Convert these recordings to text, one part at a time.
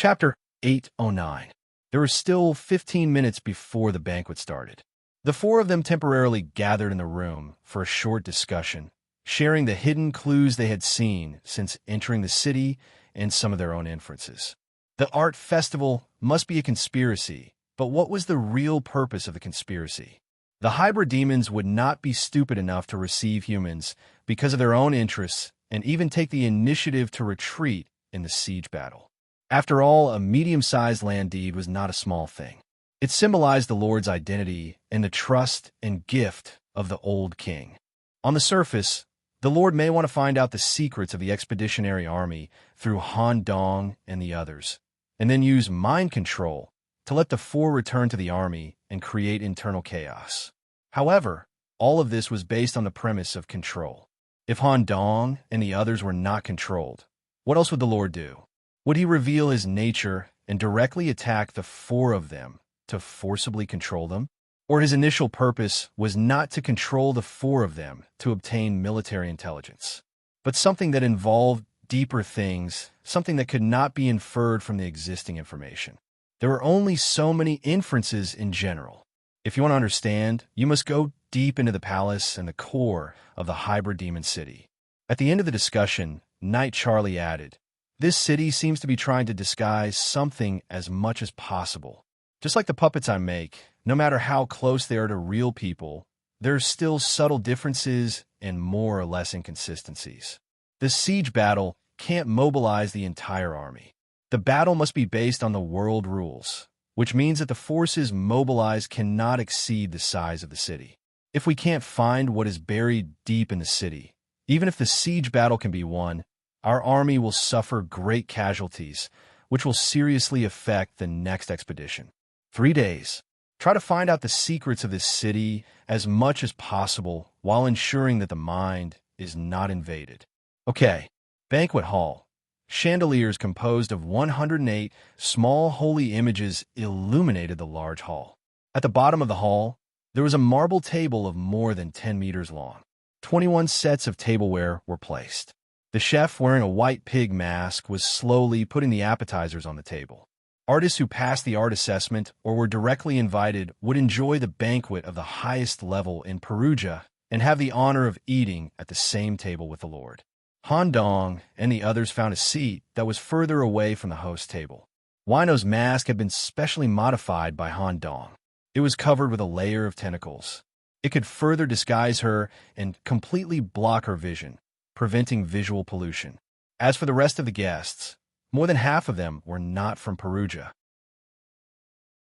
Chapter 809. There were still 15 minutes before the banquet started. The four of them temporarily gathered in the room for a short discussion, sharing the hidden clues they had seen since entering the city and some of their own inferences. The art festival must be a conspiracy, but what was the real purpose of the conspiracy? The hybrid demons would not be stupid enough to receive humans because of their own interests and even take the initiative to retreat in the siege battle. After all, a medium-sized land deed was not a small thing. It symbolized the Lord's identity and the trust and gift of the old king. On the surface, the Lord may want to find out the secrets of the expeditionary army through Han Dong and the others, and then use mind control to let the four return to the army and create internal chaos. However, all of this was based on the premise of control. If Han Dong and the others were not controlled, what else would the Lord do? Would he reveal his nature and directly attack the four of them to forcibly control them? Or his initial purpose was not to control the four of them to obtain military intelligence, but something that involved deeper things, something that could not be inferred from the existing information? There were only so many inferences in general. If you want to understand, you must go deep into the palace and the core of the hybrid demon city. At the end of the discussion, Knight Charlie added, "This city seems to be trying to disguise something as much as possible. Just like the puppets I make, no matter how close they are to real people, there's still subtle differences and more or less inconsistencies. The siege battle can't mobilize the entire army. The battle must be based on the world rules, which means that the forces mobilized cannot exceed the size of the city. If we can't find what is buried deep in the city, even if the siege battle can be won, our army will suffer great casualties, which will seriously affect the next expedition. 3 days. Try to find out the secrets of this city as much as possible while ensuring that the mind is not invaded." Okay. Banquet hall. Chandeliers composed of 108 small holy images illuminated the large hall. At the bottom of the hall, there was a marble table of more than 10 meters long. 21 sets of tableware were placed. The chef, wearing a white pig mask, was slowly putting the appetizers on the table. Artists who passed the art assessment or were directly invited would enjoy the banquet of the highest level in Perugia and have the honor of eating at the same table with the Lord. Han Dong and the others found a seat that was further away from the host table. Wino's mask had been specially modified by Han Dong. It was covered with a layer of tentacles. It could further disguise her and completely block her vision, preventing visual pollution. As for the rest of the guests, more than half of them were not from Perugia.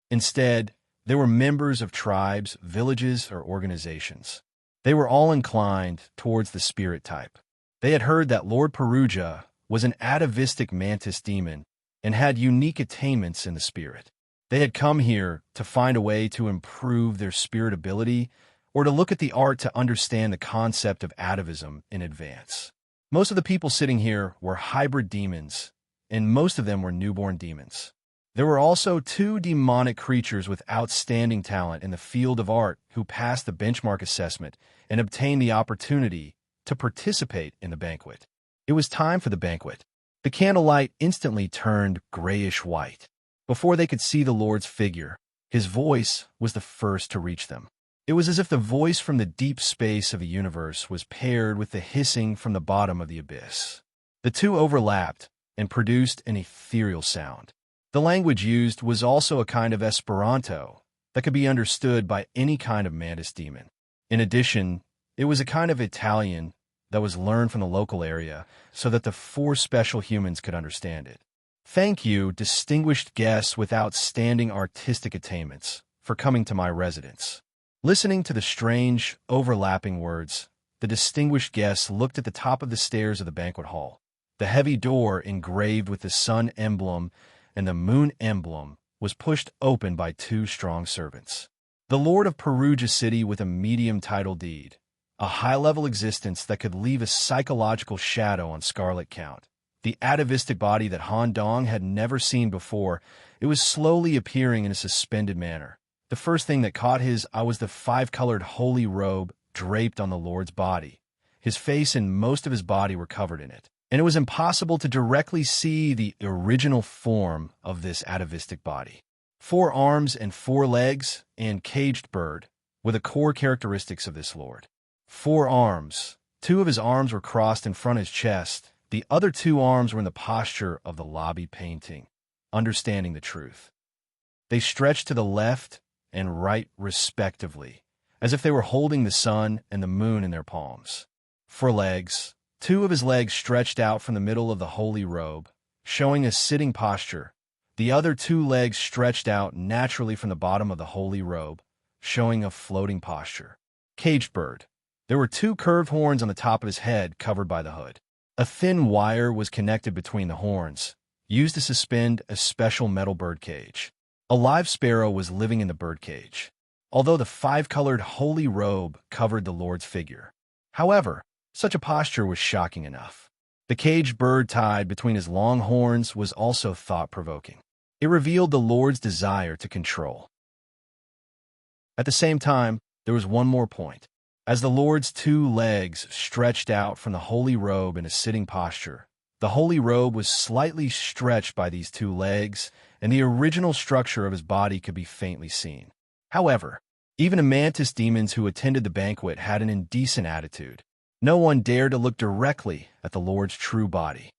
Instead, they were members of tribes, villages, or organizations. They were all inclined towards the spirit type. They had heard that Lord Perugia was an atavistic mantis demon and had unique attainments in the spirit. They had come here to find a way to improve their spirit ability or to look at the art to understand the concept of atavism in advance. Most of the people sitting here were hybrid demons, and most of them were newborn demons. There were also 2 demonic creatures with outstanding talent in the field of art who passed the benchmark assessment and obtained the opportunity to participate in the banquet. It was time for the banquet. The candlelight instantly turned grayish-white. Before they could see the Lord's figure, his voice was the first to reach them. It was as if the voice from the deep space of the universe was paired with the hissing from the bottom of the abyss. The two overlapped and produced an ethereal sound. The language used was also a kind of Esperanto that could be understood by any kind of mantis demon. In addition, it was a kind of Italian that was learned from the local area so that the 4 special humans could understand it. "Thank you, distinguished guests with outstanding artistic attainments, for coming to my residence." Listening to the strange, overlapping words, the distinguished guests looked at the top of the stairs of the banquet hall. The heavy door engraved with the sun emblem and the moon emblem was pushed open by 2 strong servants. The Lord of Perugia City with a medium title deed, a high-level existence that could leave a psychological shadow on Scarlet Count. The atavistic body that Han Dong had never seen before, it was slowly appearing in a suspended manner. The first thing that caught his eye was the 5-colored holy robe draped on the Lord's body. His face and most of his body were covered in it. and it was impossible to directly see the original form of this atavistic body. 4 arms and 4 legs, and caged bird, were the core characteristics of this lord. 4 arms. 2 of his arms were crossed in front of his chest. The other 2 arms were in the posture of the lobby painting, understanding the truth. They stretched to the left and right respectively, as if they were holding the sun and the moon in their palms. 4 legs. 2 of his legs stretched out from the middle of the holy robe, showing a sitting posture. The other 2 legs stretched out naturally from the bottom of the holy robe, showing a floating posture. Caged bird. There were 2 curved horns on the top of his head covered by the hood. A thin wire was connected between the horns, used to suspend a special metal bird cage. A live sparrow was living in the bird cage, although the 5-colored holy robe covered the Lord's figure. However, such a posture was shocking enough. The caged bird tied between his long horns was also thought-provoking. It revealed the Lord's desire to control. At the same time, there was one more point. As the Lord's 2 legs stretched out from the holy robe in a sitting posture, the holy robe was slightly stretched by these 2 legs, and the original structure of his body could be faintly seen. However, even the mantis demons who attended the banquet had an indecent attitude. No one dared to look directly at the Lord's true body.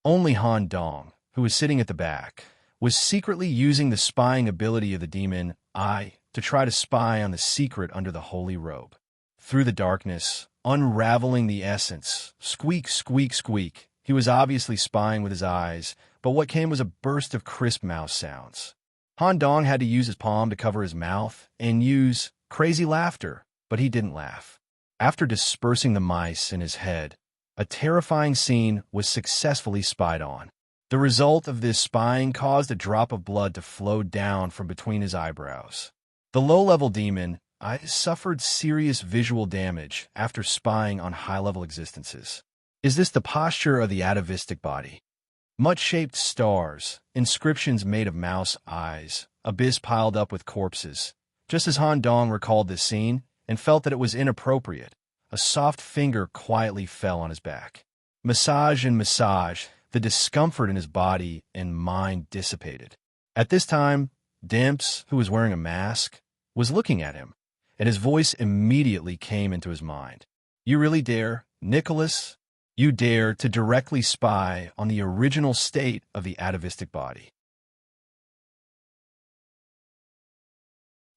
Only Han Dong, who was sitting at the back, was secretly using the spying ability of the demon Eye to try to spy on the secret under the holy robe. Through the darkness, unraveling the essence, squeak, squeak, squeak, he was obviously spying with his eyes, but what came was a burst of crisp mouse sounds. Han Dong had to use his palm to cover his mouth and use crazy laughter, but he didn't laugh. After dispersing the mice in his head, a terrifying scene was successfully spied on. The result of this spying caused a drop of blood to flow down from between his eyebrows. The low-level demon suffered serious visual damage after spying on high-level existences. Is this the posture of the atavistic body? Much-shaped stars, inscriptions made of mouse eyes, abyss piled up with corpses. Just as Han Dong recalled this scene and felt that it was inappropriate, a soft finger quietly fell on his back. Massage and massage, the discomfort in his body and mind dissipated. At this time, Dimps, who was wearing a mask, was looking at him, and his voice immediately came into his mind. "You really dare, Nicholas? You dare to directly spy on the original state of the atavistic body."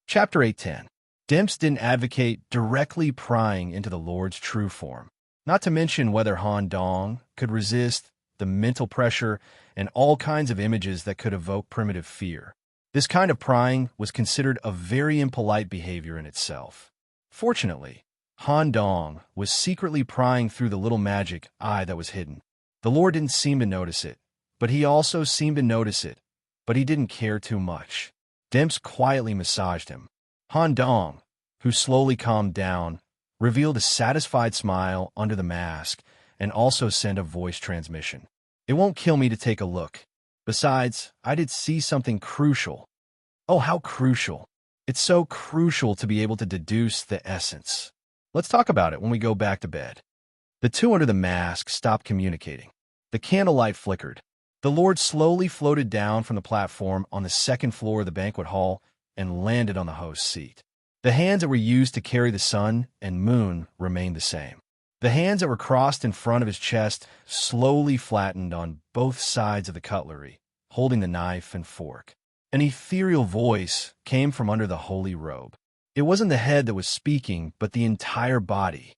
Chapter 8:10. Dimps didn't advocate directly prying into the Lord's true form, not to mention whether Han Dong could resist the mental pressure and all kinds of images that could evoke primitive fear. This kind of prying was considered a very impolite behavior in itself. Fortunately, Han Dong was secretly prying through the little magic eye that was hidden. The Lord didn't seem to notice it, but he also seemed to notice it, but he didn't care too much. Dimps quietly massaged him. Han Dong, who slowly calmed down, revealed a satisfied smile under the mask and also sent a voice transmission. "It won't kill me to take a look. Besides, I did see something crucial." "Oh, how crucial." "It's so crucial to be able to deduce the essence." "Let's talk about it when we go back to bed." The 2 under the mask stopped communicating. The candlelight flickered. The Lord slowly floated down from the platform on the 2nd floor of the banquet hall and landed on the host's seat. The hands that were used to carry the sun and moon remained the same. The hands that were crossed in front of his chest slowly flattened on both sides of the cutlery, holding the knife and fork. An ethereal voice came from under the holy robe. It wasn't the head that was speaking, but the entire body.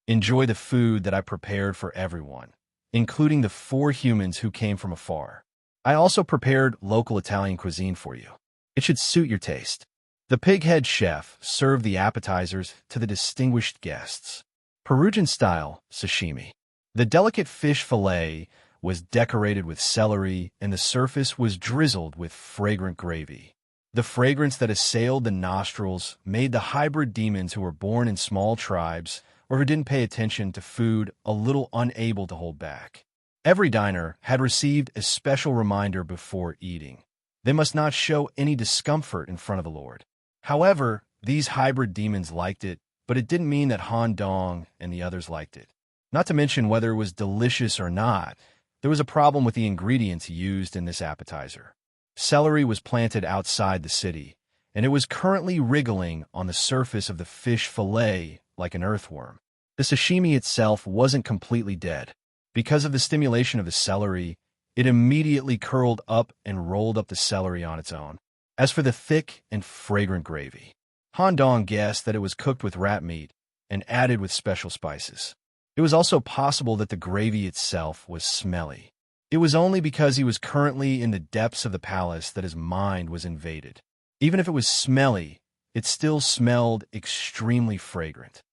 "Enjoy the food that I prepared for everyone, including the 4 humans who came from afar. I also prepared local Italian cuisine for you. It should suit your taste." The pig-head chef served the appetizers to the distinguished guests. Peruvian-style sashimi. The delicate fish fillet was decorated with celery, and the surface was drizzled with fragrant gravy. The fragrance that assailed the nostrils made the hybrid demons who were born in small tribes or who didn't pay attention to food a little unable to hold back. Every diner had received a special reminder before eating. They must not show any discomfort in front of the Lord. However, these hybrid demons liked it, but it didn't mean that Han Dong and the others liked it. Not to mention whether it was delicious or not, there was a problem with the ingredients used in this appetizer. Celery was planted outside the city, and it was currently wriggling on the surface of the fish fillet like an earthworm. The sashimi itself wasn't completely dead. Because of the stimulation of the celery, it immediately curled up and rolled up the celery on its own. As for the thick and fragrant gravy, Han Dong guessed that it was cooked with rat meat and added with special spices. It was also possible that the gravy itself was smelly. It was only because he was currently in the depths of the palace that his mind was invaded. Even if it was smelly, it still smelled extremely fragrant.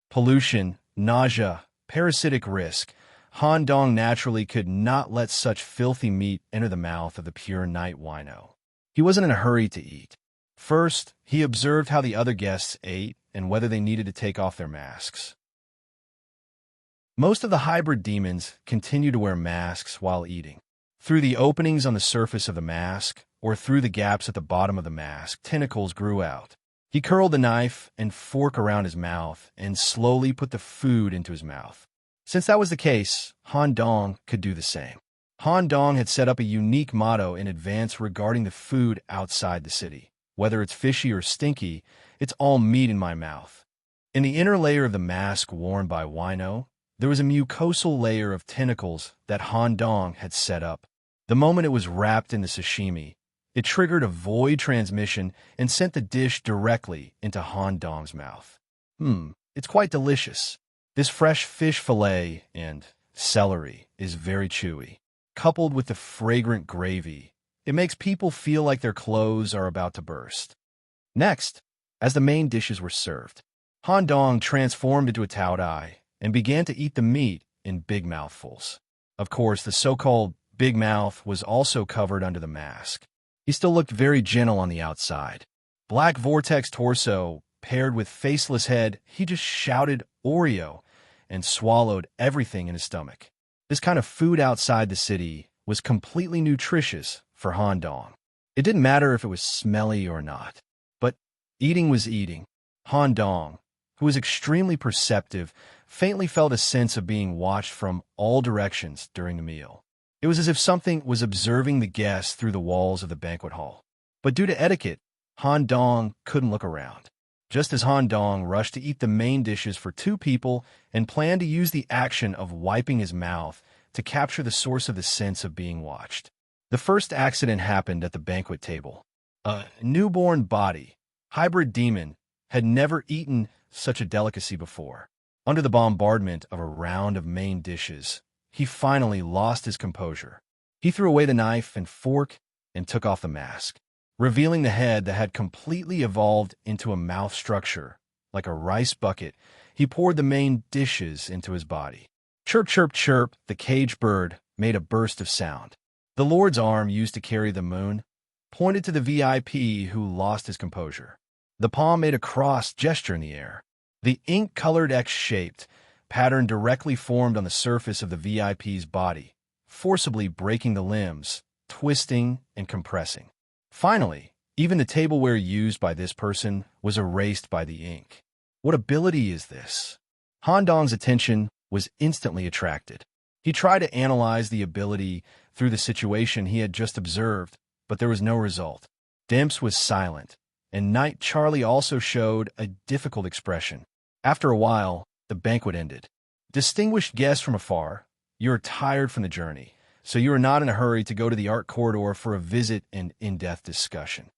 Pollution, nausea, parasitic risk. Han Dong naturally could not let such filthy meat enter the mouth of the pure night wino. He wasn't in a hurry to eat. First, he observed how the other guests ate and whether they needed to take off their masks. Most of the hybrid demons continue to wear masks while eating. Through the openings on the surface of the mask, or through the gaps at the bottom of the mask, tentacles grew out. He curled the knife and fork around his mouth and slowly put the food into his mouth. Since that was the case, Han Dong could do the same. Han Dong had set up a unique motto in advance regarding the food outside the city. Whether it's fishy or stinky, it's all meat in my mouth. In the inner layer of the mask worn by Wino, there was a mucosal layer of tentacles that Han Dong had set up. The moment it was wrapped in the sashimi, it triggered a void transmission and sent the dish directly into Han Dong's mouth. It's quite delicious. This fresh fish fillet and celery is very chewy. Coupled with the fragrant gravy, it makes people feel like their clothes are about to burst. Next, as the main dishes were served, Han Dong transformed into a Tao Dai and began to eat the meat in big mouthfuls. Of course, the so-called big mouth was also covered under the mask. He still looked very gentle on the outside. Black vortex torso, paired with faceless head, he just shouted Oreo and swallowed everything in his stomach. This kind of food outside the city was completely nutritious for Han Dong. It didn't matter if it was smelly or not. But eating was eating. Han Dong, who was extremely perceptive, faintly felt a sense of being watched from all directions during the meal. It was as if something was observing the guests through the walls of the banquet hall. But due to etiquette, Han Dong couldn't look around. Just as Han Dong rushed to eat the main dishes for 2 people and planned to use the action of wiping his mouth to capture the source of the sense of being watched. The first accident happened at the banquet table. A newborn body, hybrid demon, had never eaten such a delicacy before. Under the bombardment of a round of main dishes, he finally lost his composure. He threw away the knife and fork and took off the mask, revealing the head that had completely evolved into a mouth structure. Like a rice bucket, he poured the main dishes into his body. Chirp, chirp, chirp, the caged bird made a burst of sound. The Lord's arm used to carry the moon pointed to the VIP who lost his composure. The palm made a cross gesture in the air. The ink-colored X-shaped pattern directly formed on the surface of the VIP's body, forcibly breaking the limbs, twisting and compressing. Finally, even the tableware used by this person was erased by the ink. What ability is this? Han Dong's attention was instantly attracted. He tried to analyze the ability through the situation he had just observed, but there was no result. Demps was silent, and Knight Charlie also showed a difficult expression. After a while, the banquet ended. Distinguished guests from afar, you are tired from the journey, so you are not in a hurry to go to the art corridor for a visit and in-depth discussion.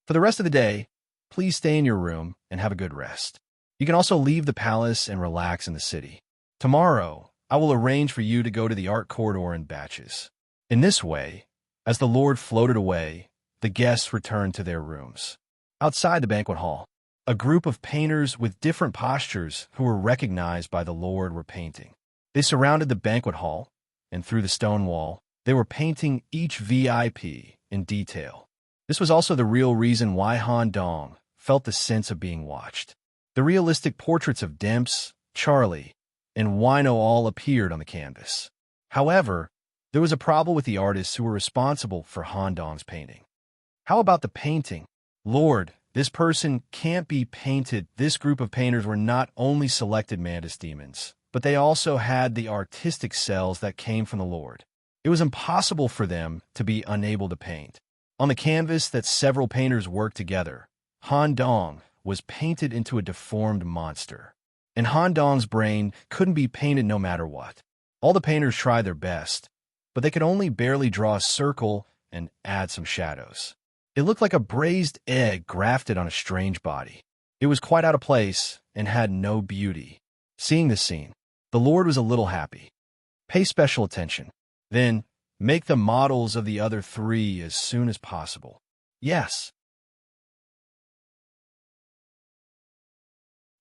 For the rest of the day, please stay in your room and have a good rest. You can also leave the palace and relax in the city. Tomorrow, I will arrange for you to go to the art corridor in batches. In this way, as the Lord floated away, the guests returned to their rooms. Outside the banquet hall, a group of painters with different postures who were recognized by the Lord were painting. They surrounded the banquet hall, and through the stone wall, they were painting each VIP in detail. This was also the real reason why Han Dong felt the sense of being watched. The realistic portraits of Demps, Charlie, and Wino all appeared on the canvas. However, there was a problem with the artists who were responsible for Han Dong's painting. How about the painting? Lord, This person can't be painted. This group of painters were not only selected mantis demons, but they also had the artistic cells that came from the Lord. It was impossible for them to be unable to paint. On the canvas that several painters worked together, Han Dong was painted into a deformed monster. And Han Dong's brain couldn't be painted no matter what. All the painters tried their best, but they could only barely draw a circle and add some shadows. It looked like a braised egg grafted on a strange body. It was quite out of place and had no beauty. Seeing this scene, the Lord was a little happy. Pay special attention. Then, make the models of the other three as soon as possible. Yes.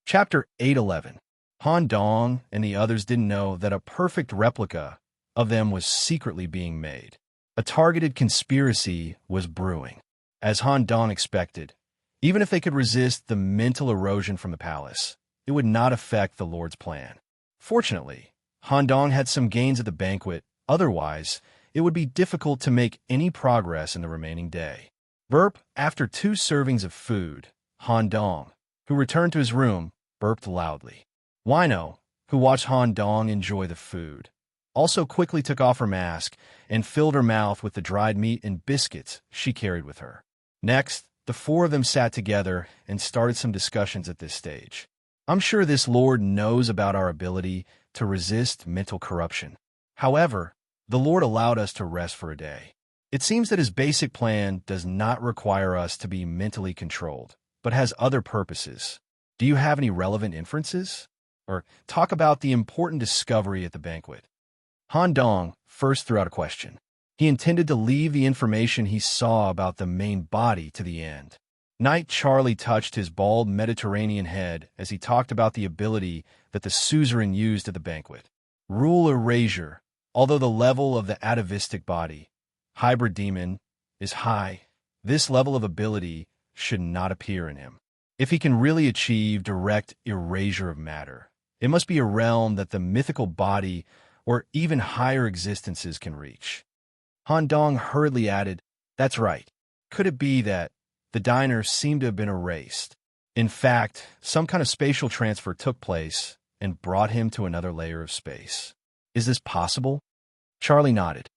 Chapter 8:11. Han Dong and the others didn't know that a perfect replica of them was secretly being made. A targeted conspiracy was brewing. As Han Dong expected, even if they could resist the mental erosion from the palace, it would not affect the Lord's plan. Fortunately, Han Dong had some gains at the banquet. Otherwise, it would be difficult to make any progress in the remaining day. Burp. After 2 servings of food, Han Dong, who returned to his room, burped loudly. Wino, who watched Han Dong enjoy the food, also quickly took off her mask and filled her mouth with the dried meat and biscuits she carried with her. Next, the 4 of them sat together and started some discussions at this stage. I'm sure this Lord knows about our ability to resist mental corruption. However, the Lord allowed us to rest for a day. It seems that his basic plan does not require us to be mentally controlled, but has other purposes. Do you have any relevant inferences? Or talk about the important discovery at the banquet. Han Dong first threw out a question. He intended to leave the information he saw about the main body to the end. Knight Charlie touched his bald Mediterranean head as he talked about the ability that the suzerain used at the banquet. Rule erasure. Although the level of the atavistic body, hybrid demon, is high, this level of ability should not appear in him. If he can really achieve direct erasure of matter, it must be a realm that the mythical body or even higher existences can reach. Han Dong hurriedly added, "That's right. Could it be that the diner seemed to have been erased? In fact, some kind of spatial transfer took place and brought him to another layer of space. Is this possible?" Charlie nodded.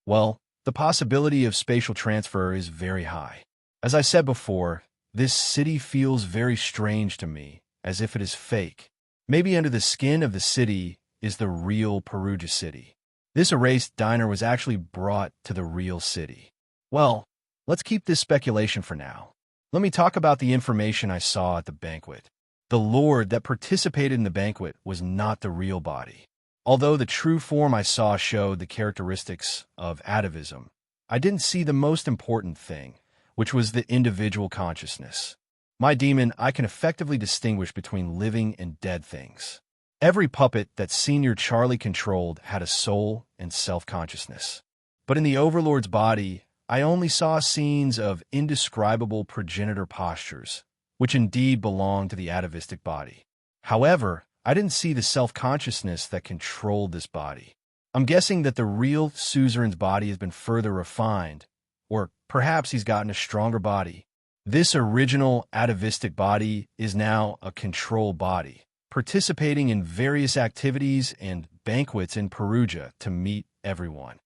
Well, the possibility of spatial transfer is very high. As I said before, this city feels very strange to me, as if it is fake. Maybe under the skin of the city is the real Perugia city. This erased diner was actually brought to the real city. Well, let's keep this speculation for now. Let me talk about the information I saw at the banquet. The Lord that participated in the banquet was not the real body. Although the true form I saw showed the characteristics of atavism, I didn't see the most important thing, which was the individual consciousness. My demon, I can effectively distinguish between living and dead things. Every puppet that Senior Charlie controlled had a soul and self-consciousness. But in the Overlord's body, I only saw scenes of indescribable progenitor postures, which indeed belonged to the atavistic body. However, I didn't see the self-consciousness that controlled this body. I'm guessing that the real suzerain's body has been further refined, or perhaps he's gotten a stronger body. This original atavistic body is now a control body, participating in various activities and banquets in Perugia to meet everyone.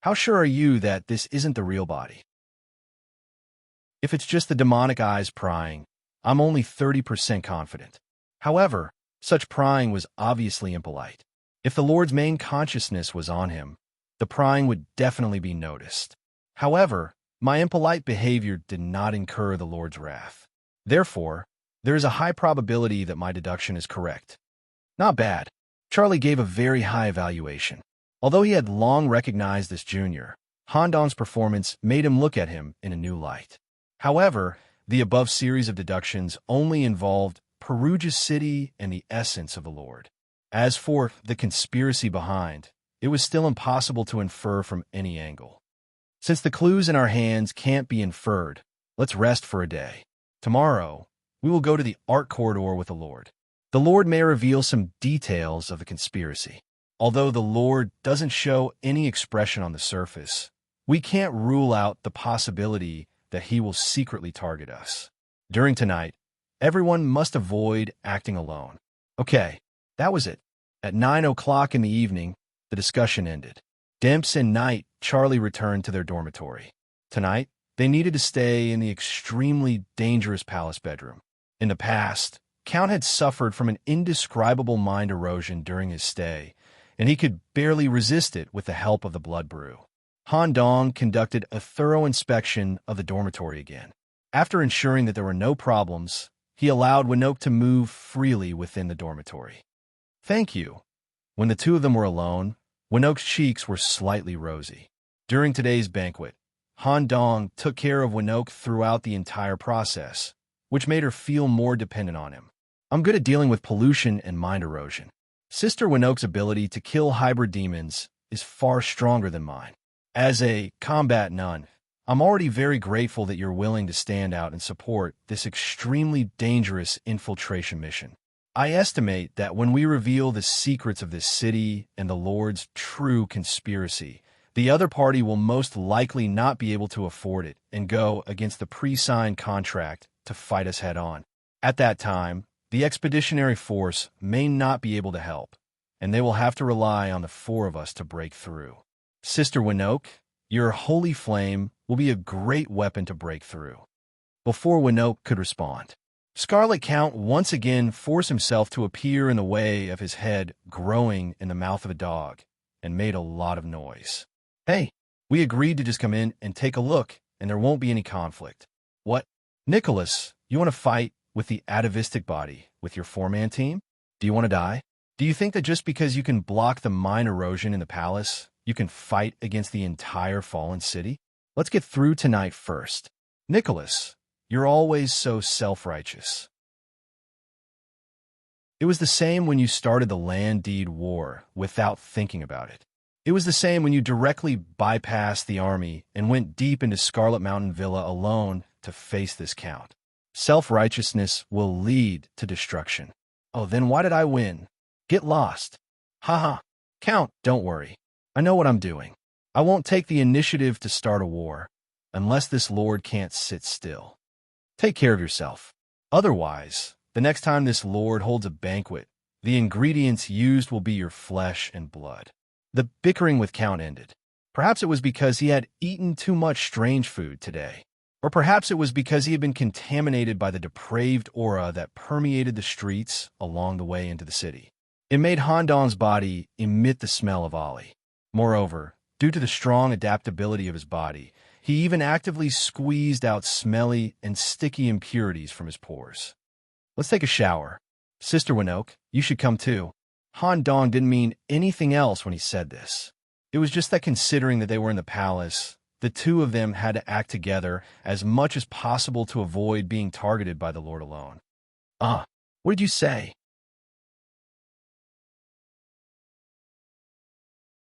How sure are you that this isn't the real body? If it's just the demonic eyes prying, I'm only 30% confident. However, such prying was obviously impolite. If the Lord's main consciousness was on him, the prying would definitely be noticed. However, my impolite behavior did not incur the Lord's wrath. Therefore, there is a high probability that my deduction is correct. Not bad. Charlie gave a very high evaluation. Although he had long recognized this junior, Han Dong's performance made him look at him in a new light. However, the above series of deductions only involved Perugia City and the essence of the Lord. As for the conspiracy behind, it was still impossible to infer from any angle. Since the clues in our hands can't be inferred, let's rest for a day. Tomorrow, we will go to the art corridor with the Lord. The Lord may reveal some details of the conspiracy. Although the Lord doesn't show any expression on the surface, we can't rule out the possibility that he will secretly target us. During tonight, everyone must avoid acting alone. Okay, that was it. At 9 o'clock in the evening, the discussion ended. Demps and Knight, Charlie returned to their dormitory. Tonight, they needed to stay in the extremely dangerous palace bedroom. In the past, Count had suffered from an indescribable mind erosion during his stay, and he could barely resist it with the help of the blood brew. Han Dong conducted a thorough inspection of the dormitory again. After ensuring that there were no problems, he allowed Winok to move freely within the dormitory. Thank you. When the two of them were alone, Winok's cheeks were slightly rosy. During today's banquet, Han Dong took care of Winok throughout the entire process, which made her feel more dependent on him. I'm good at dealing with pollution and mind erosion. Sister Winok's ability to kill hybrid demons is far stronger than mine. As a combat nun, I'm already very grateful that you're willing to stand out and support this extremely dangerous infiltration mission. I estimate that when we reveal the secrets of this city and the Lord's true conspiracy, the other party will most likely not be able to afford it and go against the pre-signed contract to fight us head-on. At that time, the expeditionary force may not be able to help, and they will have to rely on the four of us to break through. Sister Winok, your holy flame will be a great weapon to break through. Before Winok could respond, Scarlet Count once again forced himself to appear in the way of his head growing in the mouth of a dog and made a lot of noise. Hey, we agreed to just come in and take a look, and there won't be any conflict. What? Nicholas, you want to fight with the atavistic body with your four-man team? Do you want to die? Do you think that just because you can block the mind erosion in the palace, you can fight against the entire fallen city? Let's get through tonight first. Nicholas, you're always so self-righteous. It was the same when you started the land deed war without thinking about it. It was the same when you directly bypassed the army and went deep into Scarlet Mountain Villa alone to face this count. Self-righteousness will lead to destruction. Oh, then why did I win? Get lost. Haha. Count, don't worry. I know what I'm doing. I won't take the initiative to start a war, unless this lord can't sit still. Take care of yourself. Otherwise, the next time this lord holds a banquet, the ingredients used will be your flesh and blood. The bickering with Count ended. Perhaps it was because he had eaten too much strange food today. Or perhaps it was because he had been contaminated by the depraved aura that permeated the streets along the way into the city. It made Han Dong's body emit the smell of Ollie. Moreover, due to the strong adaptability of his body, he even actively squeezed out smelly and sticky impurities from his pores. Let's take a shower. Sister Winok, you should come too. Han Dong didn't mean anything else when he said this. It was just that considering that they were in the palace, the two of them had to act together as much as possible to avoid being targeted by the Lord alone. What did you say?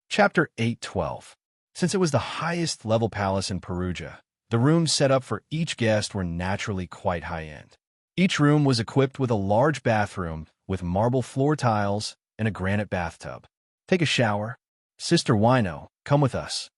Chapter 8:12. Since it was the highest level palace in Perugia, the rooms set up for each guest were naturally quite high-end. Each room was equipped with a large bathroom with marble floor tiles and a granite bathtub. Take a shower. Sister Wino, come with us.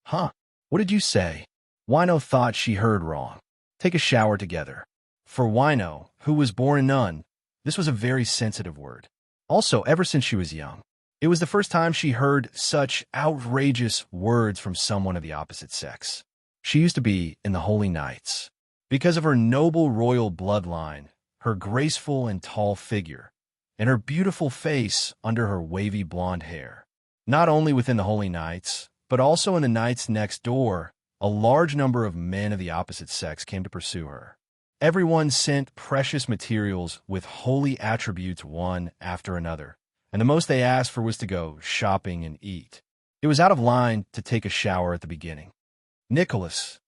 Huh? What did you say? Wino thought she heard wrong. Take a shower together. For Wino, who was born a nun, this was a very sensitive word. Also, ever since she was young, it was the first time she heard such outrageous words from someone of the opposite sex. She used to be in the Holy Knights. Because of her noble royal bloodline, her graceful and tall figure, and her beautiful face under her wavy blonde hair. Not only within the Holy Knights, but also in the Knights next door, a large number of men of the opposite sex came to pursue her. Everyone sent precious materials with holy attributes one after another, and the most they asked for was to go shopping and eat. It was out of line to take a shower at the beginning. Nicholas,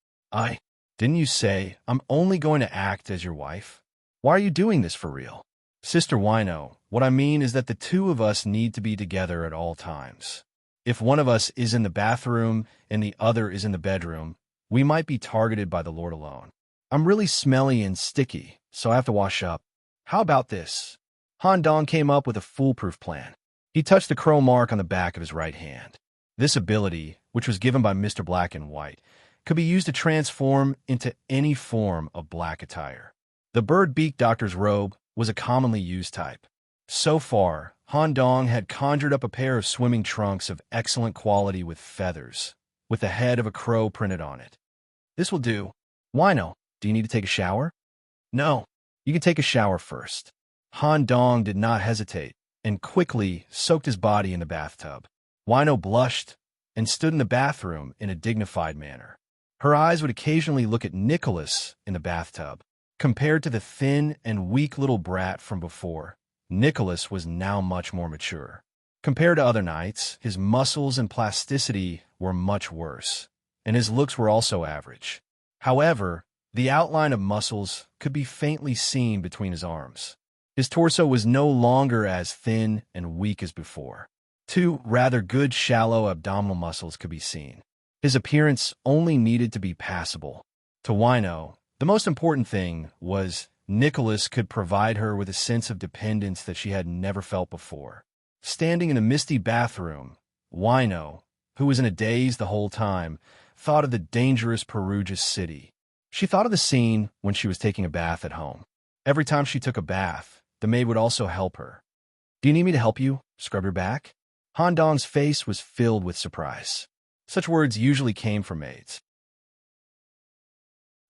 didn't you say I'm only going to act as your wife? Why are you doing this for real? Sister Wino, what I mean is that the two of us need to be together at all times. If one of us is in the bathroom and the other is in the bedroom, we might be targeted by the Lord alone. I'm really smelly and sticky, so I have to wash up. How about this? Han Dong came up with a foolproof plan. He touched the crow mark on the back of his right hand. This ability, which was given by Mr. Black and White, could be used to transform into any form of black attire. The bird-beak doctor's robe was a commonly used type. So far, Han Dong had conjured up a pair of swimming trunks of excellent quality with feathers, with the head of a crow printed on it. This will do. Wino, do you need to take a shower? No, you can take a shower first. Han Dong did not hesitate and quickly soaked his body in the bathtub. Wino blushed and stood in the bathroom in a dignified manner. Her eyes would occasionally look at Nicholas in the bathtub. Compared to the thin and weak little brat from before, Nicholas was now much more mature. Compared to other nights, his muscles and plasticity were much worse, and his looks were also average. However, the outline of muscles could be faintly seen between his arms. His torso was no longer as thin and weak as before. Two rather good shallow abdominal muscles could be seen. His appearance only needed to be passable. To Wino, the most important thing was Nicholas could provide her with a sense of dependence that she had never felt before. Standing in the misty bathroom, Wino, who was in a daze the whole time, thought of the dangerous Perugia city. She thought of the scene when she was taking a bath at home. Every time she took a bath, the maid would also help her. Do you need me to help you? Scrub your back? Han Dong's face was filled with surprise. Such words usually came from maids.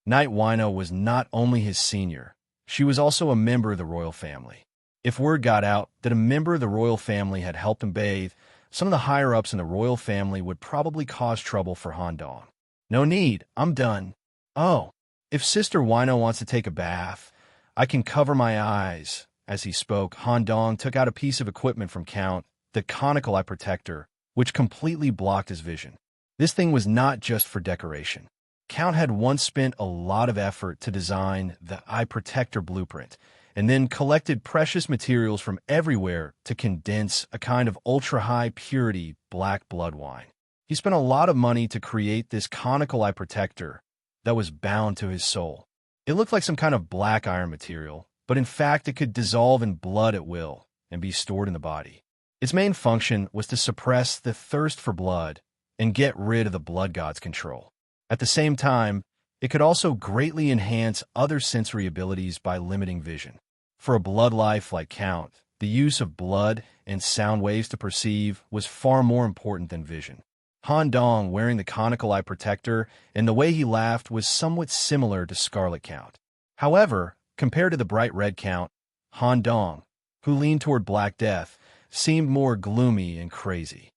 Night Wino was not only his senior, she was also a member of the royal family. If word got out that a member of the royal family had helped him bathe, some of the higher-ups in the royal family would probably cause trouble for Han Dong. No need, I'm done. Oh, if Sister Wino wants to take a bath, I can cover my eyes. As he spoke, Han Dong took out a piece of equipment from Count, the conical eye protector, which completely blocked his vision. This thing was not just for decoration. Count had once spent a lot of effort to design the eye protector blueprint, and then collected precious materials from everywhere to condense a kind of ultra-high purity black blood wine. He spent a lot of money to create this conical eye protector that was bound to his soul. It looked like some kind of black iron material, but in fact it could dissolve in blood at will and be stored in the body. Its main function was to suppress the thirst for blood and get rid of the blood god's control. At the same time, it could also greatly enhance other sensory abilities by limiting vision. For a blood life like Count, the use of blood and sound waves to perceive was far more important than vision. Han Dong wearing the conical eye protector and the way he laughed was somewhat similar to Scarlet Count. However, compared to the bright red Count, Han Dong, who leaned toward Black Death, seemed more gloomy and crazy.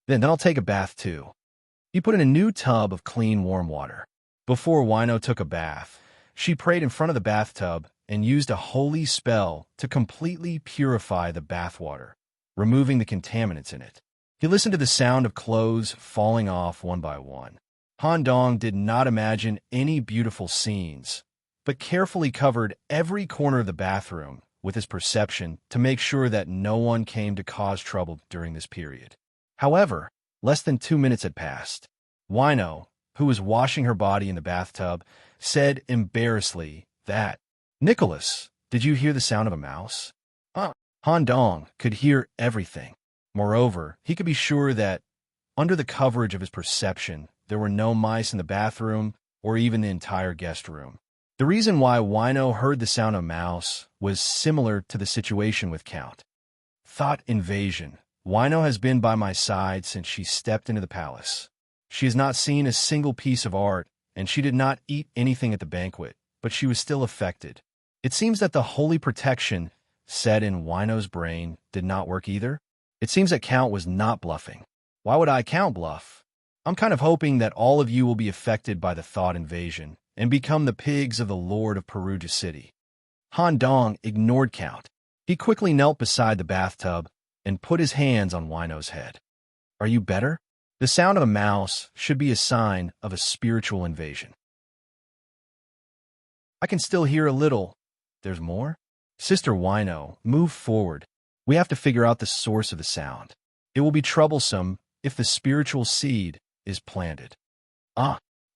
Then I'll take a bath too. He put in a new tub of clean, warm water. Before Wino took a bath, she prayed in front of the bathtub and used a holy spell to completely purify the bathwater, removing the contaminants in it. He listened to the sound of clothes falling off one by one. Han Dong did not imagine any beautiful scenes, but carefully covered every corner of the bathroom with his perception to make sure that no one came to cause trouble during this period. However, less than 2 minutes had passed. Wino, who was washing her body in the bathtub, said embarrassedly that, "Nicholas, did you hear the sound of a mouse?" Han Dong could hear everything. Moreover, he could be sure that, under the coverage of his perception, there were no mice in the bathroom or even the entire guest room. The reason why Wino heard the sound of a mouse was similar to the situation with Count. Thought invasion. Wino has been by my side since she stepped into the palace. She has not seen a single piece of art, and she did not eat anything at the banquet, but she was still affected. It seems that the holy protection set in Wino's brain did not work either. It seems that Count was not bluffing. Why would I Count bluff? I'm kind of hoping that all of you will be affected by the thought invasion and become the pigs of the Lord of Perugia City. Han Dong ignored Count. He quickly knelt beside the bathtub and put his hands on Wino's head. Are you better? The sound of a mouse should be a sign of a spiritual invasion. I can still hear a little. There's more? Sister Wino, move forward. We have to figure out the source of the sound. It will be troublesome if the spiritual seed is planted.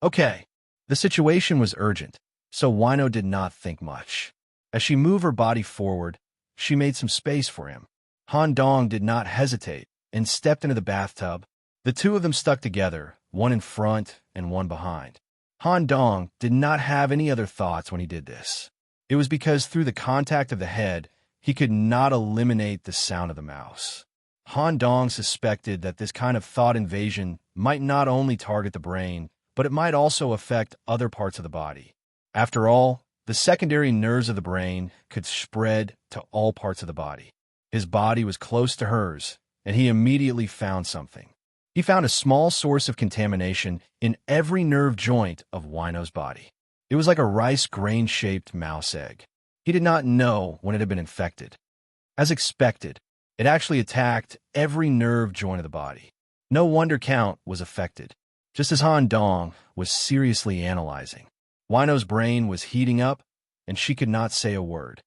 Okay. The situation was urgent, so Wino did not think much. As she moved her body forward, she made some space for him. Han Dong did not hesitate and stepped into the bathtub. The two of them stuck together, one in front and one behind. Han Dong did not have any other thoughts when he did this. It was because through the contact of the head, he could not eliminate the sound of the mouse. Han Dong suspected that this kind of thought invasion might not only target the brain, but it might also affect other parts of the body. After all, the secondary nerves of the brain could spread to all parts of the body. His body was close to hers, and he immediately found something. He found a small source of contamination in every nerve joint of Wino's body. It was like a rice grain-shaped mouse egg. He did not know when it had been infected. As expected, it actually attacked every nerve joint of the body. No wonder Count was affected, just as Han Dong was seriously analyzing. Wino's brain was heating up, and she could not say a word.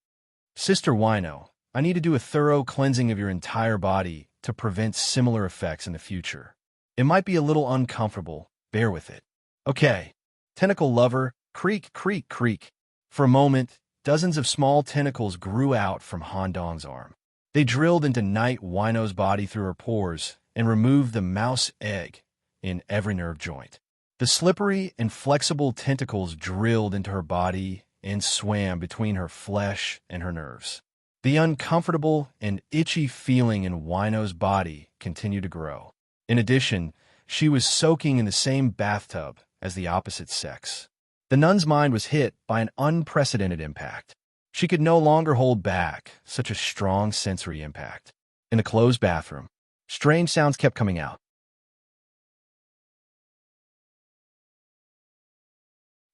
Sister Wino, I need to do a thorough cleansing of your entire body to prevent similar effects in the future. It might be a little uncomfortable, bear with it. Okay, tentacle lover, creak, creak, creak. For a moment, dozens of small tentacles grew out from Han Dong's arm. They drilled into Night Wino's body through her pores and removed the mouse egg in every nerve joint. The slippery and flexible tentacles drilled into her body and swam between her flesh and her nerves. The uncomfortable and itchy feeling in Wino's body continued to grow. In addition, she was soaking in the same bathtub as the opposite sex. The nun's mind was hit by an unprecedented impact. She could no longer hold back such a strong sensory impact. In the closed bathroom, strange sounds kept coming out.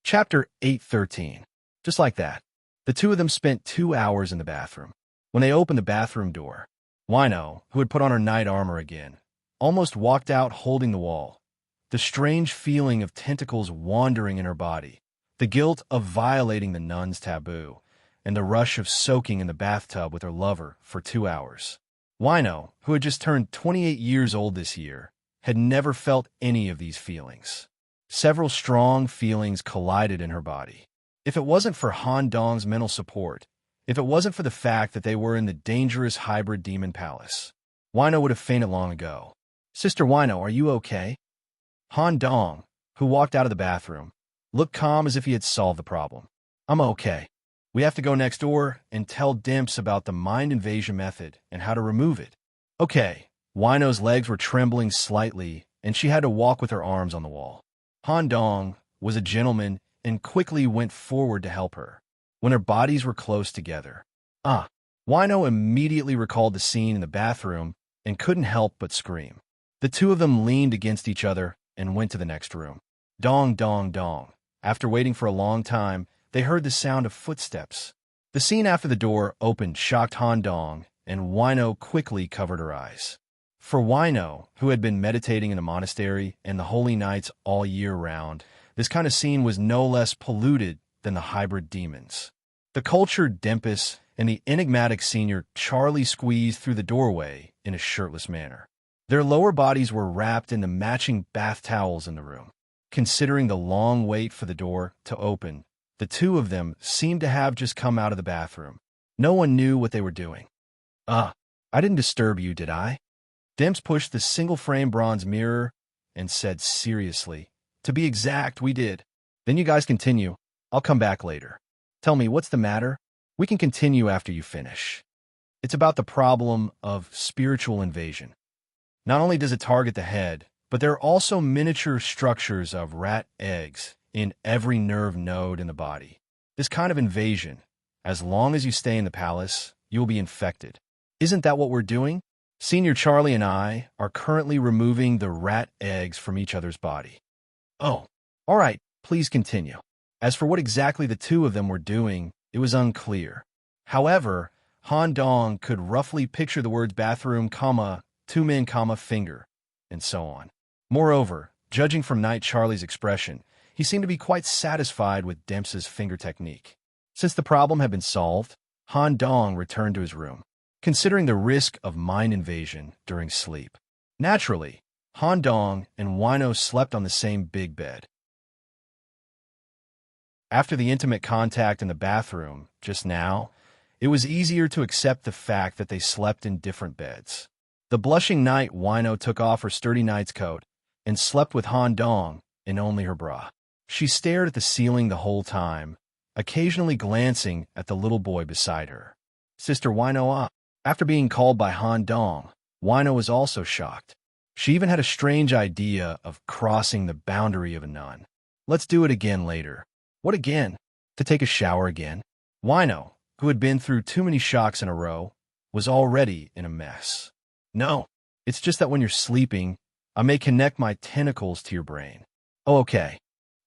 Chapter 8:13. Just like that, the two of them spent 2 hours in the bathroom. When they opened the bathroom door, Wino, who had put on her knight armor again, almost walked out holding the wall. The strange feeling of tentacles wandering in her body, the guilt of violating the nun's taboo, and the rush of soaking in the bathtub with her lover for 2 hours. Wino, who had just turned 28 years old this year, had never felt any of these feelings. Several strong feelings collided in her body. If it wasn't for Han Dong's mental support, if it wasn't for the fact that they were in the dangerous hybrid demon palace, Wino would have fainted long ago. Sister Wino, are you okay? Han Dong, who walked out of the bathroom, looked calm as if he had solved the problem. I'm okay. We have to go next door and tell Dimps about the mind invasion method and how to remove it. Okay. Wino's legs were trembling slightly, and she had to walk with her arms on the wall. Han Dong was a gentleman and quickly went forward to help her. When their bodies were close together. Wino immediately recalled the scene in the bathroom and couldn't help but scream. The two of them leaned against each other and went to the next room. Dong, dong, dong. After waiting for a long time, they heard the sound of footsteps. The scene after the door opened shocked Han Dong, and Wino quickly covered her eyes. For Wino, who had been meditating in the monastery and the holy nights all year round, this kind of scene was no less polluted than the hybrid demons. The cultured Dempus and the enigmatic senior Charlie squeezed through the doorway in a shirtless manner. Their lower bodies were wrapped in the matching bath towels in the room. Considering the long wait for the door to open, the two of them seemed to have just come out of the bathroom. No one knew what they were doing. I didn't disturb you, did I? Demps pushed the single-frame bronze mirror and said seriously, to be exact, we did. Then you guys continue. I'll come back later. Tell me, what's the matter? We can continue after you finish. It's about the problem of spiritual invasion. Not only does it target the head, but there are also miniature structures of rat eggs in every nerve node in the body. This kind of invasion, as long as you stay in the palace, you will be infected. Isn't that what we're doing? Senior Charlie and I are currently removing the rat eggs from each other's body. Oh, all right, please continue. As for what exactly the two of them were doing, it was unclear. However, Han Dong could roughly picture the words bathroom, comma, 2 men, comma, finger, and so on. Moreover, judging from Night Charlie's expression, he seemed to be quite satisfied with Demps's finger technique. Since the problem had been solved, Han Dong returned to his room, considering the risk of mind invasion during sleep. Naturally, Han Dong and Wino slept on the same big bed. After the intimate contact in the bathroom just now, it was easier to accept the fact that they slept in different beds. The blushing Night Wino took off her sturdy knight's coat and slept with Han Dong in only her bra. She stared at the ceiling the whole time, occasionally glancing at the little boy beside her. Sister Wino. After being called by Han Dong, Wino was also shocked. She even had a strange idea of crossing the boundary of a nun. Let's do it again later. What again? To take a shower again? Wino, who had been through too many shocks in a row, was already in a mess. No, it's just that when you're sleeping, I may connect my tentacles to your brain. Oh, okay.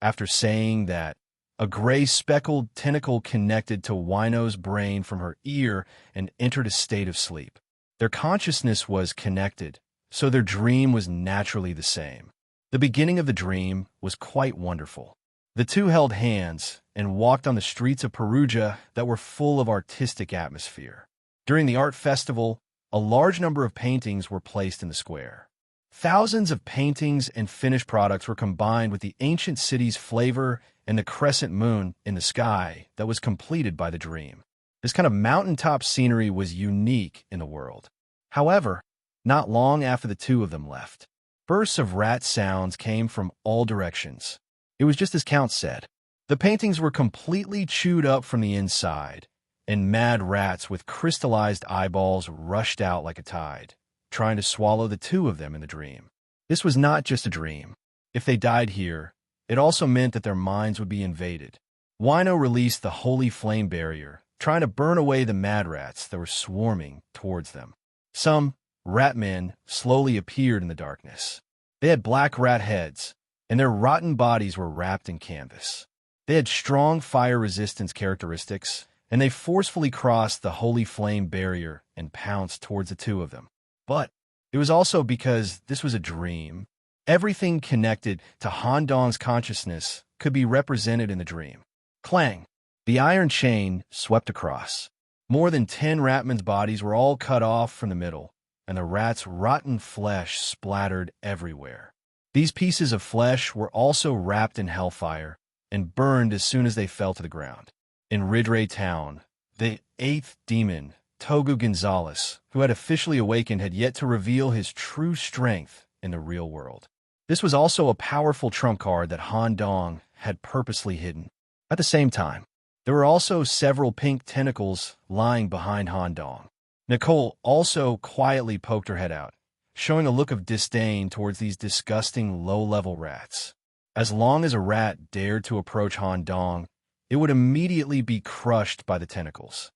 After saying that, a gray speckled tentacle connected to Wino's brain from her ear and entered a state of sleep. Their consciousness was connected, so their dream was naturally the same. The beginning of the dream was quite wonderful. The two held hands and walked on the streets of Perugia that were full of artistic atmosphere. During the art festival, a large number of paintings were placed in the square. Thousands of paintings and finished products were combined with the ancient city's flavor and the crescent moon in the sky that was completed by the dream. This kind of mountaintop scenery was unique in the world. However, not long after the two of them left, bursts of rat sounds came from all directions. It was just as Count said. The paintings were completely chewed up from the inside, and mad rats with crystallized eyeballs rushed out like a tide, trying to swallow the two of them in the dream. This was not just a dream. If they died here, it also meant that their minds would be invaded. Wino released the holy flame barrier, trying to burn away the mad rats that were swarming towards them. Some rat men slowly appeared in the darkness. They had black rat heads, and their rotten bodies were wrapped in canvas. They had strong fire resistance characteristics, and they forcefully crossed the holy flame barrier and pounced towards the two of them. But it was also because this was a dream. Everything connected to Han Dong's consciousness could be represented in the dream. Clang! The iron chain swept across. More than 10 ratmen's bodies were all cut off from the middle, and the rats' rotten flesh splattered everywhere. These pieces of flesh were also wrapped in hellfire and burned as soon as they fell to the ground. In Ridray Town, the 8th demon, Togu Gonzalez, who had officially awakened, had yet to reveal his true strength in the real world. This was also a powerful trump card that Han Dong had purposely hidden. At the same time, there were also several pink tentacles lying behind Han Dong. Nicole also quietly poked her head out, showing a look of disdain towards these disgusting low-level rats. As long as a rat dared to approach Han Dong, it would immediately be crushed by the tentacles.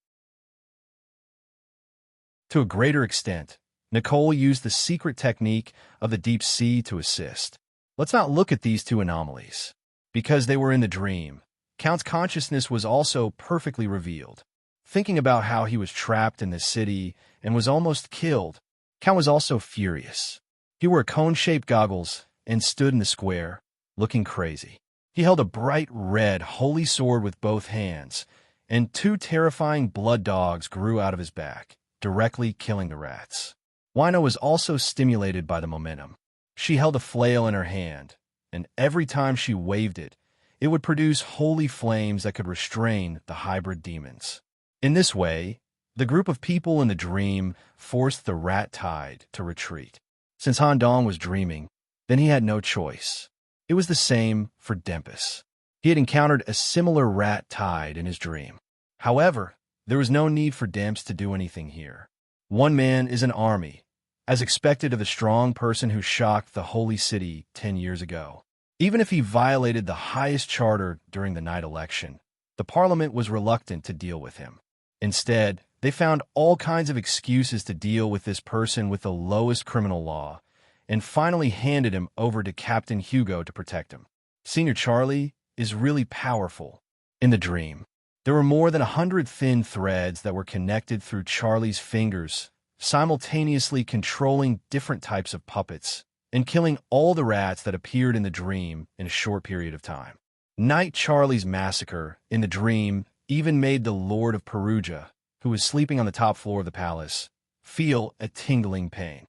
To a greater extent, Nicole used the secret technique of the deep sea to assist. Let's not look at these two anomalies. Because they were in the dream, Count's consciousness was also perfectly revealed. Thinking about how he was trapped in the city and was almost killed, Count was also furious. He wore cone-shaped goggles and stood in the square, looking crazy. He held a bright red holy sword with both hands, and 2 terrifying blood dogs grew out of his back, directly killing the rats. Wino was also stimulated by the momentum. She held a flail in her hand, and every time she waved it, it would produce holy flames that could restrain the hybrid demons. In this way, the group of people in the dream forced the rat tide to retreat. Since Han Dong was dreaming, then he had no choice. It was the same for Dempus. He had encountered a similar rat tide in his dream. However, there was no need for Demps to do anything here. One man is an army, as expected of the strong person who shocked the holy city 10 years ago. Even if he violated the highest charter during the night election, the parliament was reluctant to deal with him. Instead, they found all kinds of excuses to deal with this person with the lowest criminal law, and finally handed him over to Captain Hugo to protect him. Senior Charlie is really powerful. In the dream, there were more than 100 thin threads that were connected through Charlie's fingers, simultaneously controlling different types of puppets and killing all the rats that appeared in the dream in a short period of time. Night Charlie's massacre in the dream even made the Lord of Perugia, who was sleeping on the top floor of the palace, feel a tingling pain.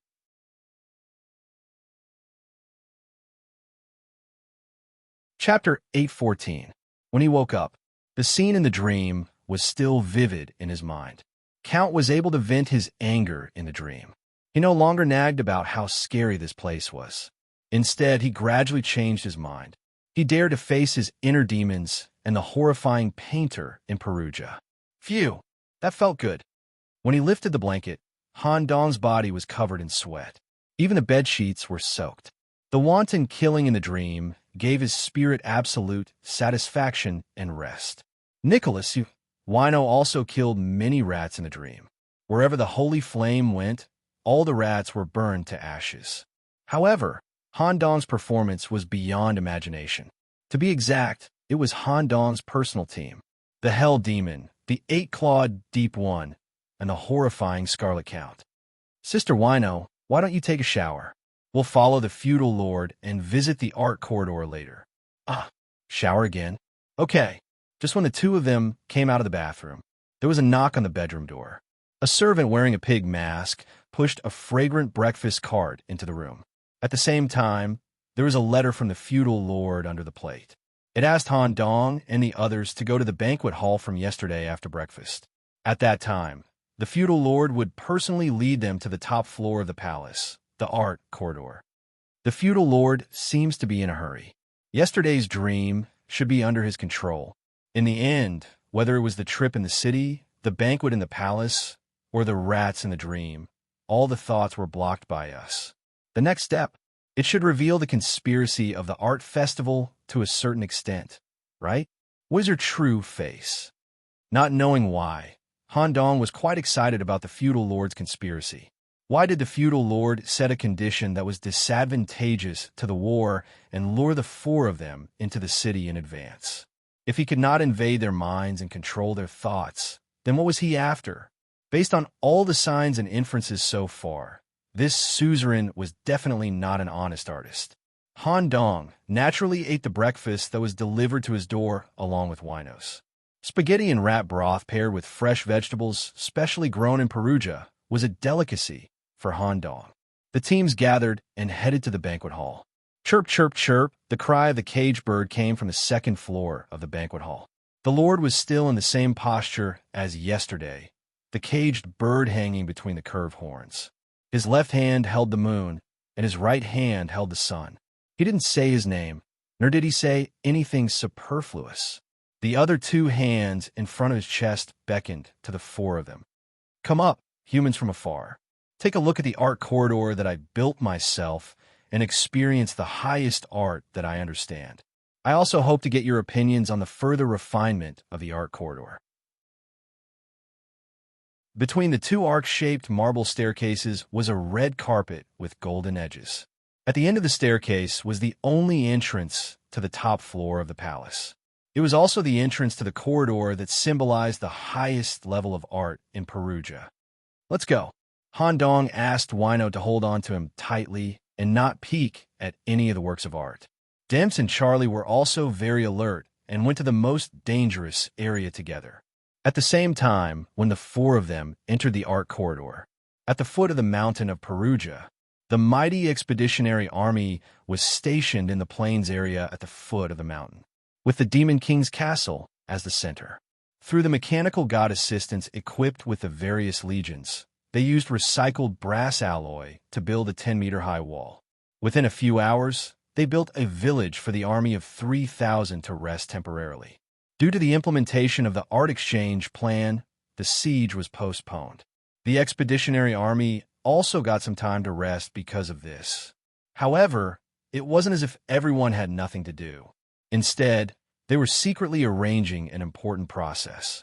Chapter 814. When he woke up, the scene in the dream was still vivid in his mind. Count was able to vent his anger in the dream. He no longer nagged about how scary this place was. Instead, he gradually changed his mind. He dared to face his inner demons and the horrifying painter in Perugia. Phew, that felt good. When he lifted the blanket, Han Dong's body was covered in sweat. Even the bed sheets were soaked. The wanton killing in the dream gave his spirit absolute satisfaction and rest. Nicholas Wino also killed many rats in the dream. Wherever the holy flame went, all the rats were burned to ashes. However, Han Dong's performance was beyond imagination. To be exact, it was Han Dong's personal team. The Hell Demon, the 8-clawed Deep One, and the horrifying Scarlet Count. Sister Wino, why don't you take a shower? We'll follow the feudal lord and visit the art corridor later. Shower again? Okay. Just when the two of them came out of the bathroom, there was a knock on the bedroom door. A servant wearing a pig mask pushed a fragrant breakfast cart into the room. At the same time, there was a letter from the feudal lord under the plate. It asked Han Dong and the others to go to the banquet hall from yesterday after breakfast. At that time, the feudal lord would personally lead them to the top floor of the palace, the art corridor. The feudal lord seems to be in a hurry. Yesterday's dream should be under his control. In the end, whether it was the trip in the city, the banquet in the palace, or the rats in the dream, all the thoughts were blocked by us. The next step, it should reveal the conspiracy of the art festival to a certain extent, right? What is your true face? Not knowing why, Han Dong was quite excited about the feudal lord's conspiracy. Why did the feudal lord set a condition that was disadvantageous to the war and lure the four of them into the city in advance? If he could not invade their minds and control their thoughts, then what was he after? Based on all the signs and inferences so far, this suzerain was definitely not an honest artist. Han Dong naturally ate the breakfast that was delivered to his door along with winos. Spaghetti and rat broth paired with fresh vegetables, specially grown in Perugia, was a delicacy for Han Dong. The teams gathered and headed to the banquet hall. Chirp, chirp, chirp, the cry of the caged bird came from the second floor of the banquet hall. The Lord was still in the same posture as yesterday, the caged bird hanging between the curved horns. His left hand held the moon, and his right hand held the sun. He didn't say his name, nor did he say anything superfluous. The other two hands in front of his chest beckoned to the four of them. Come up, humans from afar. Take a look at the art corridor that I built myself and experience the highest art that I understand. I also hope to get your opinions on the further refinement of the art corridor. Between the two arc-shaped marble staircases was a red carpet with golden edges. At the end of the staircase was the only entrance to the top floor of the palace. It was also the entrance to the corridor that symbolized the highest level of art in Perugia. Let's go. Han Dong asked Wino to hold on to him tightly and not peek at any of the works of art. Demps and Charlie were also very alert and went to the most dangerous area together. At the same time, when the four of them entered the art corridor, at the foot of the mountain of Perugia, the mighty expeditionary army was stationed in the plains area at the foot of the mountain, with the Demon King's castle as the center. Through the mechanical god assistants equipped with the various legions, they used recycled brass alloy to build a 10-meter-high wall. Within a few hours, they built a village for the army of 3,000 to rest temporarily. Due to the implementation of the art exchange plan, the siege was postponed. The expeditionary army also got some time to rest because of this. However, it wasn't as if everyone had nothing to do. Instead, they were secretly arranging an important process.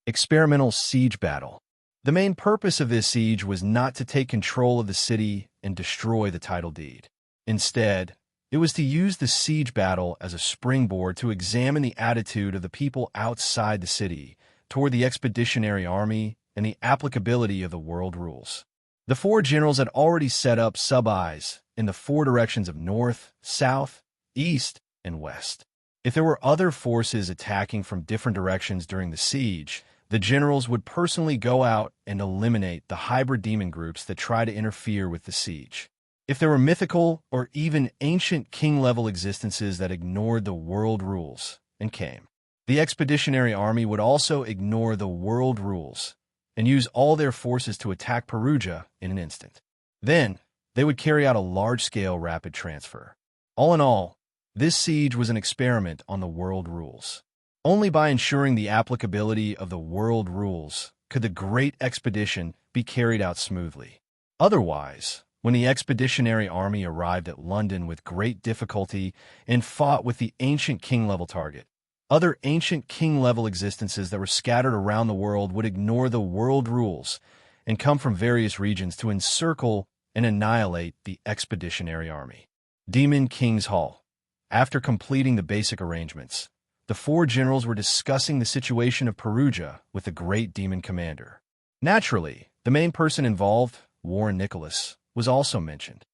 Experimental siege battle. The main purpose of this siege was not to take control of the city and destroy the title deed. Instead, it was to use the siege battle as a springboard to examine the attitude of the people outside the city toward the expeditionary army and the applicability of the world rules. The four generals had already set up sub-eyes in the four directions of north, south, east, and west. If there were other forces attacking from different directions during the siege, the generals would personally go out and eliminate the hybrid demon groups that try to interfere with the siege. If there were mythical or even ancient king-level existences that ignored the world rules and came, the expeditionary army would also ignore the world rules and use all their forces to attack Perugia in an instant. Then, they would carry out a large-scale rapid transfer. All in all, This siege was an experiment on the world rules. Only by ensuring the applicability of the world rules could the great expedition be carried out smoothly. Otherwise, when the expeditionary army arrived at London with great difficulty and fought with the ancient king-level target, other ancient king-level existences that were scattered around the world would ignore the world rules and come from various regions to encircle and annihilate the expeditionary army. Demon King's Hall. After completing the basic arrangements, the four generals were discussing the situation of Perugia with the great demon commander. Naturally, the main person involved, Warren Nicholas, was also mentioned.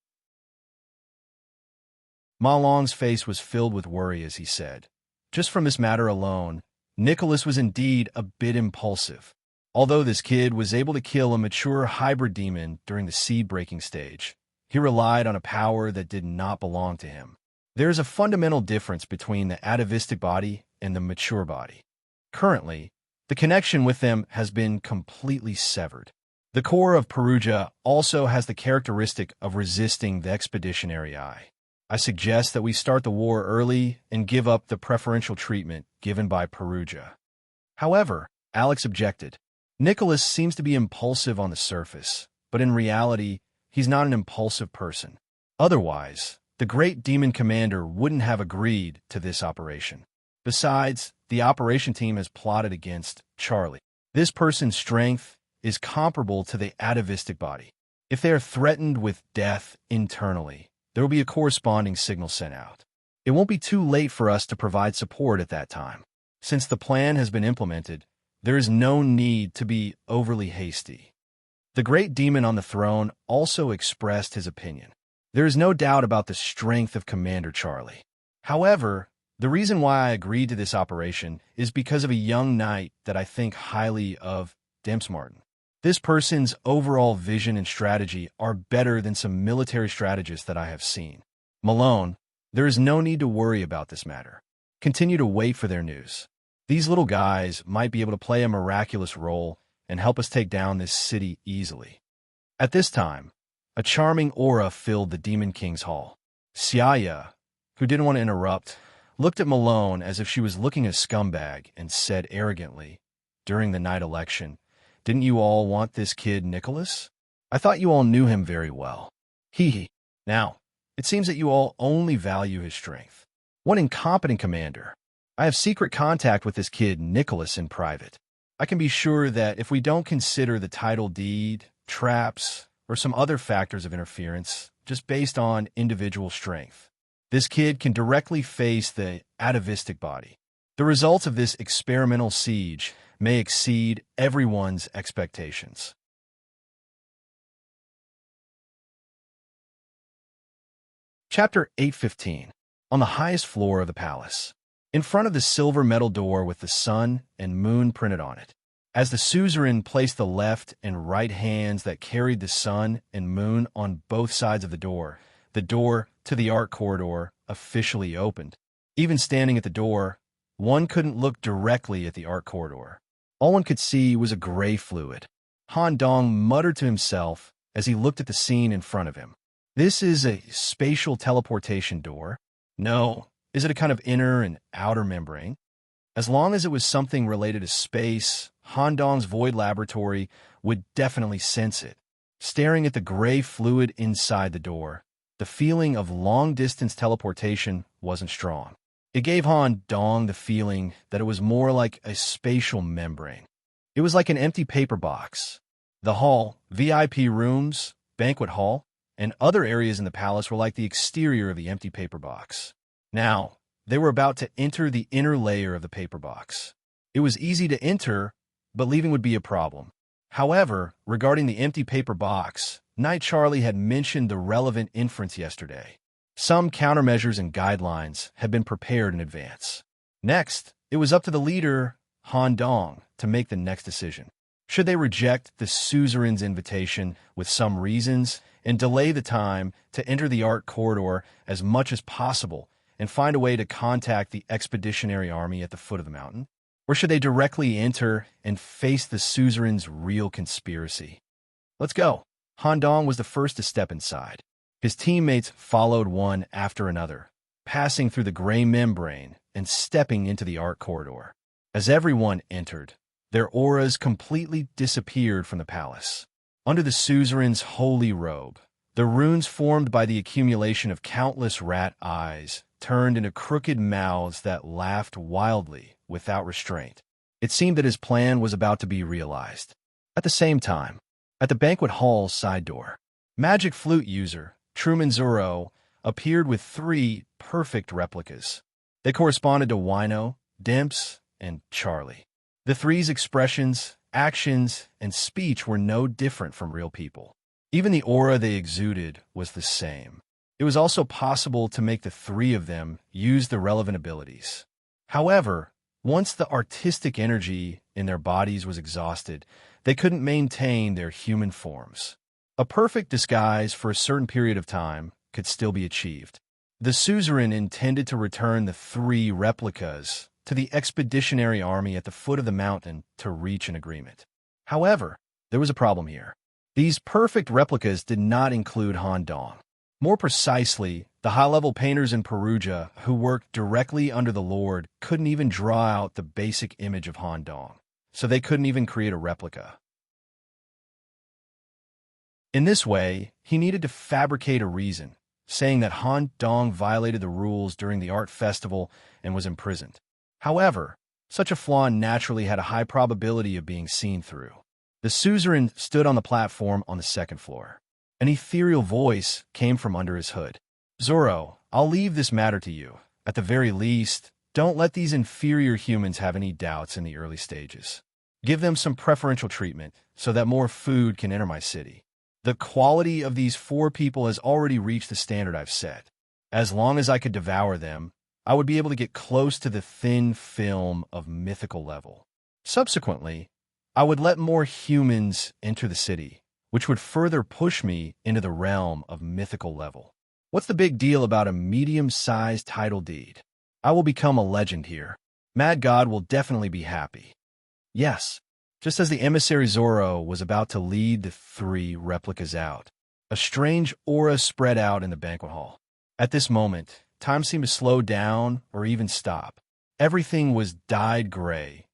Ma Long's face was filled with worry as he said, just from this matter alone, Nicholas was indeed a bit impulsive. Although this kid was able to kill a mature hybrid demon during the seed-breaking stage, he relied on a power that did not belong to him. There is a fundamental difference between the atavistic body and the mature body. Currently, the connection with them has been completely severed. The core of Perugia also has the characteristic of resisting the expeditionary eye. I suggest that we start the war early and give up the preferential treatment given by Perugia. However, Alex objected. Nicholas seems to be impulsive on the surface, but in reality, he's not an impulsive person. Otherwise, the great demon commander wouldn't have agreed to this operation. Besides, the operation team has plotted against Charlie. This person's strength is comparable to the atavistic body. If they are threatened with death internally, there will be a corresponding signal sent out. It won't be too late for us to provide support at that time. Since the plan has been implemented, there is no need to be overly hasty. The great demon on the throne also expressed his opinion. There is no doubt about the strength of Commander Charlie. However, the reason why I agreed to this operation is because of a young knight that I think highly of, Dempsmartin. This person's overall vision and strategy are better than some military strategists that I have seen. Malone, there is no need to worry about this matter. Continue to wait for their news. These little guys might be able to play a miraculous role and help us take down this city easily. At this time, a charming aura filled the Demon King's hall. Siaya, who didn't want to interrupt, looked at Malone as if she was looking at a scumbag and said arrogantly, during the night election, "Didn't you all want this kid Nicholas? I thought you all knew him very well. Hee. Now, it seems that you all only value his strength. What incompetent commander. I have secret contact with this kid Nicholas in private. I can be sure that if we don't consider the title deed, traps, or some other factors of interference, just based on individual strength, this kid can directly face the atavistic body. The results of this experimental siege may exceed everyone's expectations." Chapter 8:15. On the highest floor of the palace. In front of the silver metal door with the sun and moon printed on it. As the suzerain placed the left and right hands that carried the sun and moon on both sides of the door to the art corridor officially opened. Even standing at the door, one couldn't look directly at the art corridor. All one could see was a gray fluid. Han Dong muttered to himself as he looked at the scene in front of him. This is a spatial teleportation door. No, is it a kind of inner and outer membrane? As long as it was something related to space, Han Dong's void laboratory would definitely sense it. Staring at the gray fluid inside the door, the feeling of long-distance teleportation wasn't strong. It gave Han Dong the feeling that it was more like a spatial membrane. It was like an empty paper box. The hall, VIP rooms, banquet hall, and other areas in the palace were like the exterior of the empty paper box. Now, they were about to enter the inner layer of the paper box. It was easy to enter, but leaving would be a problem. However, regarding the empty paper box, Knight Charlie had mentioned the relevant inference yesterday. Some countermeasures and guidelines had been prepared in advance. Next, it was up to the leader, Han Dong, to make the next decision. Should they reject the suzerain's invitation with some reasons and delay the time to enter the art corridor as much as possible and find a way to contact the expeditionary army at the foot of the mountain? Or should they directly enter and face the suzerain's real conspiracy? Let's go. Han Dong was the first to step inside. His teammates followed one after another, passing through the gray membrane and stepping into the art corridor. As everyone entered, their auras completely disappeared from the palace. Under the suzerain's holy robe, the runes formed by the accumulation of countless rat eyes turned into crooked mouths that laughed wildly without restraint. It seemed that his plan was about to be realized. At the same time, at the banquet hall's side door, magic flute user Truman Zoro appeared with 3 perfect replicas. They corresponded to Wino, Dimps, and Charlie. The 3's expressions, actions, and speech were no different from real people. Even the aura they exuded was the same. It was also possible to make the 3 of them use the relevant abilities. However, once the artistic energy in their bodies was exhausted, they couldn't maintain their human forms. A perfect disguise for a certain period of time could still be achieved. The suzerain intended to return the 3 replicas to the expeditionary army at the foot of the mountain to reach an agreement. However, there was a problem here. These perfect replicas did not include Han Dong. More precisely, the high-level painters in Perugia who worked directly under the Lord couldn't even draw out the basic image of Han Dong, so they couldn't even create a replica. In this way, he needed to fabricate a reason, saying that Han Dong violated the rules during the art festival and was imprisoned. However, such a flaw naturally had a high probability of being seen through. The suzerain stood on the platform on the 2nd floor. An ethereal voice came from under his hood. "Zoro, I'll leave this matter to you. At the very least, don't let these inferior humans have any doubts in the early stages. Give them some preferential treatment so that more food can enter my city. The quality of these 4 people has already reached the standard I've set. As long as I could devour them, I would be able to get close to the thin film of mythical level. Subsequently, I would let more humans enter the city, which would further push me into the realm of mythical level. What's the big deal about a medium-sized title deed? I will become a legend here. Mad God will definitely be happy." Yes, just as the emissary Zoro was about to lead the 3 replicas out, a strange aura spread out in the banquet hall. At this moment, time seemed to slow down or even stop. Everything was dyed gray,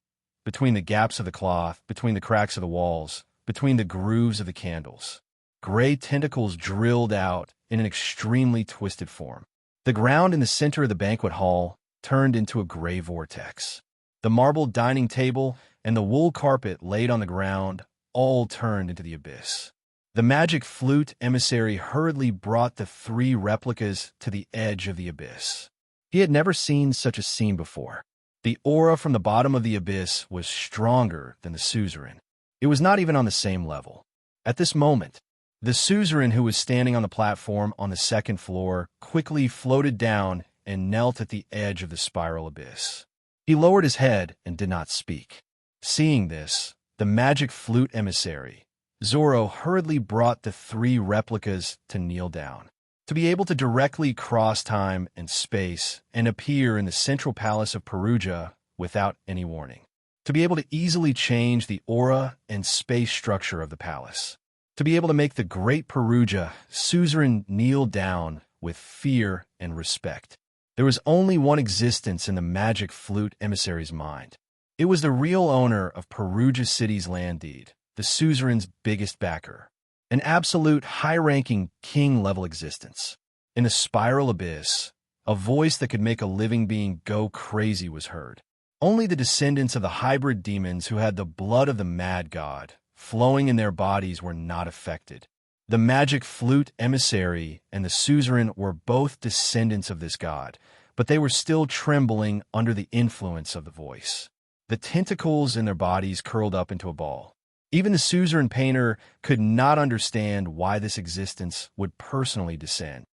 between the gaps of the cloth, between the cracks of the walls, between the grooves of the candles. Gray tentacles drilled out in an extremely twisted form. The ground in the center of the banquet hall turned into a gray vortex. The marble dining table and the wool carpet laid on the ground all turned into the abyss. The magic flute emissary hurriedly brought the 3 replicas to the edge of the abyss. He had never seen such a scene before. The aura from the bottom of the abyss was stronger than the suzerain. It was not even on the same level. At this moment, the suzerain who was standing on the platform on the 2nd floor quickly floated down and knelt at the edge of the spiral abyss. He lowered his head and did not speak. Seeing this, the magic flute emissary, Zoro, hurriedly brought the 3 replicas to kneel down. To be able to directly cross time and space and appear in the central palace of Perugia without any warning. To be able to easily change the aura and space structure of the palace. To be able to make the great Perugia suzerain kneel down with fear and respect. There was only one existence in the magic flute emissary's mind. It was the real owner of Perugia City's land deed, the suzerain's biggest backer. An absolute high-ranking king-level existence. In the spiral abyss, a voice that could make a living being go crazy was heard. Only the descendants of the hybrid demons who had the blood of the mad god flowing in their bodies were not affected. The magic flute emissary and the suzerain were both descendants of this god, but they were still trembling under the influence of the voice. The tentacles in their bodies curled up into a ball. Even the suzerain painter could not understand why this existence would personally descend.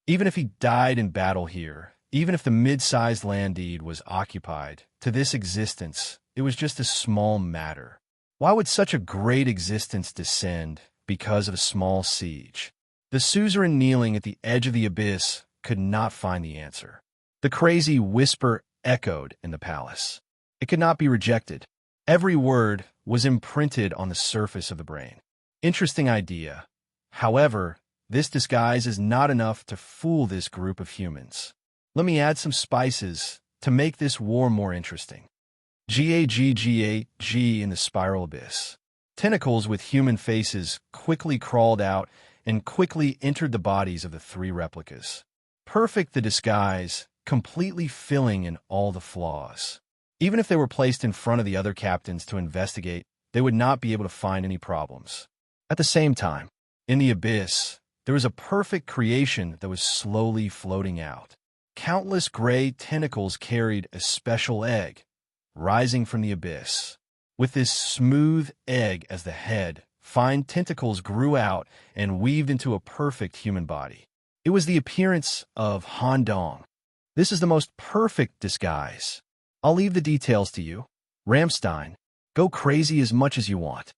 Even if he died in battle here, even if the mid-sized land deed was occupied, to this existence, it was just a small matter. Why would such a great existence descend because of a small siege? The suzerain kneeling at the edge of the abyss could not find the answer. The crazy whisper echoed in the palace. It could not be rejected. Every word was imprinted on the surface of the brain. Interesting idea. However, This disguise is not enough to fool this group of humans. Let me add some spices to make this war more interesting. Gaggag in the spiral abyss. Tentacles with human faces quickly crawled out and quickly entered the bodies of the three replicas. Perfect the disguise, completely filling in all the flaws. Even if they were placed in front of the other captains to investigate, they would not be able to find any problems. At the same time, in the abyss, there was a perfect creation that was slowly floating out. Countless gray tentacles carried a special egg, rising from the abyss. With this smooth egg as the head, fine tentacles grew out and weaved into a perfect human body. It was the appearance of Han Dong. This is the most perfect disguise. I'll leave the details to you. Ramstein, go crazy as much as you want.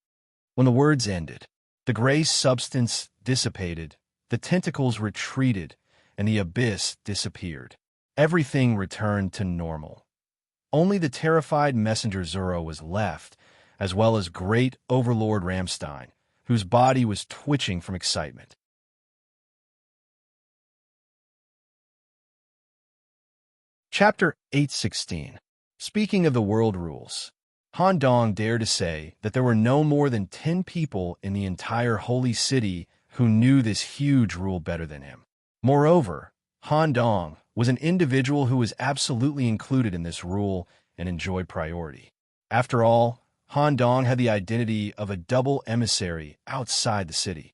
When the words ended, the gray substance dissipated, the tentacles retreated, and the abyss disappeared. Everything returned to normal. Only the terrified messenger Zoro was left, as well as great overlord Ramstein, whose body was twitching from excitement. Chapter 816. Speaking of the world rules, Han Dong dared to say that there were no more than 10 people in the entire holy city who knew this huge rule better than him. Moreover, Han Dong was an individual who was absolutely included in this rule and enjoyed priority. After all, Han Dong had the identity of a double emissary outside the city.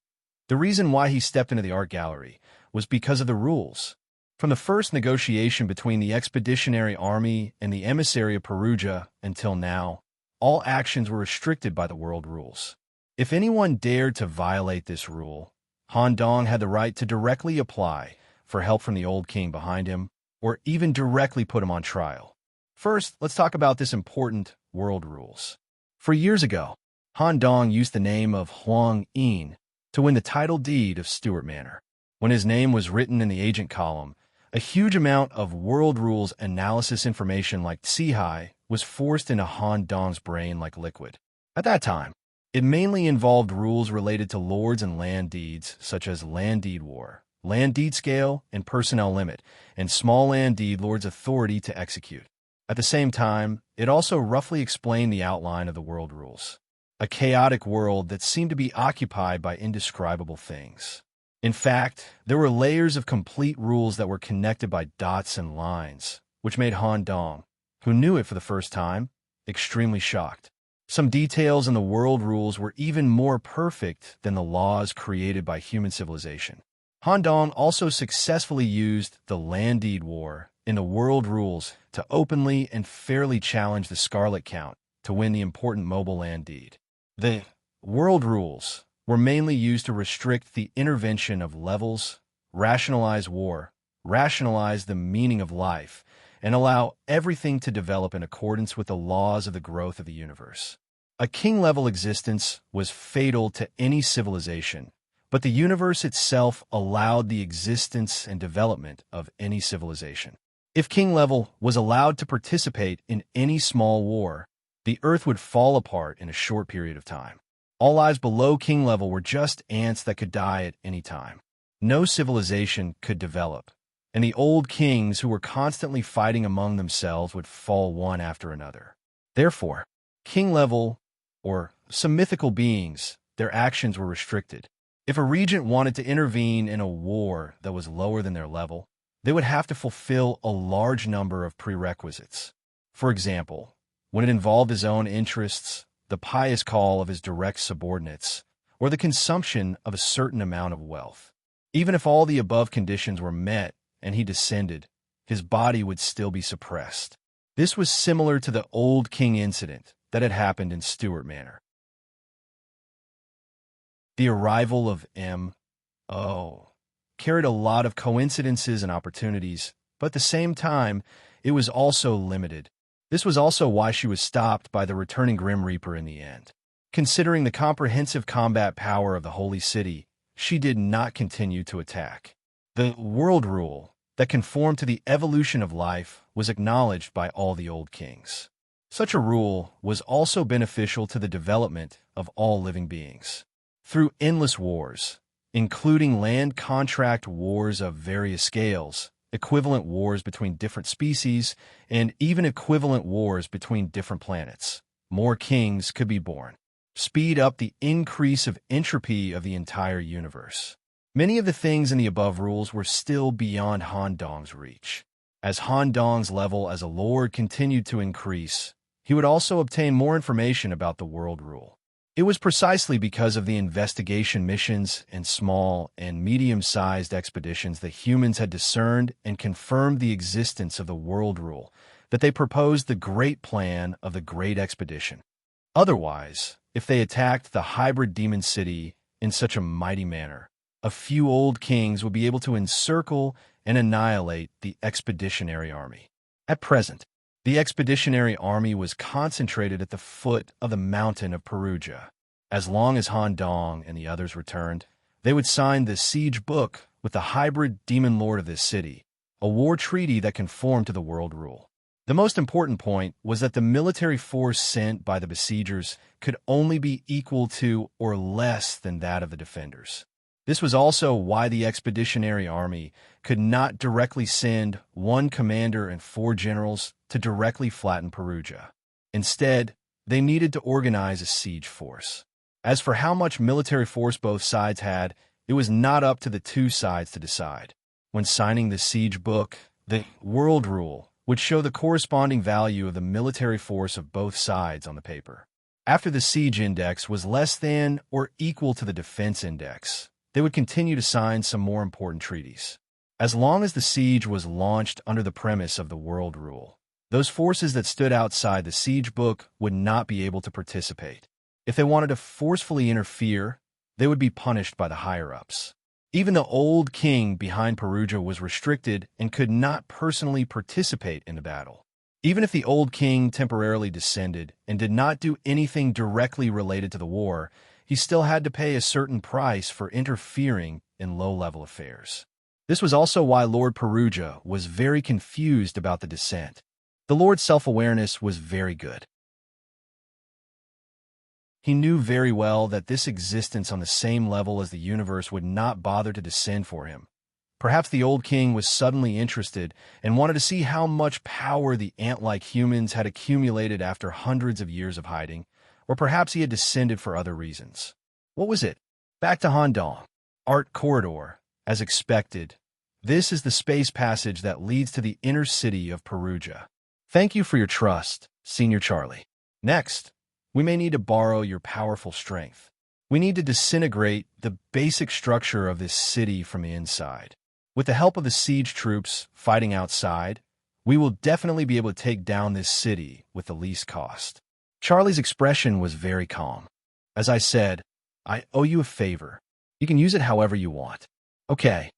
The reason why he stepped into the art gallery was because of the rules. From the first negotiation between the expeditionary army and the emissary of Perugia until now, all actions were restricted by the world rules. If anyone dared to violate this rule, Han Dong had the right to directly apply for help from the old king behind him, or even directly put him on trial. First, let's talk about this important world rules. For years ago, Han Dong used the name of Huang Yin to win the title deed of Stuart Manor. When his name was written in the agent column, a huge amount of world rules analysis information like Tsihai was forced into Han Dong's brain like liquid. At that time, it mainly involved rules related to lords and land deeds, such as land deed war, land deed scale and personnel limit, and small land deed lord's authority to execute. At the same time, it also roughly explained the outline of the world rules, a chaotic world that seemed to be occupied by indescribable things. In fact, there were layers of complete rules that were connected by dots and lines, which made Han Dong, who knew it for the first time, extremely shocked. Some details in the world rules were even more perfect than the laws created by human civilization. Han Dong also successfully used the land deed war in the world rules to openly and fairly challenge the Scarlet Count to win the important mobile land deed. The world rules were mainly used to restrict the intervention of levels, rationalize war, rationalize the meaning of life, and allow everything to develop in accordance with the laws of the growth of the universe. A king-level existence was fatal to any civilization, but the universe itself allowed the existence and development of any civilization. If king level was allowed to participate in any small war, the earth would fall apart in a short period of time. All lives below king level were just ants that could die at any time. No civilization could develop, and the old kings who were constantly fighting among themselves would fall one after another. Therefore, king level, or some mythical beings, their actions were restricted. If a regent wanted to intervene in a war that was lower than their level, they would have to fulfill a large number of prerequisites. For example, when it involved his own interests, the pious call of his direct subordinates, or the consumption of a certain amount of wealth. Even if all the above conditions were met and he descended, his body would still be suppressed. This was similar to the old king incident that had happened in Stuart Manor. The arrival of M.O. carried a lot of coincidences and opportunities, but at the same time, it was also limited. This was also why she was stopped by the returning Grim Reaper in the end. Considering the comprehensive combat power of the Holy City, she did not continue to attack. The world rule that conformed to the evolution of life was acknowledged by all the old kings. Such a rule was also beneficial to the development of all living beings. Through endless wars, including land contract wars of various scales, equivalent wars between different species, and even equivalent wars between different planets. More kings could be born. Speed up the increase of entropy of the entire universe. Many of the things in the above rules were still beyond Han Dong's reach. As Han Dong's level as a lord continued to increase, he would also obtain more information about the world rule. It was precisely because of the investigation missions and small and medium-sized expeditions that humans had discerned and confirmed the existence of the world rule that they proposed the great plan of the Great Expedition. Otherwise, if they attacked the hybrid demon city in such a mighty manner, a few old kings would be able to encircle and annihilate the expeditionary army. At present, the expeditionary army was concentrated at the foot of the mountain of Perugia. As long as Han Dong and the others returned, they would sign the siege book with the hybrid demon lord of this city, a war treaty that conformed to the world rule. The most important point was that the military force sent by the besiegers could only be equal to or less than that of the defenders. This was also why the expeditionary army could not directly send one commander and 4 generals to directly flatten Perugia. Instead, they needed to organize a siege force. As for how much military force both sides had, it was not up to the 2 sides to decide. When signing the siege book, the world rule would show the corresponding value of the military force of both sides on the paper. After the siege index was less than or equal to the defense index, they would continue to sign some more important treaties. As long as the siege was launched under the premise of the world rule, those forces that stood outside the siege book would not be able to participate. If they wanted to forcefully interfere, they would be punished by the higher-ups. Even the old king behind Perugia was restricted and could not personally participate in the battle. Even if the old king temporarily descended and did not do anything directly related to the war, he still had to pay a certain price for interfering in low-level affairs. This was also why Lord Perugia was very confused about the descent. The Lord's self-awareness was very good. He knew very well that this existence on the same level as the universe would not bother to descend for him. Perhaps the old king was suddenly interested and wanted to see how much power the ant-like humans had accumulated after hundreds of years of hiding, or perhaps he had descended for other reasons. What was it? Back to Han Dong. Art Corridor. As expected, this is the space passage that leads to the inner city of Perugia. Thank you for your trust, Senior Charlie. Next, we may need to borrow your powerful strength. We need to disintegrate the basic structure of this city from the inside. With the help of the siege troops fighting outside, we will definitely be able to take down this city with the least cost. Charlie's expression was very calm. As I said, I owe you a favor. You can use it however you want. Okay.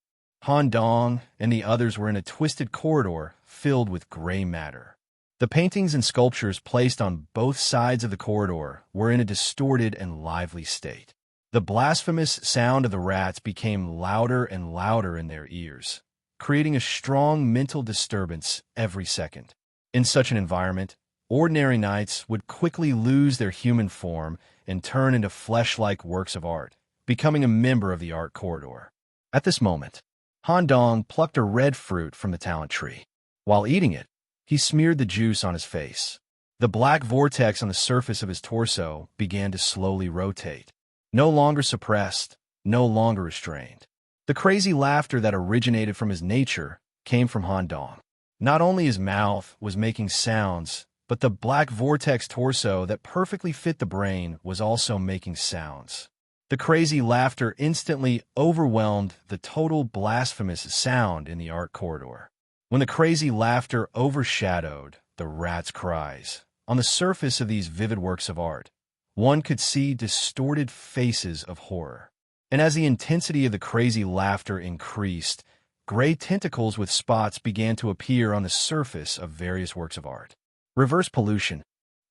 Han Dong and the others were in a twisted corridor filled with gray matter. The paintings and sculptures placed on both sides of the corridor were in a distorted and lively state. The blasphemous sound of the rats became louder and louder in their ears, creating a strong mental disturbance every second. In such an environment, ordinary knights would quickly lose their human form and turn into flesh-like works of art, becoming a member of the art corridor. At this moment, Han Dong plucked a red fruit from the talent tree. While eating it, he smeared the juice on his face. The black vortex on the surface of his torso began to slowly rotate. No longer suppressed, no longer restrained. The crazy laughter that originated from his nature came from Han Dong. Not only his mouth was making sounds, but the black vortex torso that perfectly fit the brain was also making sounds. The crazy laughter instantly overwhelmed the total blasphemous sound in the art corridor. When the crazy laughter overshadowed the rats' cries, on the surface of these vivid works of art, one could see distorted faces of horror. And as the intensity of the crazy laughter increased, gray tentacles with spots began to appear on the surface of various works of art. Reverse pollution.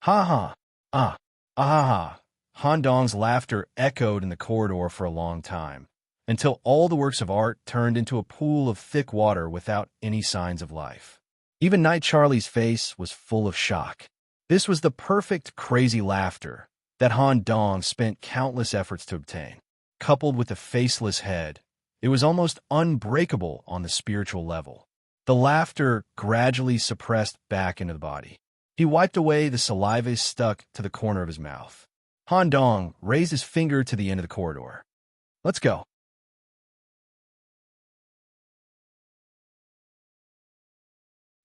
Ha ha. Ah. Ah ha ha. Han Dong's laughter echoed in the corridor for a long time, until all the works of art turned into a pool of thick water without any signs of life. Even Knight Charlie's face was full of shock. This was the perfect crazy laughter that Han Dong spent countless efforts to obtain. coupled with the faceless head, it was almost unbreakable on the spiritual level. The laughter gradually suppressed back into the body. He wiped away the saliva stuck to the corner of his mouth. Han Dong raised his finger to the end of the corridor. Let's go.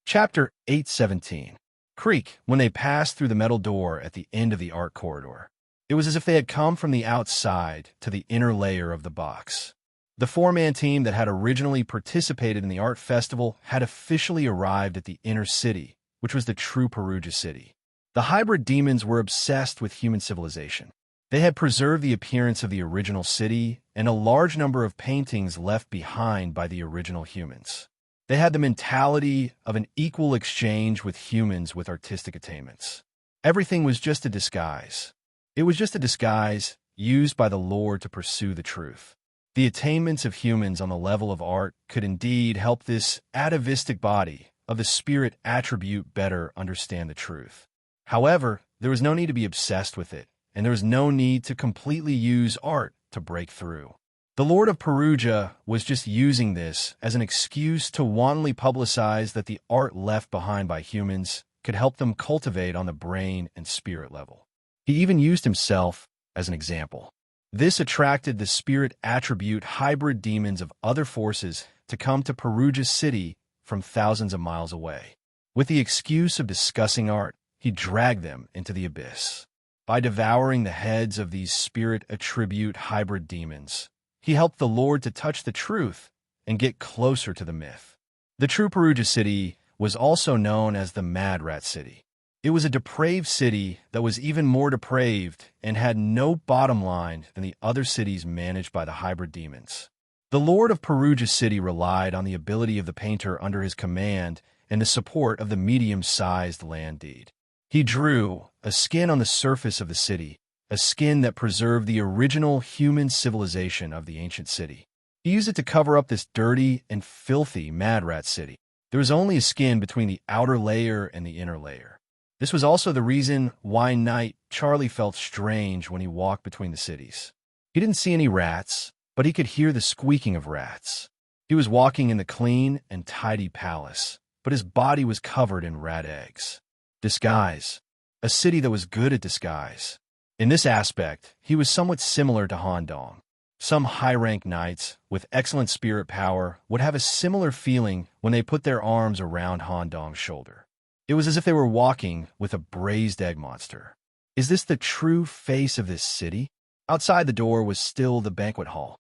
Chapter 817. Creak when they passed through the metal door at the end of the art corridor. It was as if they had come from the outside to the inner layer of the box. The four-man team that had originally participated in the art festival had officially arrived at the inner city, which was the true Perugia city. The hybrid demons were obsessed with human civilization. They had preserved the appearance of the original city and a large number of paintings left behind by the original humans. They had the mentality of an equal exchange with humans with artistic attainments. Everything was just a disguise. It was just a disguise used by the Lord to pursue the truth. The attainments of humans on the level of art could indeed help this atavistic body of the spirit attribute better understand the truth. However, there was no need to be obsessed with it, and there was no need to completely use art to break through. The Lord of Perugia was just using this as an excuse to wantonly publicize that the art left behind by humans could help them cultivate on the brain and spirit level. He even used himself as an example. This attracted the spirit attribute hybrid demons of other forces to come to Perugia city from thousands of miles away. With the excuse of discussing art, he dragged them into the abyss. By devouring the heads of these spirit attribute hybrid demons, he helped the Lord to touch the truth and get closer to the myth. The true Perugia city was also known as the Mad Rat City. It was a depraved city that was even more depraved and had no bottom line than the other cities managed by the hybrid demons. The Lord of Perugia city relied on the ability of the painter under his command and the support of the medium-sized land deed. He drew a skin on the surface of the city, a skin that preserved the original human civilization of the ancient city. He used it to cover up this dirty and filthy Mad Rat city. There was only a skin between the outer layer and the inner layer. This was also the reason why night Charlie felt strange when he walked between the cities. He didn't see any rats, but he could hear the squeaking of rats. He was walking in the clean and tidy palace, but his body was covered in rat eggs. Disguise. A city that was good at disguise. In this aspect, he was somewhat similar to Han Dong. Some high-rank knights with excellent spirit power would have a similar feeling when they put their arms around Han Dong's shoulder. It was as if they were walking with a braised egg monster. Is this the true face of this city? Outside the door was still the banquet hall.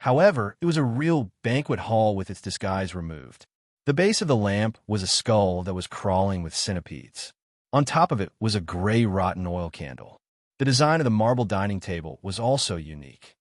However, it was a real banquet hall with its disguise removed. The base of the lamp was a skull that was crawling with centipedes. On top of it was a gray rotten oil candle. The design of the marble dining table was also unique.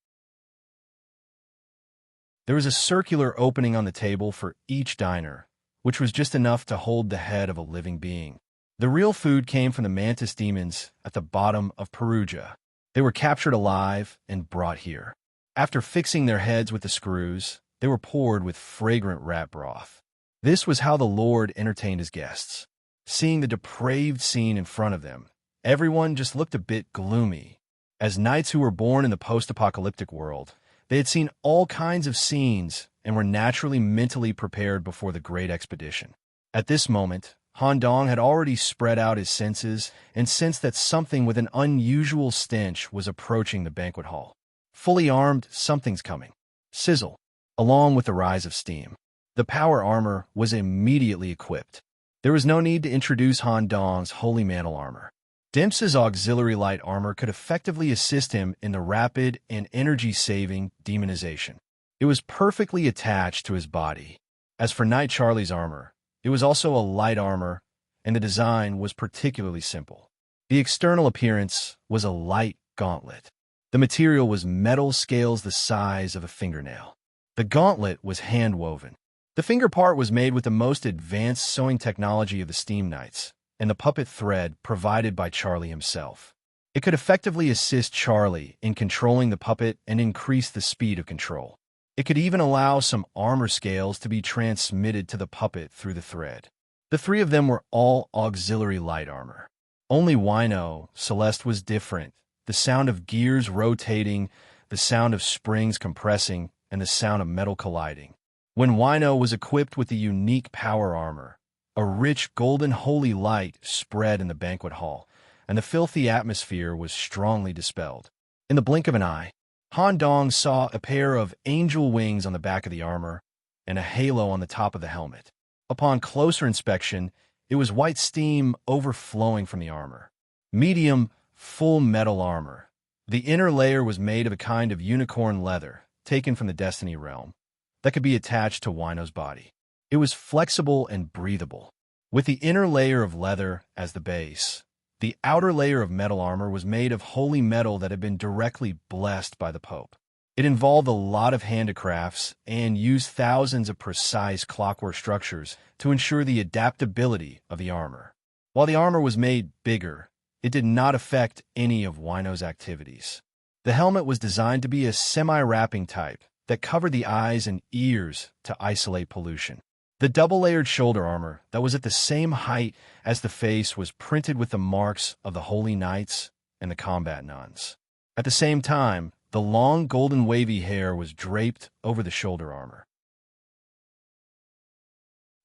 There was a circular opening on the table for each diner, which was just enough to hold the head of a living being. The real food came from the mantis demons at the bottom of Perugia. They were captured alive and brought here. After fixing their heads with the screws, they were poured with fragrant rat broth. This was how the Lord entertained his guests. Seeing the depraved scene in front of them, everyone just looked a bit gloomy. As knights who were born in the post-apocalyptic world, they had seen all kinds of scenes and were naturally mentally prepared before the great expedition. At this moment, Han Dong had already spread out his senses and sensed that something with an unusual stench was approaching the banquet hall. Fully armed, something's coming. Sizzle, along with the rise of steam. The power armor was immediately equipped. There was no need to introduce Han Dong's holy mantle armor. Dempsey's auxiliary light armor could effectively assist him in the rapid and energy-saving demonization. It was perfectly attached to his body. As for Knight Charlie's armor, it was also a light armor, and the design was particularly simple. The external appearance was a light gauntlet. The material was metal scales the size of a fingernail. The gauntlet was hand-woven. The finger part was made with the most advanced sewing technology of the Steam Knights, and the puppet thread provided by Charlie himself. It could effectively assist Charlie in controlling the puppet and increase the speed of control. It could even allow some armor scales to be transmitted to the puppet through the thread. The three of them were all auxiliary light armor. Only Wino, Celeste, was different. The sound of gears rotating, the sound of springs compressing, and the sound of metal colliding. When Wino was equipped with the unique power armor, a rich golden holy light spread in the banquet hall, and the filthy atmosphere was strongly dispelled. In the blink of an eye, Han Dong saw a pair of angel wings on the back of the armor and a halo on the top of the helmet. Upon closer inspection, it was white steam overflowing from the armor. Medium, full metal armor. The inner layer was made of a kind of unicorn leather, taken from the Destiny realm, that could be attached to Wino's body. It was flexible and breathable. With the inner layer of leather as the base, the outer layer of metal armor was made of holy metal that had been directly blessed by the Pope. It involved a lot of handicrafts and used thousands of precise clockwork structures to ensure the adaptability of the armor. While the armor was made bigger, it did not affect any of Wino's activities. The helmet was designed to be a semi-wrapping type that covered the eyes and ears to isolate pollution. The double-layered shoulder armor that was at the same height as the face was printed with the marks of the Holy Knights and the combat nuns. At the same time, the long golden wavy hair was draped over the shoulder armor.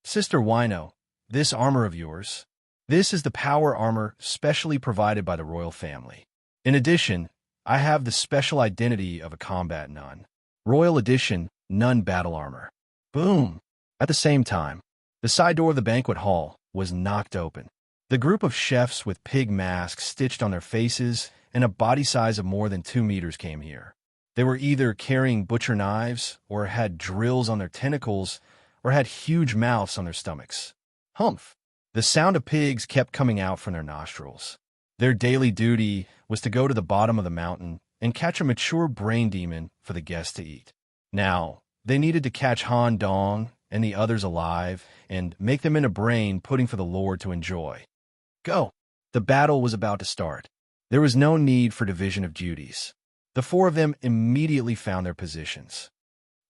Sister Wino, this armor of yours, this is the power armor specially provided by the royal family. In addition, I have the special identity of a combat nun. Royal Edition Nun Battle Armor. Boom! At the same time, the side door of the banquet hall was knocked open. The group of chefs with pig masks stitched on their faces and a body size of more than 2 meters came here. They were either carrying butcher knives, or had drills on their tentacles, or had huge mouths on their stomachs. Humph! The sound of pigs kept coming out from their nostrils. Their daily duty was to go to the bottom of the mountain and catch a mature brain demon for the guests to eat. Now, they needed to catch Han Dong and the others alive and make them into brain pudding for the Lord to enjoy. Go! The battle was about to start. There was no need for division of duties. The 4 of them immediately found their positions.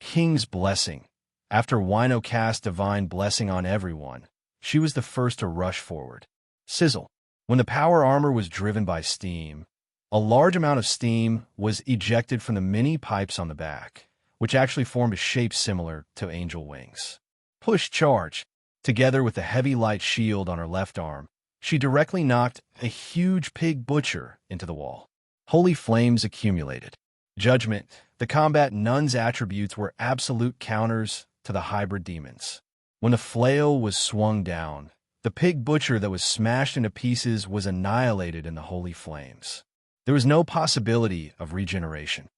King's Blessing. After Wino cast Divine Blessing on everyone, she was the first to rush forward. Sizzle. When the power armor was driven by steam, a large amount of steam was ejected from the many pipes on the back, which actually formed a shape similar to angel wings. Push charge. Together with the heavy light shield on her left arm, she directly knocked a huge pig butcher into the wall. Holy flames accumulated. Judgment. The combat nun's attributes were absolute counters to the hybrid demons. When the flail was swung down, the pig butcher that was smashed into pieces was annihilated in the holy flames. There was no possibility of regeneration.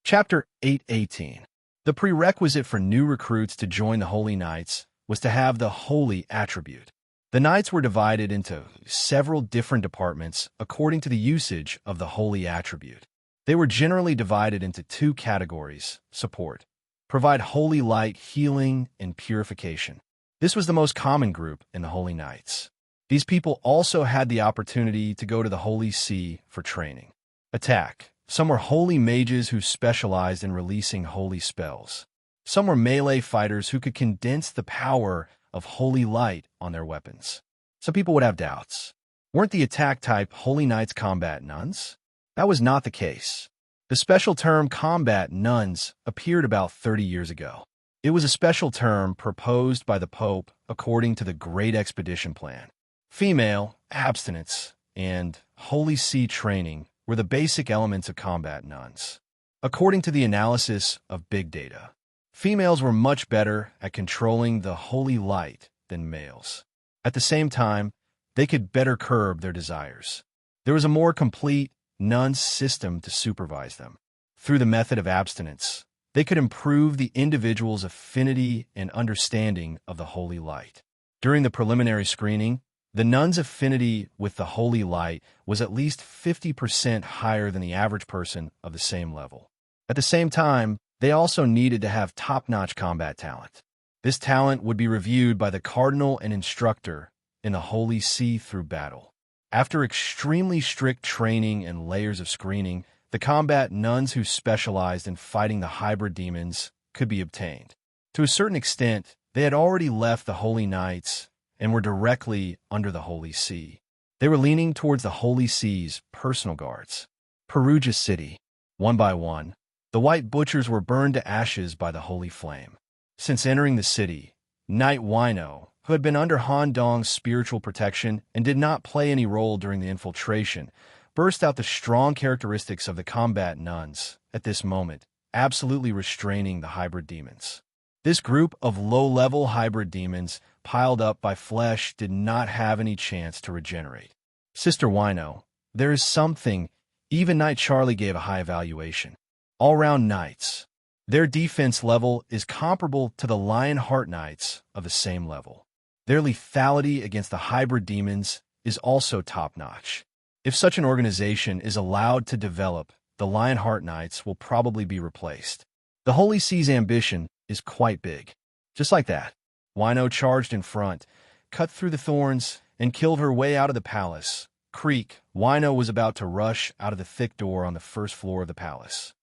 Chapter 8:18. The prerequisite for new recruits to join the Holy Knights was to have the holy attribute. The knights were divided into several different departments according to the usage of the holy attribute. They were generally divided into 2 categories: support, provide holy light, healing, and purification. This was the most common group in the Holy Knights. These people also had the opportunity to go to the Holy See for training. Attack. Some were holy mages who specialized in releasing holy spells. Some were melee fighters who could condense the power of holy light on their weapons. Some people would have doubts. Weren't the attack type Holy Knights combat nuns? That was not the case. The special term combat nuns appeared about 30 years ago. It was a special term proposed by the Pope according to the Great Expedition Plan. Female, abstinence, and Holy See training were the basic elements of combat nuns. According to the analysis of big data, females were much better at controlling the holy light than males. At the same time, they could better curb their desires. There was a more complete nun system to supervise them. Through the method of abstinence, they could improve the individual's affinity and understanding of the holy light. During the preliminary screening, the nun's affinity with the holy light was at least 50% higher than the average person of the same level. At the same time, they also needed to have top-notch combat talent. This talent would be reviewed by the cardinal and instructor in the Holy See through battle. After extremely strict training and layers of screening, the combat nuns who specialized in fighting the hybrid demons could be obtained. To a certain extent, they had already left the Holy Knights and were directly under the Holy See. They were leaning towards the Holy Sea's personal guards. Perugia City. One by one, the white butchers were burned to ashes by the holy flame. Since entering the city, Knight Wino, who had been under Han Dong's spiritual protection and did not play any role during the infiltration, burst out the strong characteristics of the combat nuns at this moment, absolutely restraining the hybrid demons. This group of low-level hybrid demons, piled up by flesh, did not have any chance to regenerate. Sister Wino, there is something. Even Knight Charlie gave a high evaluation. All-round knights. Their defense level is comparable to the Lionheart Knights of the same level. Their lethality against the hybrid demons is also top-notch. If such an organization is allowed to develop, the Lionheart Knights will probably be replaced. The Holy Sea's ambition is quite big. Just like that, Wino charged in front, cut through the thorns, and killed her way out of the palace. Creak, Wino was about to rush out of the thick door on the first floor of the palace.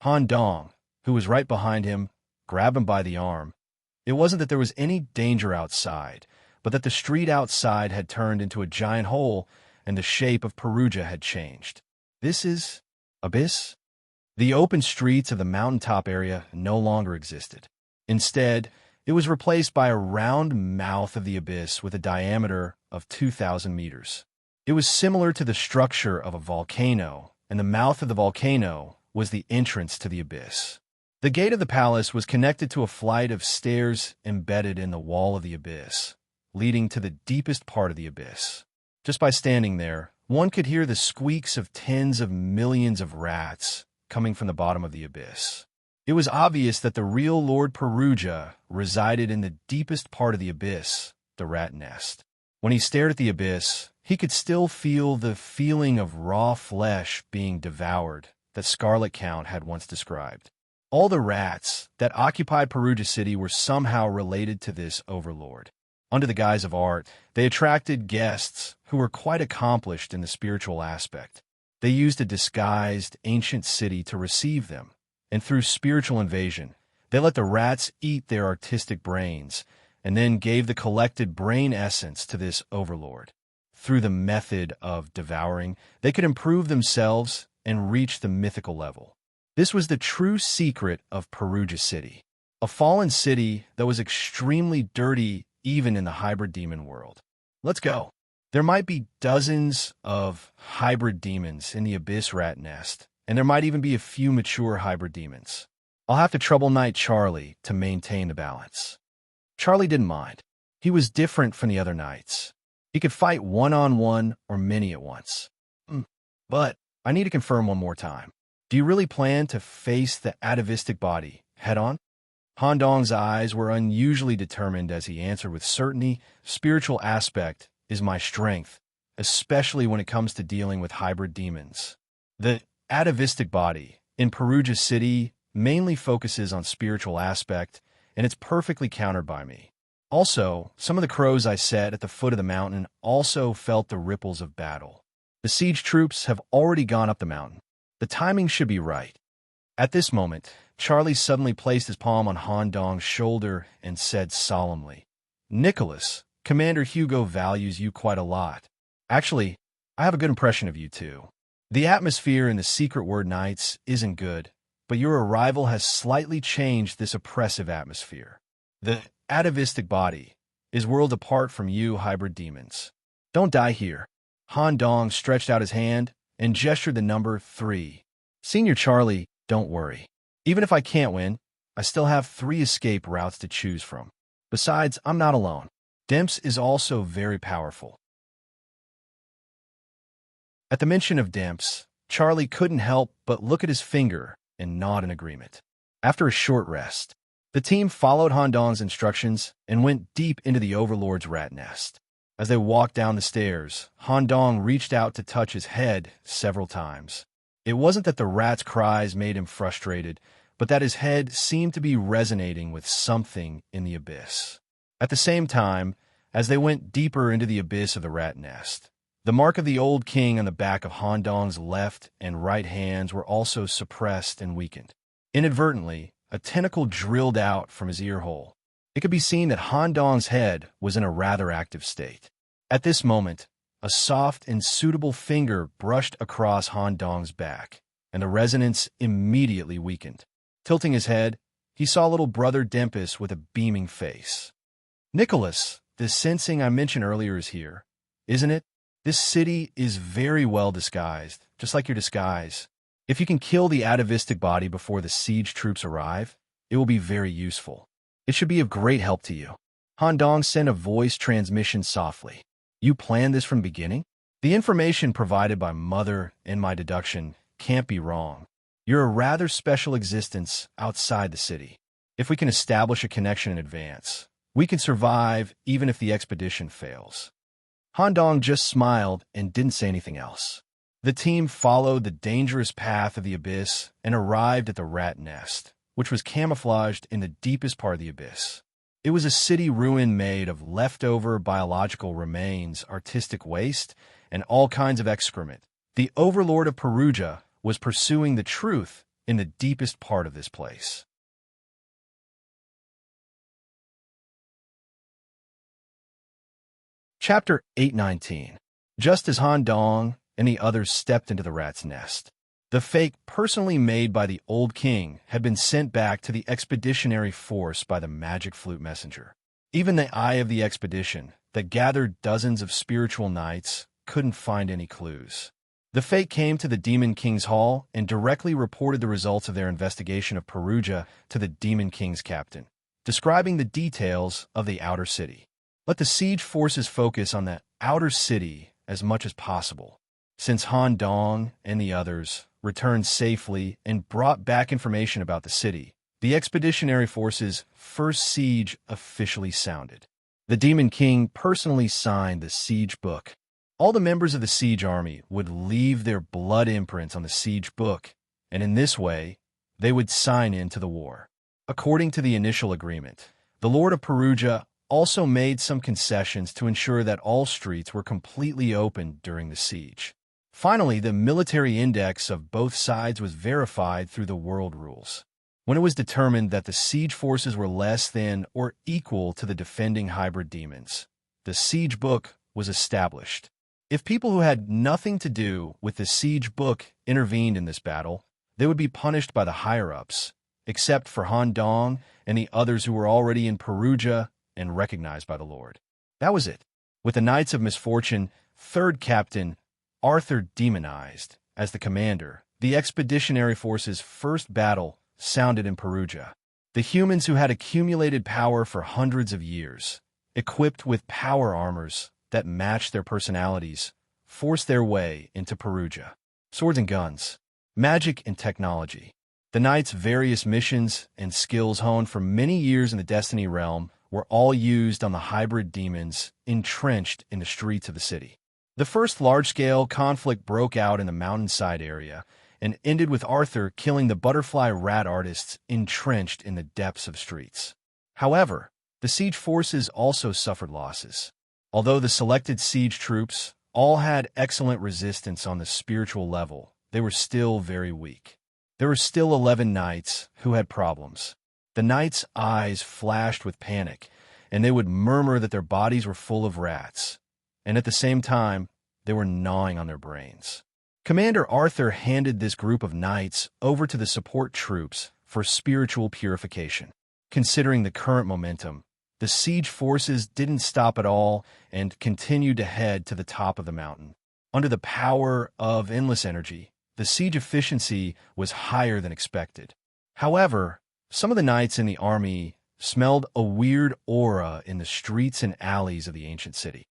Han Dong, who was right behind him, grabbed him by the arm. It wasn't that there was any danger outside, but that the street outside had turned into a giant hole and the shape of Perugia had changed. This is Abyss? The open streets of the mountaintop area no longer existed. Instead, it was replaced by a round mouth of the abyss with a diameter of 2,000 meters. It was similar to the structure of a volcano, and the mouth of the volcano was the entrance to the abyss. The gate of the palace was connected to a flight of stairs embedded in the wall of the abyss, leading to the deepest part of the abyss. Just by standing there, one could hear the squeaks of tens of millions of rats coming from the bottom of the abyss. It was obvious that the real Lord Perugia resided in the deepest part of the abyss, the rat nest. When he stared at the abyss, he could still feel the feeling of raw flesh being devoured that Scarlet Count had once described. All the rats that occupied Perugia City were somehow related to this overlord. Under the guise of art, they attracted guests who were quite accomplished in the spiritual aspect. They used a disguised ancient city to receive them, and through spiritual invasion, they let the rats eat their artistic brains, and then gave the collected brain essence to this overlord. Through the method of devouring, they could improve themselves and reach the mythical level. This was the true secret of Perugia City, a fallen city that was extremely dirty even in the hybrid demon world. Let's go. There might be dozens of hybrid demons in the Abyss Rat Nest, and there might even be a few mature hybrid demons. I'll have to trouble Knight Charlie to maintain the balance. Charlie didn't mind. He was different from the other knights. He could fight one-on-one or many at once. But I need to confirm one more time. Do you really plan to face the atavistic body head-on? Han Dong's eyes were unusually determined as he answered with certainty. Spiritual aspect is my strength, especially when it comes to dealing with hybrid demons. The atavistic body in Perugia City mainly focuses on spiritual aspect, and it's perfectly countered by me. Also, some of the crows I set at the foot of the mountain also felt the ripples of battle. The siege troops have already gone up the mountain. The timing should be right. At this moment, Charlie suddenly placed his palm on Han Dong's shoulder and said solemnly, "Nicholas, Commander Hugo values you quite a lot. Actually, I have a good impression of you too. The atmosphere in the Secret Word Nights isn't good, but your arrival has slightly changed this oppressive atmosphere. The atavistic body is worlds apart from you hybrid demons. Don't die here." Han Dong stretched out his hand and gestured the number 3. "Senior Charlie, don't worry. Even if I can't win, I still have 3 escape routes to choose from. Besides, I'm not alone. Demps is also very powerful." At the mention of Demps, Charlie couldn't help but look at his finger and nod in agreement. After a short rest, the team followed Han Dong's instructions and went deep into the Overlord's rat nest. As they walked down the stairs, Han Dong reached out to touch his head several times. It wasn't that the rat's cries made him frustrated, but that his head seemed to be resonating with something in the abyss. At the same time, as they went deeper into the abyss of the rat nest, the mark of the old king on the back of Han Dong's left and right hands were also suppressed and weakened. Inadvertently, a tentacle drilled out from his ear hole. It could be seen that Han Dong's head was in a rather active state. At this moment, a soft and suitable finger brushed across Han Dong's back, and the resonance immediately weakened. Tilting his head, he saw little brother Dempus with a beaming face. "Nicholas, the sensing I mentioned earlier is here, isn't it? This city is very well disguised, just like your disguise. If you can kill the atavistic body before the siege troops arrive, it will be very useful. It should be of great help to you." Han Dong sent a voice transmission softly. "You planned this from the beginning? The information provided by Mother and my deduction can't be wrong. You're a rather special existence outside the city. If we can establish a connection in advance, we can survive even if the expedition fails." Han Dong just smiled and didn't say anything else. The team followed the dangerous path of the abyss and arrived at the rat nest, which was camouflaged in the deepest part of the abyss. It was a city ruin made of leftover biological remains, artistic waste, and all kinds of excrement. The overlord of Perugia was pursuing the truth in the deepest part of this place. Chapter 819. Just as Han Dong and the others stepped into the rat's nest, the fake personally made by the old king had been sent back to the expeditionary force by the magic flute messenger. Even the eye of the expedition, that gathered dozens of spiritual knights, couldn't find any clues. The fake came to the Demon King's hall and directly reported the results of their investigation of Perugia to the Demon King's captain, describing the details of the outer city. Let the siege forces focus on the outer city as much as possible. Since Han Dong and the others returned safely and brought back information about the city, the expeditionary forces' first siege officially sounded. The Demon King personally signed the siege book. All the members of the siege army would leave their blood imprints on the siege book, and in this way, they would sign in to the war. According to the initial agreement, the Lord of Perugia also made some concessions to ensure that all streets were completely open during the siege. Finally, the military index of both sides was verified through the world rules. When it was determined that the siege forces were less than or equal to the defending hybrid demons, the siege book was established. If people who had nothing to do with the siege book intervened in this battle, they would be punished by the higher-ups, except for Han Dong and the others who were already in Perugia and recognized by the Lord. That was it. With the Knights of Misfortune, 3rd Captain Arthur demonized as the commander, the expeditionary force's first battle sounded in Perugia. The humans who had accumulated power for hundreds of years, equipped with power armors that matched their personalities, forced their way into Perugia. Swords and guns, magic and technology. The Knights' various missions and skills honed for many years in the Destiny realm were all used on the hybrid demons entrenched in the streets of the city. The first large-scale conflict broke out in the mountainside area and ended with Arthur killing the butterfly rat artists entrenched in the depths of streets. However, the siege forces also suffered losses. Although the selected siege troops all had excellent resistance on the spiritual level, they were still very weak. There were still 11 knights who had problems. The knights' eyes flashed with panic, and they would murmur that their bodies were full of rats, and at the same time, they were gnawing on their brains. Commander Arthur handed this group of knights over to the support troops for spiritual purification. Considering the current momentum, the siege forces didn't stop at all and continued to head to the top of the mountain. Under the power of endless energy, the siege efficiency was higher than expected. However, some of the knights in the army smelled a weird aura in the streets and alleys of the ancient city.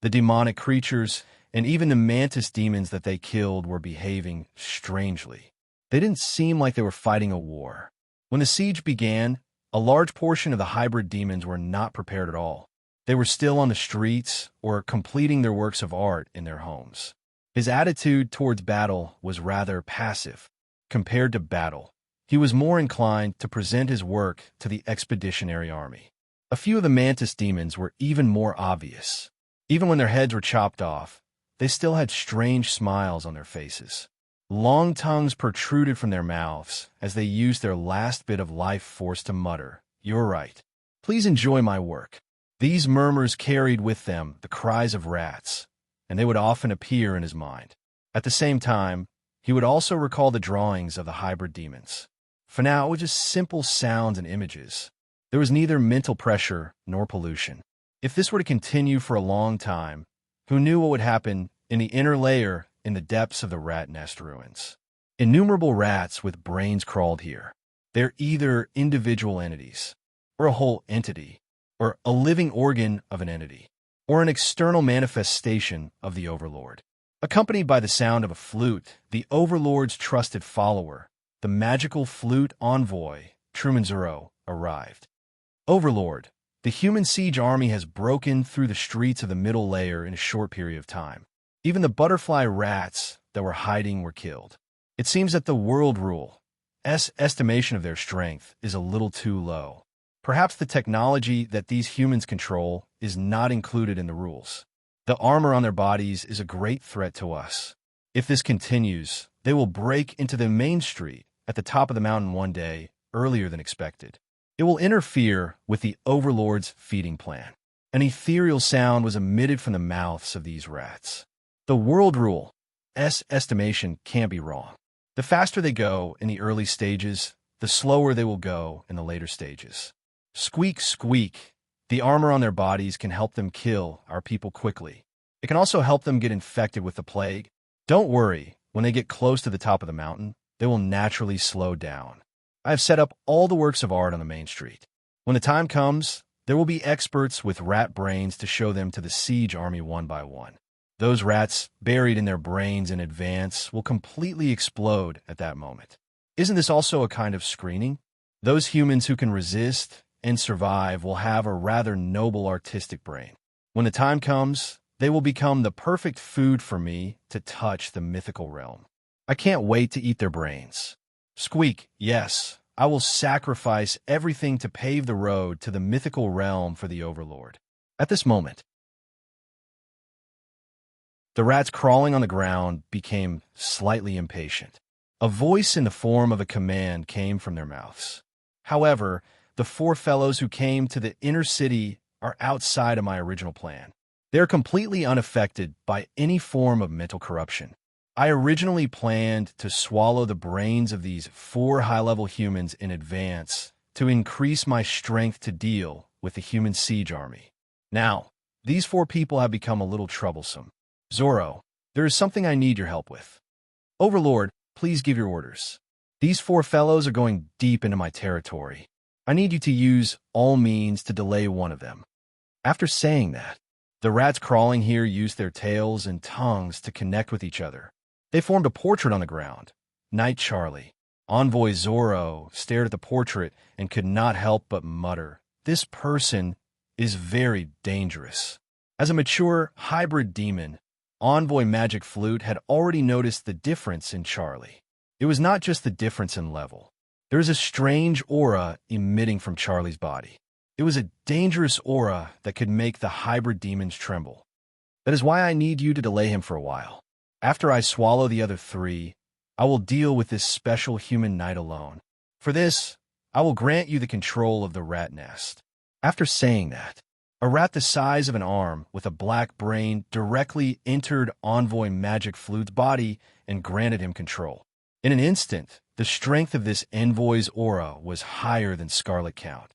The demonic creatures and even the mantis demons that they killed were behaving strangely. They didn't seem like they were fighting a war. When the siege began, a large portion of the hybrid demons were not prepared at all. They were still on the streets or completing their works of art in their homes. His attitude towards battle was rather passive. Compared to battle, he was more inclined to present his work to the expeditionary army. A few of the mantis demons were even more obvious. Even when their heads were chopped off, they still had strange smiles on their faces. Long tongues protruded from their mouths as they used their last bit of life force to mutter, "You're right. Please enjoy my work." These murmurs carried with them the cries of rats, and they would often appear in his mind. At the same time, he would also recall the drawings of the hybrid demons. For now, it was just simple sounds and images. There was neither mental pressure nor pollution. If this were to continue for a long time, who knew what would happen in the inner layer in the depths of the rat nest ruins? Innumerable rats with brains crawled here. They're either individual entities, or a whole entity, or a living organ of an entity, or an external manifestation of the Overlord. Accompanied by the sound of a flute, the Overlord's trusted follower, the magical flute envoy, Trumanzuro, arrived. Overlord, the human siege army has broken through the streets of the middle layer in a short period of time. Even the butterfly rats that were hiding were killed. It seems that the world rule's estimation of their strength is a little too low. Perhaps the technology that these humans control is not included in the rules. The armor on their bodies is a great threat to us. If this continues, they will break into the main street at the top of the mountain one day, earlier than expected. It will interfere with the Overlord's feeding plan. An ethereal sound was emitted from the mouths of these rats. The world rule's estimation can't be wrong. The faster they go in the early stages, the slower they will go in the later stages. Squeak, squeak. The armor on their bodies can help them kill our people quickly. It can also help them get infected with the plague. Don't worry, when they get close to the top of the mountain, they will naturally slow down. I have set up all the works of art on the main street. When the time comes, there will be experts with rat brains to show them to the siege army one by one. Those rats buried in their brains in advance will completely explode at that moment. Isn't this also a kind of screening? Those humans who can resist and survive will have a rather noble artistic brain. When the time comes, they will become the perfect food for me to touch the mythical realm. I can't wait to eat their brains. Squeak, yes, I will sacrifice everything to pave the road to the mythical realm for the Overlord. At this moment, the rats crawling on the ground became slightly impatient. A voice in the form of a command came from their mouths. However, the four fellows who came to the inner city are outside of my original plan. They're completely unaffected by any form of mental corruption. I originally planned to swallow the brains of these 4 high-level humans in advance to increase my strength to deal with the human siege army. Now, these 4 people have become a little troublesome. Zoro, there is something I need your help with. Overlord, please give your orders. These 4 fellows are going deep into my territory. I need you to use all means to delay one of them. After saying that, the rats crawling here used their tails and tongues to connect with each other. They formed a portrait on the ground. Night Charlie. Envoy Zoro stared at the portrait and could not help but mutter, "This person is very dangerous." As a mature hybrid demon, Envoy Magic Flute had already noticed the difference in Charlie. It was not just the difference in level. There was a strange aura emitting from Charlie's body. It was a dangerous aura that could make the hybrid demons tremble. That is why I need you to delay him for a while. After I swallow the other 3, I will deal with this special human knight alone. For this, I will grant you the control of the rat nest. After saying that, a rat the size of an arm with a black brain directly entered Envoy Magic Flute's body and granted him control. In an instant, the strength of this envoy's aura was higher than Scarlet Count.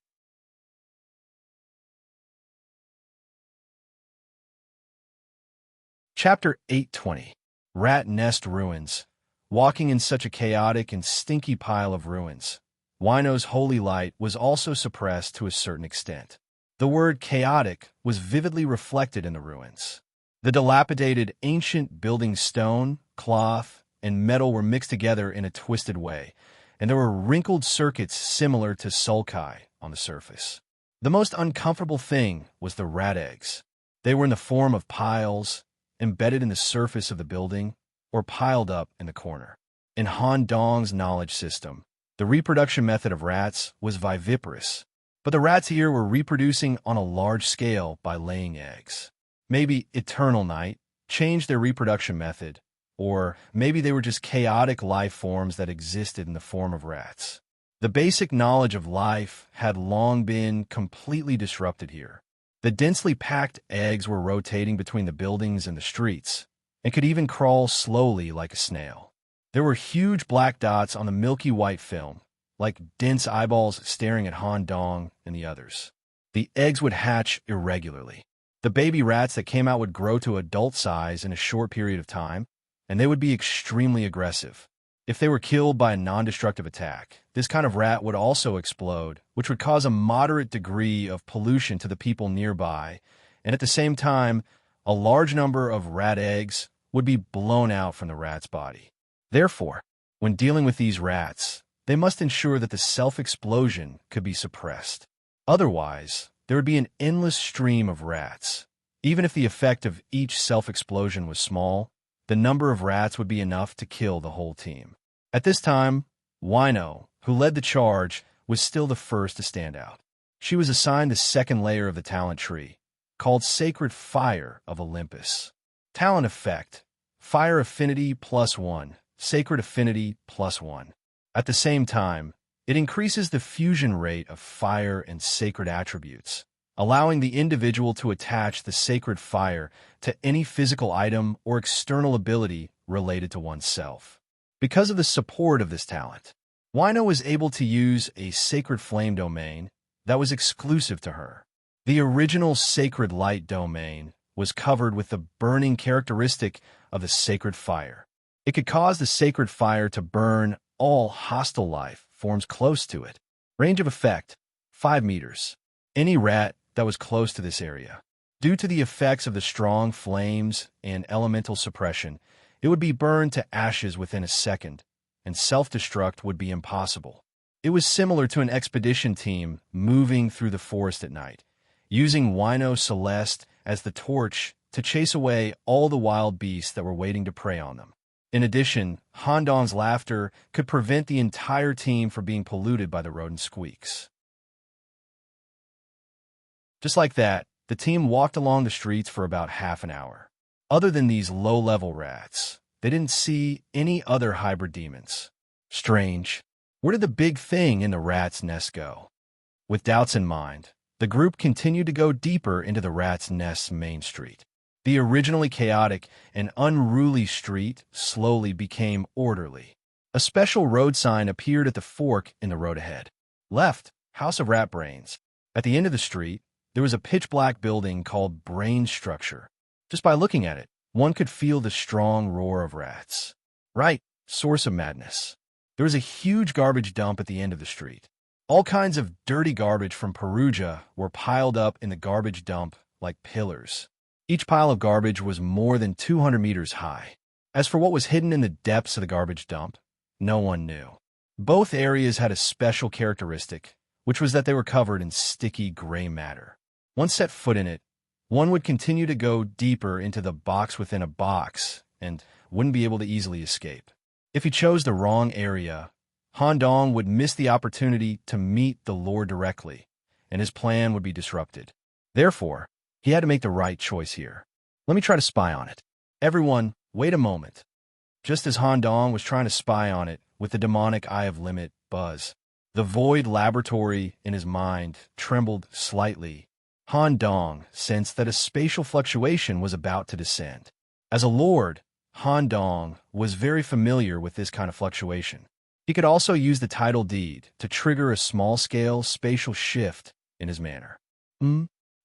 Chapter 820. Rat Nest Ruins. Walking in such a chaotic and stinky pile of ruins, Wino's holy light was also suppressed to a certain extent. The word chaotic was vividly reflected in the ruins. The dilapidated ancient building stone, cloth, and metal were mixed together in a twisted way, and there were wrinkled circuits similar to sulci on the surface. The most uncomfortable thing was the rat eggs. They were in the form of piles, embedded in the surface of the building, or piled up in the corner. In Han Dong's knowledge system, the reproduction method of rats was viviparous, but the rats here were reproducing on a large scale by laying eggs. Maybe Eternal Night changed their reproduction method or maybe they were just chaotic life forms that existed in the form of rats. The basic knowledge of life had long been completely disrupted here. The densely packed eggs were rotating between the buildings and the streets, and could even crawl slowly like a snail. There were huge black dots on the milky white film, like dense eyeballs staring at Han Dong and the others. The eggs would hatch irregularly. The baby rats that came out would grow to adult size in a short period of time, and they would be extremely aggressive. If they were killed by a non-destructive attack, this kind of rat would also explode, which would cause a moderate degree of pollution to the people nearby, and at the same time, a large number of rat eggs would be blown out from the rat's body. Therefore, when dealing with these rats, they must ensure that the self-explosion could be suppressed. Otherwise, there would be an endless stream of rats. Even if the effect of each self-explosion was small, the number of rats would be enough to kill the whole team. At this time, Wino, who led the charge, was still the first to stand out. She was assigned the second layer of the talent tree, called Sacred Fire of Olympus. Talent effect: Fire Affinity +1, Sacred Affinity +1. At the same time, it increases the fusion rate of fire and sacred attributes, allowing the individual to attach the sacred fire to any physical item or external ability related to oneself. Because of the support of this talent, Wino was able to use a sacred flame domain that was exclusive to her. The original sacred light domain was covered with the burning characteristic of the sacred fire. It could cause the sacred fire to burn all hostile life forms close to it. Range of effect: 5 meters. Any rat that was close to this area. Due to the effects of the strong flames and elemental suppression, it would be burned to ashes within a second, and self-destruct would be impossible. It was similar to an expedition team moving through the forest at night, using Wino Celeste as the torch to chase away all the wild beasts that were waiting to prey on them. In addition, Han Dong's laughter could prevent the entire team from being polluted by the rodent squeaks. Just like that, the team walked along the streets for about half an hour. Other than these low-level rats, they didn't see any other hybrid demons. Strange. Where did the big thing in the rat's nest go? With doubts in mind, the group continued to go deeper into the rat's nest's main street. The originally chaotic and unruly street slowly became orderly. A special road sign appeared at the fork in the road ahead. Left, House of Rat Brains. At the end of the street, there was a pitch-black building called Brain Structure. Just by looking at it, one could feel the strong roar of rats. Right, Source of Madness. There was a huge garbage dump at the end of the street. All kinds of dirty garbage from Perugia were piled up in the garbage dump like pillars. Each pile of garbage was more than 200 meters high. As for what was hidden in the depths of the garbage dump, no one knew. Both areas had a special characteristic, which was that they were covered in sticky gray matter. Once set foot in it, one would continue to go deeper into the box within a box and wouldn't be able to easily escape. If he chose the wrong area, Han Dong would miss the opportunity to meet the Lord directly, and his plan would be disrupted. Therefore, he had to make the right choice here. Let me try to spy on it. Everyone, wait a moment. Just as Han Dong was trying to spy on it with the demonic Eye of Limit buzz, the void laboratory in his mind trembled slightly. Han Dong sensed that a spatial fluctuation was about to descend. As a lord, Han Dong was very familiar with this kind of fluctuation. He could also use the title deed to trigger a small-scale spatial shift in his manner.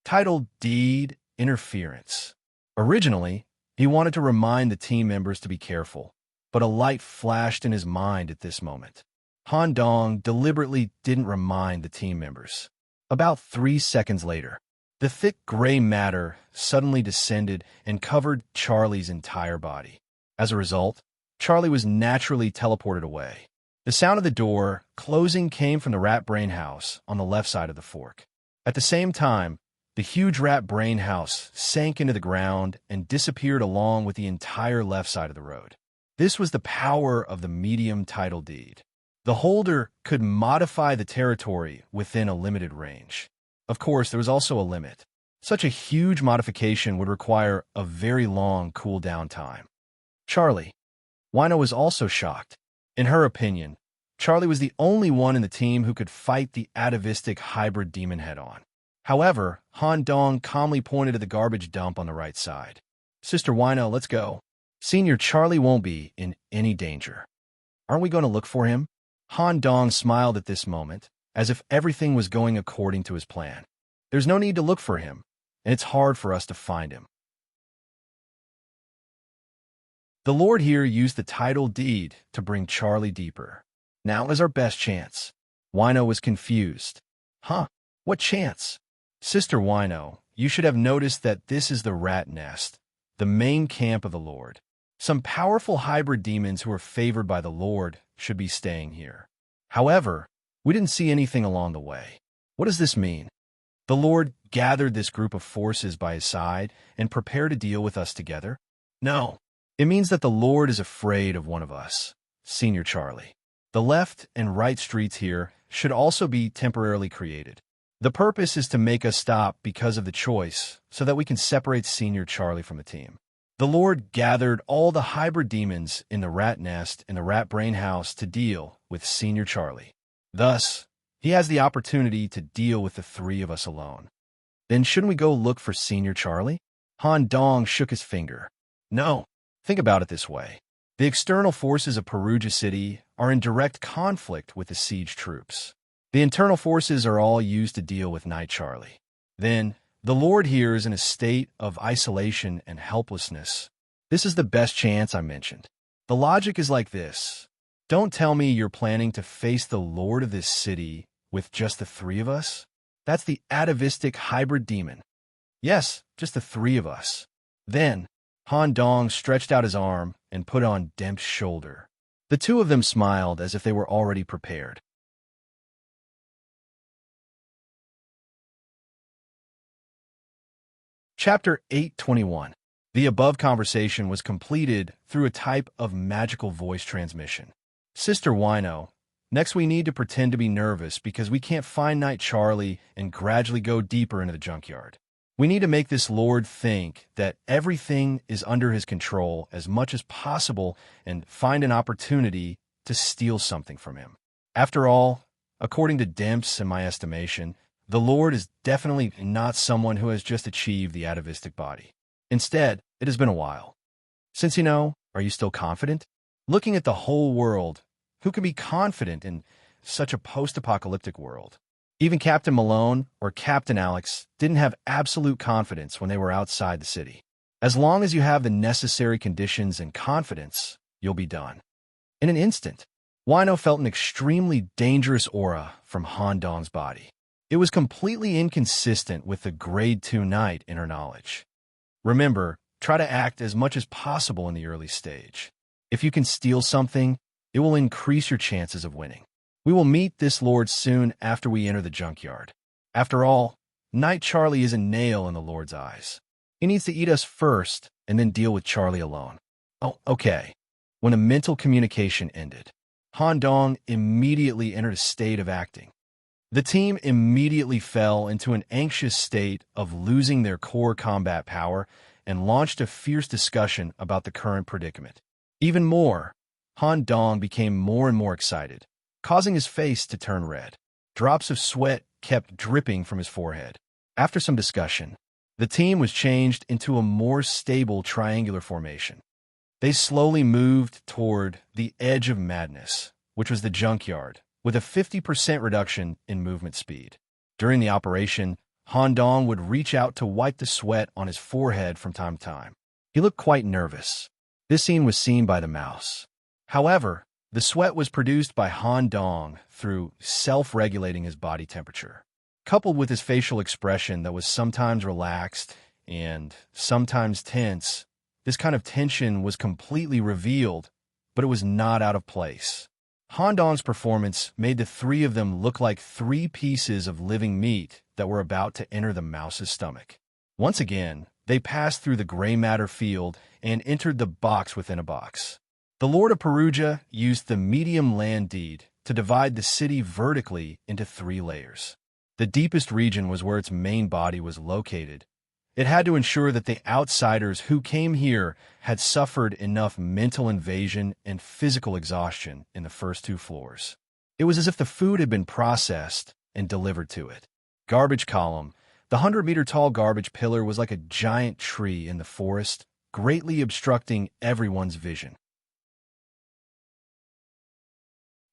Title deed interference. Originally, he wanted to remind the team members to be careful, but a light flashed in his mind at this moment. Han Dong deliberately didn't remind the team members. About 3 seconds later, the thick gray matter suddenly descended and covered Charlie's entire body. As a result, Charlie was naturally teleported away. The sound of the door closing came from the rat brain house on the left side of the fork. At the same time, the huge rat brain house sank into the ground and disappeared along with the entire left side of the road. This was the power of the medium title deed. The holder could modify the territory within a limited range. Of course, there was also a limit. Such a huge modification would require a very long cooldown time. Charlie, Wino was also shocked. In her opinion, Charlie was the only one in the team who could fight the atavistic hybrid demon head-on. However, Han Dong calmly pointed to the garbage dump on the right side. Sister Wino, let's go. Senior Charlie won't be in any danger. Aren't we going to look for him? Han Dong smiled at this moment, as if everything was going according to his plan. There's no need to look for him, and it's hard for us to find him. The Lord here used the title deed to bring Charlie deeper. Now is our best chance. Wino was confused. Huh? What chance? Sister Wino, you should have noticed that this is the rat nest, the main camp of the Lord. Some powerful hybrid demons who are favored by the Lord should be staying here. However, we didn't see anything along the way. What does this mean? The Lord gathered this group of forces by his side and prepared to deal with us together? No. It means that the Lord is afraid of one of us, Senior Charlie. The left and right streets here should also be temporarily created. The purpose is to make us stop because of the choice so that we can separate Senior Charlie from the team. The Lord gathered all the hybrid demons in the rat nest in the rat brain house to deal with Senior Charlie. Thus, he has the opportunity to deal with the three of us alone. Then shouldn't we go look for Senior Charlie? Han Dong shook his finger. No. Think about it this way. The external forces of Perugia City are in direct conflict with the siege troops. The internal forces are all used to deal with Night Charlie. Then, the Lord here is in a state of isolation and helplessness. This is the best chance I mentioned. The logic is like this. Don't tell me you're planning to face the Lord of this city with just the three of us? That's the atavistic hybrid demon. Yes, just the three of us. Then, Han Dong stretched out his arm and put on Demp's shoulder. The two of them smiled as if they were already prepared. Chapter 821. The above conversation was completed through a type of magical voice transmission. Sister Wino, next we need to pretend to be nervous because we can't find Night Charlie and gradually go deeper into the junkyard. We need to make this Lord think that everything is under his control as much as possible and find an opportunity to steal something from him. After all, according to Demps and my estimation, the Lord is definitely not someone who has just achieved the atavistic body. Instead, it has been a while. Since you know, are you still confident? Looking at the whole world, who can be confident in such a post-apocalyptic world? Even Captain Malone or Captain Alex didn't have absolute confidence when they were outside the city. As long as you have the necessary conditions and confidence, you'll be done. In an instant, Wino felt an extremely dangerous aura from Han Dong's body. It was completely inconsistent with the Grade 2 Knight in her knowledge. Remember, try to act as much as possible in the early stage. If you can steal something, it will increase your chances of winning. We will meet this Lord soon after we enter the junkyard. After all, Night Charlie is a nail in the Lord's eyes. He needs to eat us first and then deal with Charlie alone. Oh, okay. When a mental communication ended, Han Dong immediately entered a state of acting. The team immediately fell into an anxious state of losing their core combat power and launched a fierce discussion about the current predicament. Even more, Han Dong became more and more excited, causing his face to turn red. Drops of sweat kept dripping from his forehead. After some discussion, the team was changed into a more stable triangular formation. They slowly moved toward the edge of madness, which was the junkyard, with a 50% reduction in movement speed. During the operation, Han Dong would reach out to wipe the sweat on his forehead from time to time. He looked quite nervous. This scene was seen by the mouse. However, the sweat was produced by Han Dong through self-regulating his body temperature. Coupled with his facial expression that was sometimes relaxed and sometimes tense, this kind of tension was completely revealed, but it was not out of place. Han Dong's performance made the three of them look like three pieces of living meat that were about to enter the mouse's stomach. Once again, they passed through the gray matter field and entered the box within a box. The Lord of Perugia used the medium land deed to divide the city vertically into 3 layers. The deepest region was where its main body was located, It had to ensure that the outsiders who came here had suffered enough mental invasion and physical exhaustion in the first 2 floors. It was as if the food had been processed and delivered to it. Garbage column. The 100-meter-tall garbage pillar was like a giant tree in the forest, greatly obstructing everyone's vision.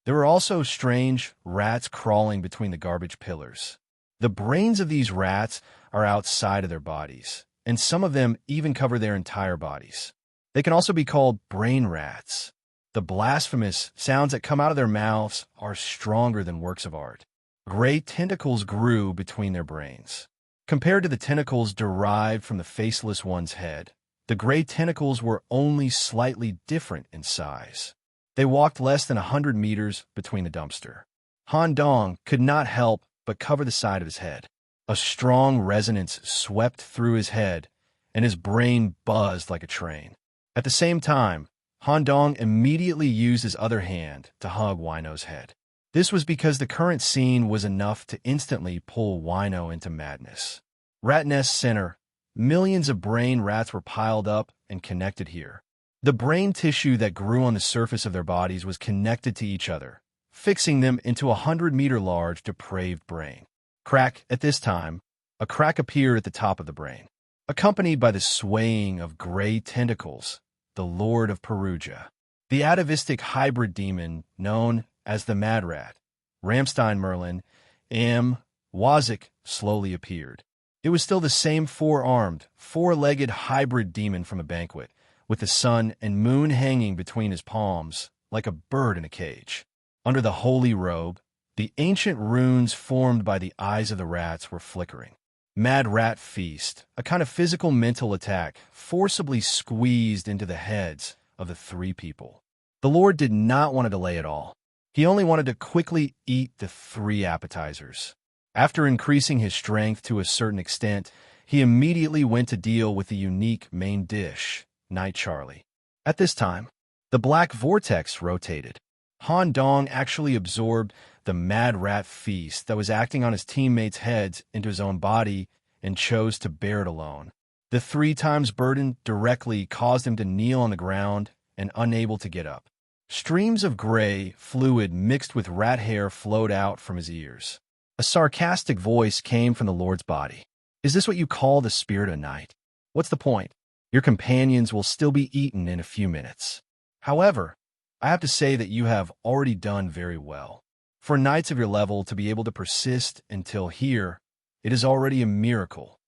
There were also strange rats crawling between the garbage pillars. The brains of these rats are outside of their bodies, and some of them even cover their entire bodies. They can also be called brain rats. The blasphemous sounds that come out of their mouths are stronger than works of art. Gray tentacles grew between their brains. Compared to the tentacles derived from the faceless one's head, the gray tentacles were only slightly different in size. They walked less than 100 meters between the dumpster. Han Dong could not help but cover the side of his head. A strong resonance swept through his head, and his brain buzzed like a train. At the same time, Han Dong immediately used his other hand to hug Wino's head. This was because the current scene was enough to instantly pull Wino into madness. Rat Nest Center. Millions of brain rats were piled up and connected here. The brain tissue that grew on the surface of their bodies was connected to each other, fixing them into a 100-meter-large depraved brain. Crack. At this time, a crack appeared at the top of the brain, accompanied by the swaying of gray tentacles, the Lord of Perugia. The atavistic hybrid demon known as the Mad Rat, Ramstein Merlin, Wazik, slowly appeared. It was still the same four-armed, four-legged hybrid demon from a banquet, with the sun and moon hanging between his palms like a bird in a cage. Under the holy robe, the ancient runes formed by the eyes of the rats were flickering. Mad Rat Feast, a kind of physical mental attack, forcibly squeezed into the heads of the 3 people. The Lord did not want to delay at all. He only wanted to quickly eat the 3 appetizers. After increasing his strength to a certain extent, he immediately went to deal with the unique main dish, Night Charlie. At this time, the black vortex rotated. Han Dong actually absorbed the Mad Rat Feast that was acting on his teammates' heads into his own body and chose to bear it alone. The 3 times burden directly caused him to kneel on the ground and unable to get up. Streams of gray fluid mixed with rat hair flowed out from his ears. A sarcastic voice came from the Lord's body. Is this what you call the spirit of night? What's the point? Your companions will still be eaten in a few minutes. However, I have to say that you have already done very well. For knights of your level to be able to persist until here, it is already a miracle.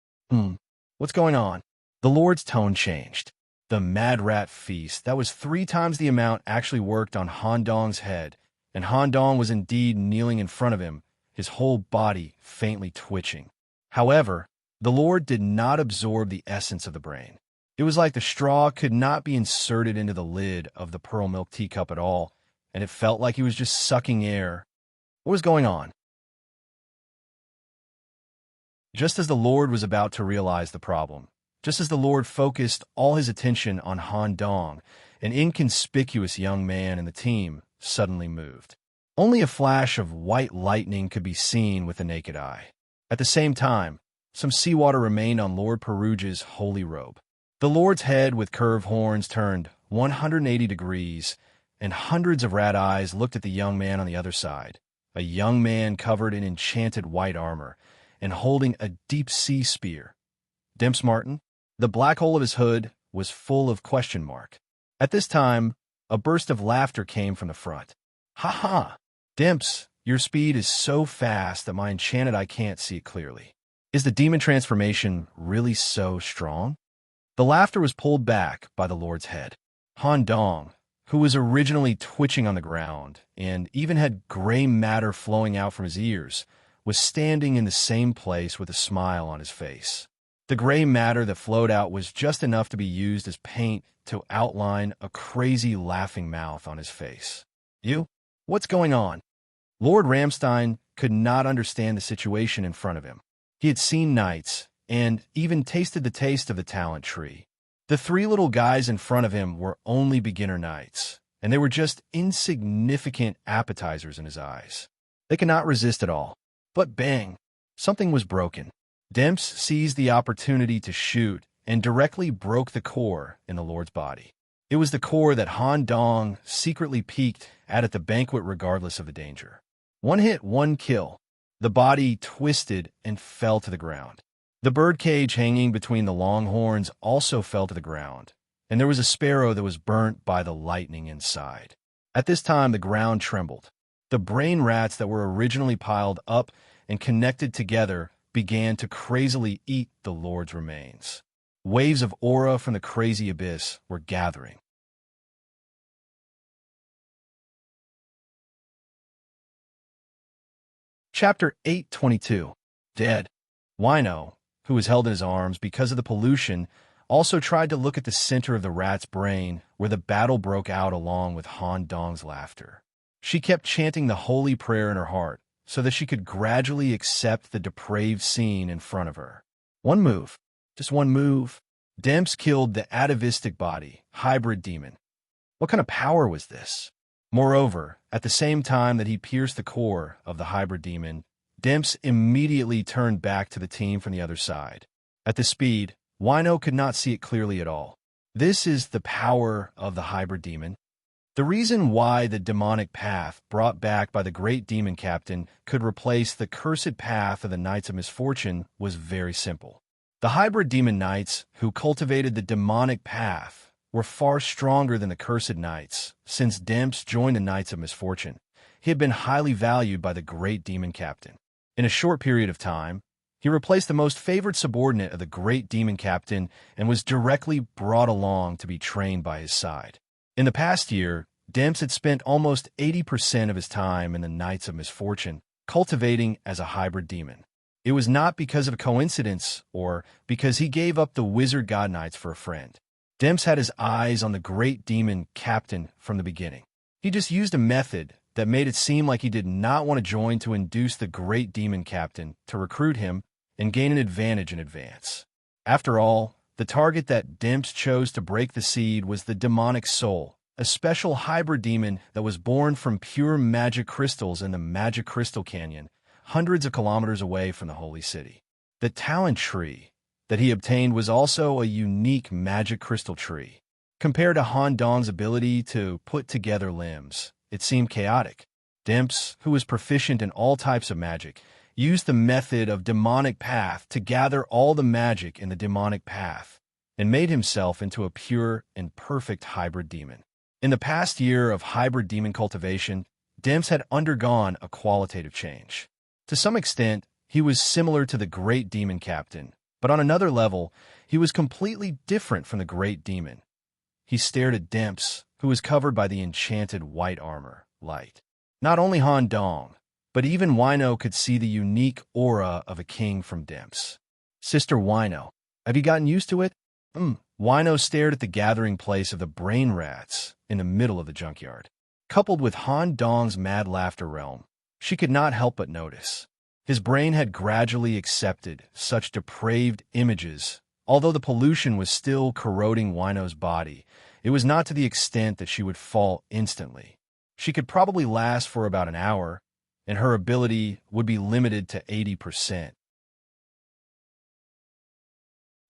What's going on? The Lord's tone changed. The Mad Rat Feast, that was 3 times the amount, actually worked on Han Dong's head, and Han Dong was indeed kneeling in front of him, his whole body faintly twitching. However, the Lord did not absorb the essence of the brain. It was like the straw could not be inserted into the lid of the pearl milk teacup at all, and it felt like he was just sucking air. What was going on? Just as the Lord was about to realize the problem, just as the Lord focused all his attention on Han Dong, an inconspicuous young man in the team suddenly moved. Only a flash of white lightning could be seen with the naked eye. At the same time, some seawater remained on Lord Perugia's holy robe. The Lord's head with curved horns turned 180 degrees, and hundreds of rat eyes looked at the young man on the other side, a young man covered in enchanted white armor and holding a deep-sea spear. Dimps Martin, the black hole of his hood, was full of question mark. At this time, a burst of laughter came from the front. Ha ha! Dimps, your speed is so fast that my enchanted eye can't see it clearly. Is the demon transformation really so strong? The laughter was pulled back by the Lord's head. Han Dong, who was originally twitching on the ground and even had gray matter flowing out from his ears, was standing in the same place with a smile on his face. The gray matter that flowed out was just enough to be used as paint to outline a crazy laughing mouth on his face. You? What's going on? Lord Ramstein could not understand the situation in front of him. He had seen knights and even tasted the taste of the talent tree. The 3 little guys in front of him were only beginner knights, and they were just insignificant appetizers in his eyes. They could not resist at all. But bang! Something was broken. Demps seized the opportunity to shoot and directly broke the core in the Lord's body. It was the core that Han Dong secretly peeked at the banquet regardless of the danger. One hit, one kill. The body twisted and fell to the ground. The birdcage hanging between the long horns also fell to the ground, and there was a sparrow that was burnt by the lightning inside. At this time, the ground trembled. The brain rats that were originally piled up and connected together began to crazily eat the Lord's remains. Waves of aura from the crazy abyss were gathering. Chapter 822. Dead. Wino, who was held in his arms because of the pollution, also tried to look at the center of the rat's brain where the battle broke out along with Han Dong's laughter. She kept chanting the holy prayer in her heart so that she could gradually accept the depraved scene in front of her. One move. Just one move. Demps killed the atavistic body, hybrid demon. What kind of power was this? Moreover, at the same time that he pierced the core of the hybrid demon, Demps immediately turned back to the team from the other side. At the speed, Wino could not see it clearly at all. This is the power of the hybrid demon. The reason why the demonic path brought back by the great demon captain could replace the cursed path of the Knights of Misfortune was very simple. The hybrid demon knights who cultivated the demonic path were far stronger than the cursed knights. Since Demps joined the Knights of Misfortune, he had been highly valued by the great demon captain. In a short period of time, he replaced the most favored subordinate of the great demon captain and was directly brought along to be trained by his side. In the past year, Demps had spent almost 80% of his time in the Knights of Misfortune, cultivating as a hybrid demon. It was not because of a coincidence or because he gave up the wizard god knights for a friend. Demps had his eyes on the great demon captain from the beginning. He just used a method that made it seem like he did not want to join to induce the great demon captain to recruit him and gain an advantage in advance. After all, the target that Demps chose to break the seed was the demonic soul, a special hybrid demon that was born from pure magic crystals in the Magic Crystal Canyon, hundreds of kilometers away from the Holy City. The talent tree that he obtained was also a unique magic crystal tree. Compared to Han Dong's ability to put together limbs, it seemed chaotic. Demps, who was proficient in all types of magic, used the method of demonic path to gather all the magic in the demonic path and made himself into a pure and perfect hybrid demon. In the past year of hybrid demon cultivation, Demps had undergone a qualitative change. To some extent, he was similar to the great demon captain, but on another level, he was completely different from the great demon. He stared at Demps, who was covered by the enchanted white armor, light. Not only Han Dong, but even Wino could see the unique aura of a king from Demps. Sister Wino, have you gotten used to it? Wino stared at the gathering place of the brain rats in the middle of the junkyard. Coupled with Han Dong's mad laughter realm, she could not help but notice. His brain had gradually accepted such depraved images. Although the pollution was still corroding Wino's body, it was not to the extent that she would fall instantly. She could probably last for about an hour, and her ability would be limited to 80%.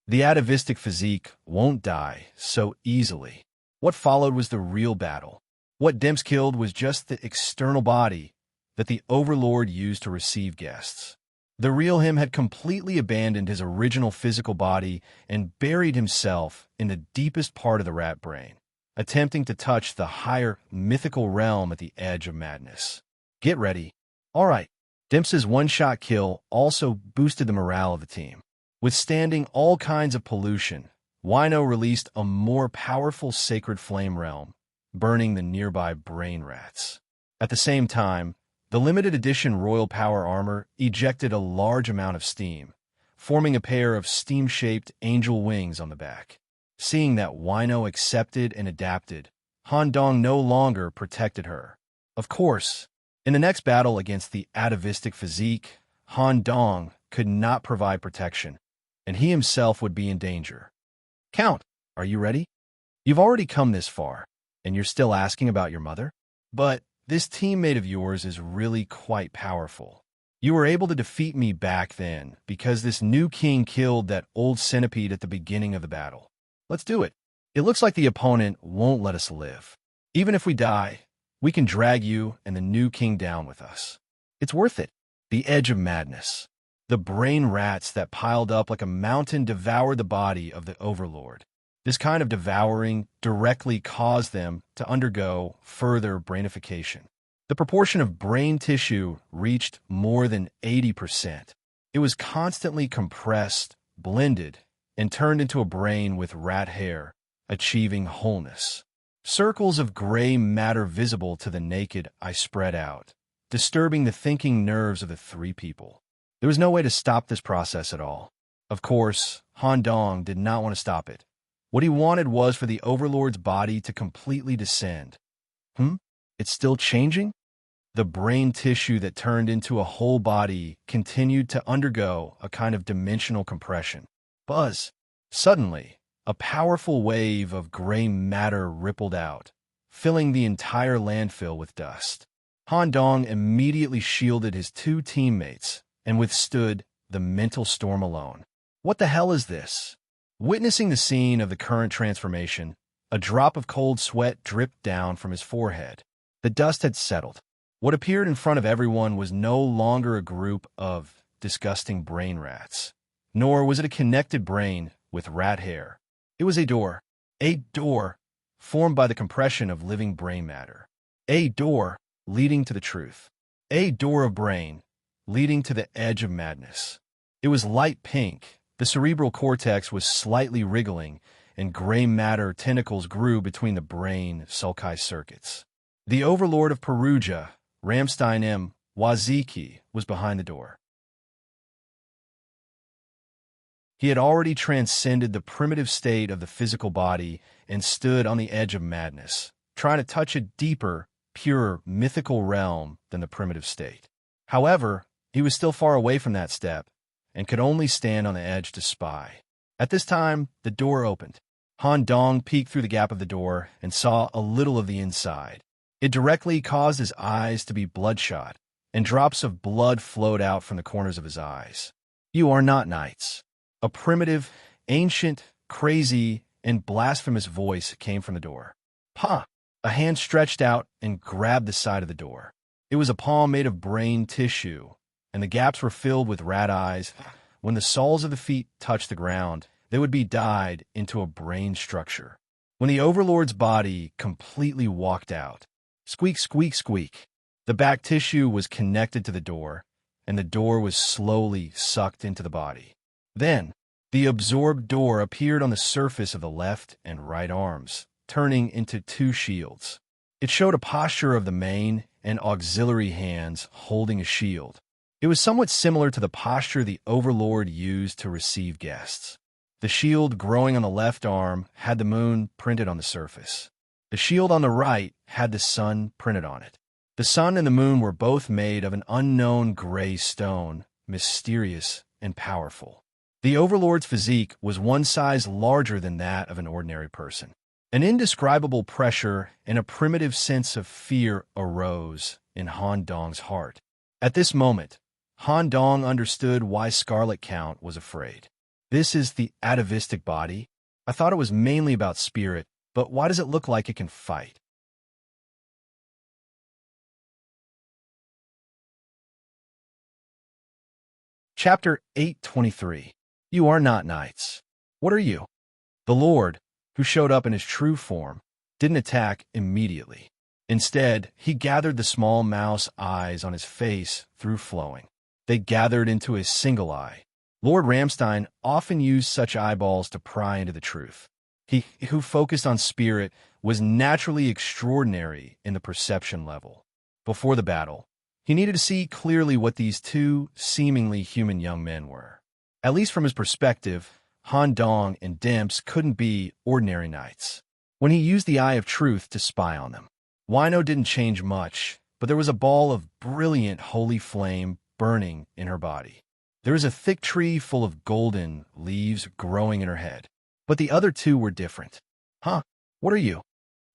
The atavistic physique won't die so easily. What followed was the real battle. What Demps killed was just the external body that the Overlord used to receive guests. The real him had completely abandoned his original physical body and buried himself in the deepest part of the rat brain, attempting to touch the higher mythical realm at the edge of madness. Get ready. All right. Demps's one-shot kill also boosted the morale of the team. Withstanding all kinds of pollution, Wino released a more powerful sacred flame realm, burning the nearby brain rats. At the same time, the limited edition Royal Power armor ejected a large amount of steam, forming a pair of steam-shaped angel wings on the back. Seeing that Wino accepted and adapted, Han Dong no longer protected her. Of course, in the next battle against the atavistic physique, Han Dong could not provide protection, and he himself would be in danger. Count, are you ready? You've already come this far, and you're still asking about your mother? But this teammate of yours is really quite powerful. You were able to defeat me back then because this new king killed that old centipede at the beginning of the battle. Let's do it. It looks like the opponent won't let us live. Even if we die, we can drag you and the new king down with us. It's worth it. The edge of madness. The brain rats that piled up like a mountain devoured the body of the overlord. This kind of devouring directly caused them to undergo further brainification. The proportion of brain tissue reached more than 80%. It was constantly compressed, blended, and turned into a brain with rat hair, achieving wholeness. Circles of gray matter visible to the naked eye spread out, disturbing the thinking nerves of the three people. There was no way to stop this process at all. Of course, Han Dong did not want to stop it. What he wanted was for the Overlord's body to completely descend. It's still changing? The brain tissue that turned into a whole body continued to undergo a kind of dimensional compression. Buzz. Suddenly, a powerful wave of gray matter rippled out, filling the entire landfill with dust. Han Dong immediately shielded his two teammates and withstood the mental storm alone. What the hell is this? Witnessing the scene of the current transformation, a drop of cold sweat dripped down from his forehead. The dust had settled. What appeared in front of everyone was no longer a group of disgusting brain rats, nor was it a connected brain with rat hair. It was a door formed by the compression of living brain matter. A door leading to the truth. A door of brain leading to the edge of madness. It was light pink. The cerebral cortex was slightly wriggling, and gray matter tentacles grew between the brain sulci circuits. The overlord of Perugia, Ramstein M. Waziki, was behind the door. He had already transcended the primitive state of the physical body and stood on the edge of madness, trying to touch a deeper, purer, mythical realm than the primitive state. However, he was still far away from that step and could only stand on the edge to spy. At this time, the door opened. Han Dong peeked through the gap of the door and saw a little of the inside. It directly caused his eyes to be bloodshot, and drops of blood flowed out from the corners of his eyes. You are not knights. A primitive, ancient, crazy, and blasphemous voice came from the door. Pa! A hand stretched out and grabbed the side of the door. It was a palm made of brain tissue, and the gaps were filled with rat eyes. When the soles of the feet touched the ground, they would be dyed into a brain structure. When the Overlord's body completely walked out, squeak, squeak, squeak, the back tissue was connected to the door, and the door was slowly sucked into the body. Then, the absorbed door appeared on the surface of the left and right arms, turning into two shields. It showed a posture of the main and auxiliary hands holding a shield. It was somewhat similar to the posture the Overlord used to receive guests. The shield growing on the left arm had the moon printed on the surface. The shield on the right had the sun printed on it. The sun and the moon were both made of an unknown gray stone, mysterious and powerful. The Overlord's physique was one size larger than that of an ordinary person. An indescribable pressure and a primitive sense of fear arose in Han Dong's heart. At this moment, Han Dong understood why Scarlet Count was afraid. This is the atavistic body. I thought it was mainly about spirit, but why does it look like it can fight? Chapter 823. You are not knights. What are you? The Lord, who showed up in his true form, didn't attack immediately. Instead, he gathered the small mouse eyes on his face through flowing. They gathered into a single eye. Lord Ramstein often used such eyeballs to pry into the truth. He who focused on spirit was naturally extraordinary in the perception level. Before the battle, he needed to see clearly what these two seemingly human young men were. At least from his perspective, Han Dong and Demps couldn't be ordinary knights. When he used the eye of truth to spy on them, Wino didn't change much, but there was a ball of brilliant holy flame burning in her body. There was a thick tree full of golden leaves growing in her head. But the other two were different. Huh? What are you?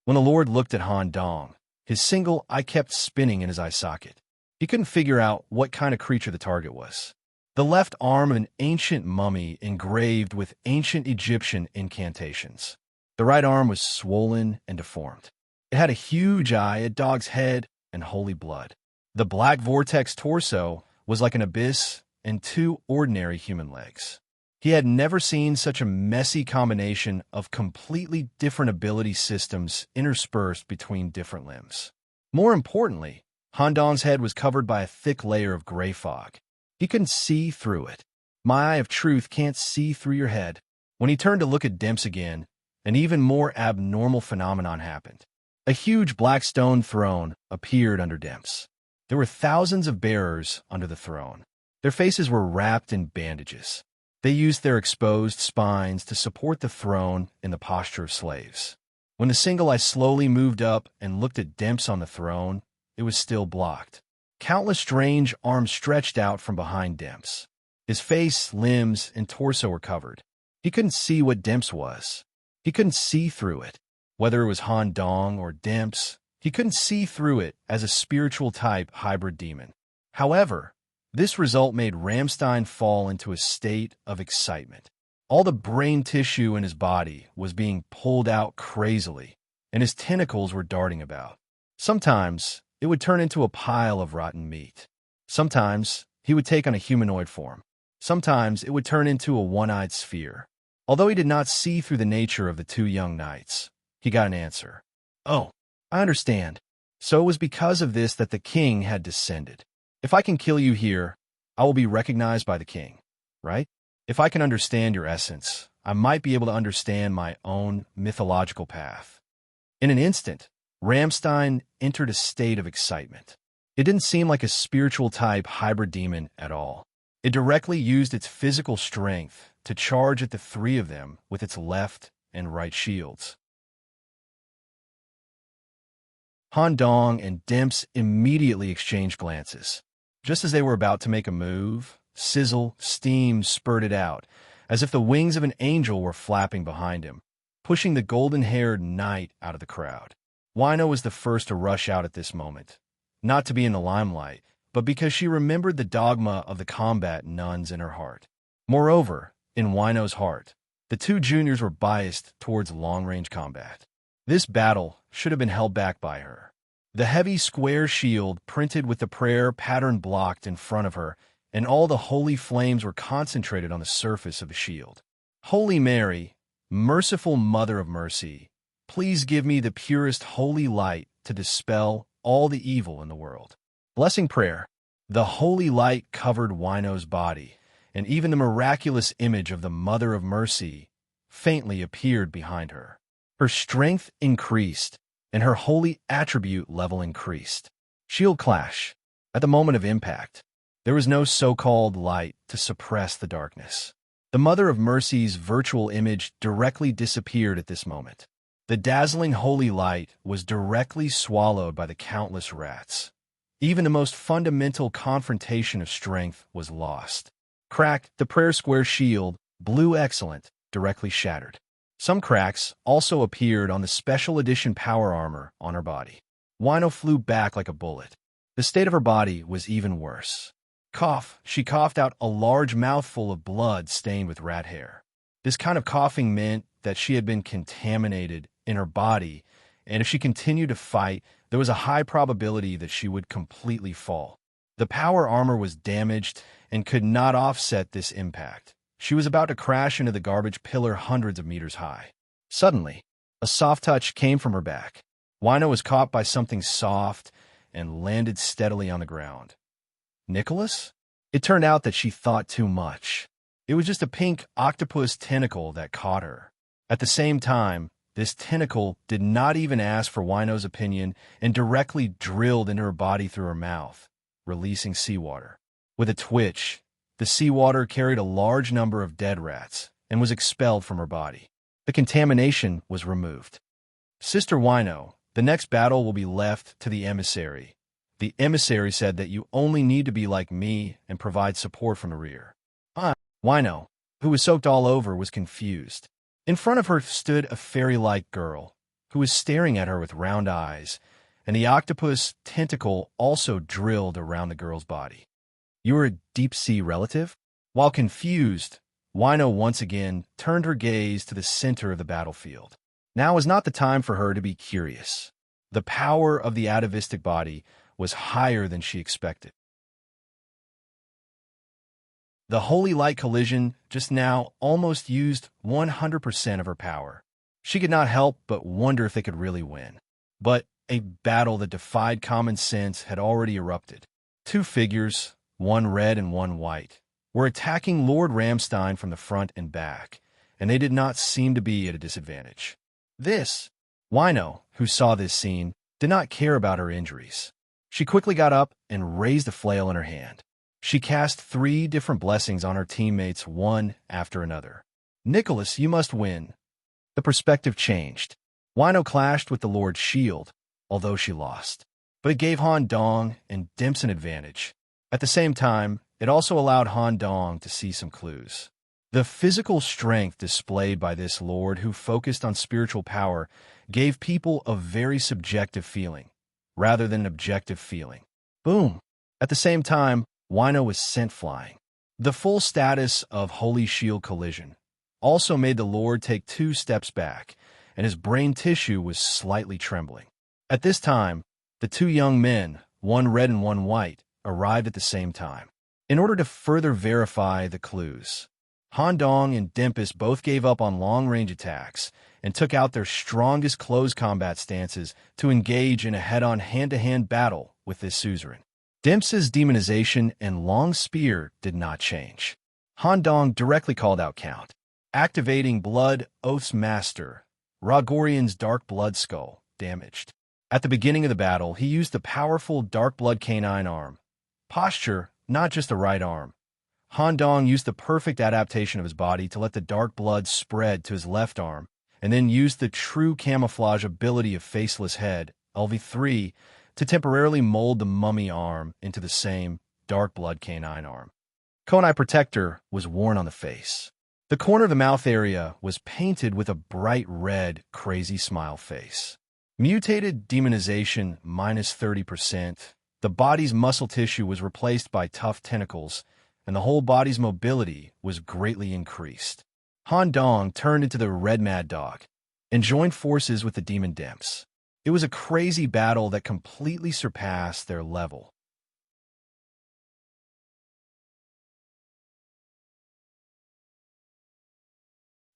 When the Lord looked at Han Dong, his single eye kept spinning in his eye socket. He couldn't figure out what kind of creature the target was. The left arm of an ancient mummy engraved with ancient Egyptian incantations. The right arm was swollen and deformed. It had a huge eye, a dog's head, and holy blood. The black vortex torso was like an abyss and two ordinary human legs. He had never seen such a messy combination of completely different ability systems interspersed between different limbs. More importantly, Handong's head was covered by a thick layer of gray fog. He couldn't see through it. My eye of truth can't see through your head. When he turned to look at Demps again, an even more abnormal phenomenon happened. A huge black stone throne appeared under Demps. There were thousands of bearers under the throne. Their faces were wrapped in bandages. They used their exposed spines to support the throne in the posture of slaves. When the single eye slowly moved up and looked at Demps on the throne, it was still blocked. Countless strange arms stretched out from behind Demps. His face, limbs, and torso were covered. He couldn't see what Demps was. He couldn't see through it. Whether it was Han Dong or Demps, he couldn't see through it as a spiritual type hybrid demon. However, this result made Ramstein fall into a state of excitement. All the brain tissue in his body was being pulled out crazily, and his tentacles were darting about. Sometimes it would turn into a pile of rotten meat. Sometimes he would take on a humanoid form. Sometimes it would turn into a one-eyed sphere. Although he did not see through the nature of the two young knights, he got an answer. "Oh, I understand. So it was because of this that the king had descended. If I can kill you here, I will be recognized by the king, right? If I can understand your essence, I might be able to understand my own mythological path." In an instant, Ramstein entered a state of excitement. It didn't seem like a spiritual type hybrid demon at all. It directly used its physical strength to charge at the three of them with its left and right shields. Han Dong and Demps immediately exchanged glances. Just as they were about to make a move, sizzle, steam spurted out, as if the wings of an angel were flapping behind him, pushing the golden-haired knight out of the crowd. Wino was the first to rush out at this moment, not to be in the limelight, but because she remembered the dogma of the combat nuns in her heart. Moreover, in Wino's heart, the two juniors were biased towards long-range combat. This battle should have been held back by her. The heavy square shield printed with the prayer pattern blocked in front of her, and all the holy flames were concentrated on the surface of the shield. "Holy Mary, merciful Mother of Mercy, please give me the purest holy light to dispel all the evil in the world." Blessing prayer. The holy light covered Wino's body, and even the miraculous image of the Mother of Mercy faintly appeared behind her. Her strength increased, and her holy attribute level increased. Shield clash. At the moment of impact, there was no so-called light to suppress the darkness. The Mother of Mercy's virtual image directly disappeared at this moment. The dazzling holy light was directly swallowed by the countless rats. Even the most fundamental confrontation of strength was lost. Crack, the prayer square shield, blue excellent, directly shattered. Some cracks also appeared on the special edition power armor on her body. Wino flew back like a bullet. The state of her body was even worse. Cough, she coughed out a large mouthful of blood stained with rat hair. This kind of coughing meant that she had been contaminated in her body, and if she continued to fight, there was a high probability that she would completely fall. The power armor was damaged and could not offset this impact. She was about to crash into the garbage pillar hundreds of meters high. Suddenly, a soft touch came from her back. Wino was caught by something soft and landed steadily on the ground. Nicholas? It turned out that she thought too much. It was just a pink octopus tentacle that caught her. At the same time, this tentacle did not even ask for Wino's opinion and directly drilled into her body through her mouth, releasing seawater. With a twitch, the seawater carried a large number of dead rats and was expelled from her body. The contamination was removed. Sister Wino, the next battle will be left to the emissary. The emissary said that you only need to be like me and provide support from the rear. Wino, who was soaked all over, was confused. In front of her stood a fairy-like girl, who was staring at her with round eyes, and the octopus tentacle also drilled around the girl's body. "You are a deep-sea relative?" While confused, Wino once again turned her gaze to the center of the battlefield. Now was not the time for her to be curious. The power of the atavistic body was higher than she expected. The holy light collision just now almost used 100% of her power. She could not help but wonder if they could really win. But a battle that defied common sense had already erupted. Two figures, one red and one white, were attacking Lord Ramstein from the front and back, and they did not seem to be at a disadvantage. Wino, who saw this scene, did not care about her injuries. She quickly got up and raised a flail in her hand. She cast 3 different blessings on her teammates, one after another. "Nicholas, you must win." The perspective changed. Wino clashed with the Lord's shield, although she lost. But it gave Han Dong and Dimps an advantage. At the same time, it also allowed Han Dong to see some clues. The physical strength displayed by this Lord who focused on spiritual power gave people a very subjective feeling, rather than an objective feeling. Boom! At the same time, Wino was sent flying. The full status of Holy Shield collision also made the Lord take 2 steps back, and his brain tissue was slightly trembling. At this time, the 2 young men, one red and one white, arrived at the same time. In order to further verify the clues, Han Dong and Dimpus both gave up on long-range attacks and took out their strongest close combat stances to engage in a head-on hand-to-hand battle with this suzerain. Dimps's demonization and long spear did not change. Han Dong directly called out Count, activating Blood Oath's Master, Rogorian's Dark Blood Skull, damaged. At the beginning of the battle, he used the powerful Dark Blood Canine arm. Posture, not just the right arm. Han Dong used the perfect adaptation of his body to let the dark blood spread to his left arm, and then used the true camouflage ability of Faceless Head, LV3, to temporarily mold the mummy arm into the same Dark Blood Canine arm. Konai Protector was worn on the face. The corner of the mouth area was painted with a bright red, crazy smile face. Mutated demonization minus 30%. The body's muscle tissue was replaced by tough tentacles, and the whole body's mobility was greatly increased. Han Dong turned into the Red Mad Dog and joined forces with the Demon Dimps. It was a crazy battle that completely surpassed their level.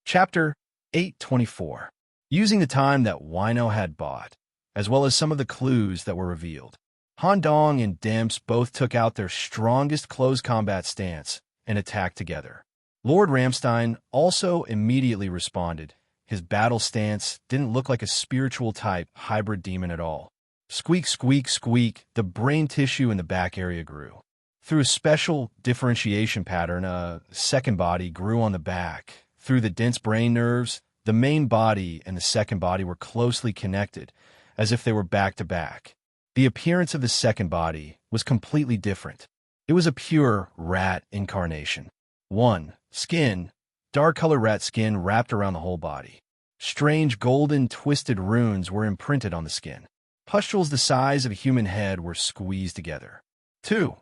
Chapter 824. Using the time that Wino had bought, as well as some of the clues that were revealed, Han Dong and Dimps both took out their strongest close combat stance and attacked together. Lord Ramstein also immediately responded. His battle stance didn't look like a spiritual type hybrid demon at all. Squeak, squeak, squeak, the brain tissue in the back area grew. Through a special differentiation pattern, a second body grew on the back. Through the dense brain nerves, the main body and the second body were closely connected, as if they were back to back. The appearance of the second body was completely different. It was a pure rat incarnation. 1. Skin. Dark color rat skin wrapped around the whole body. Strange golden twisted runes were imprinted on the skin. Pustules the size of a human head were squeezed together. 2.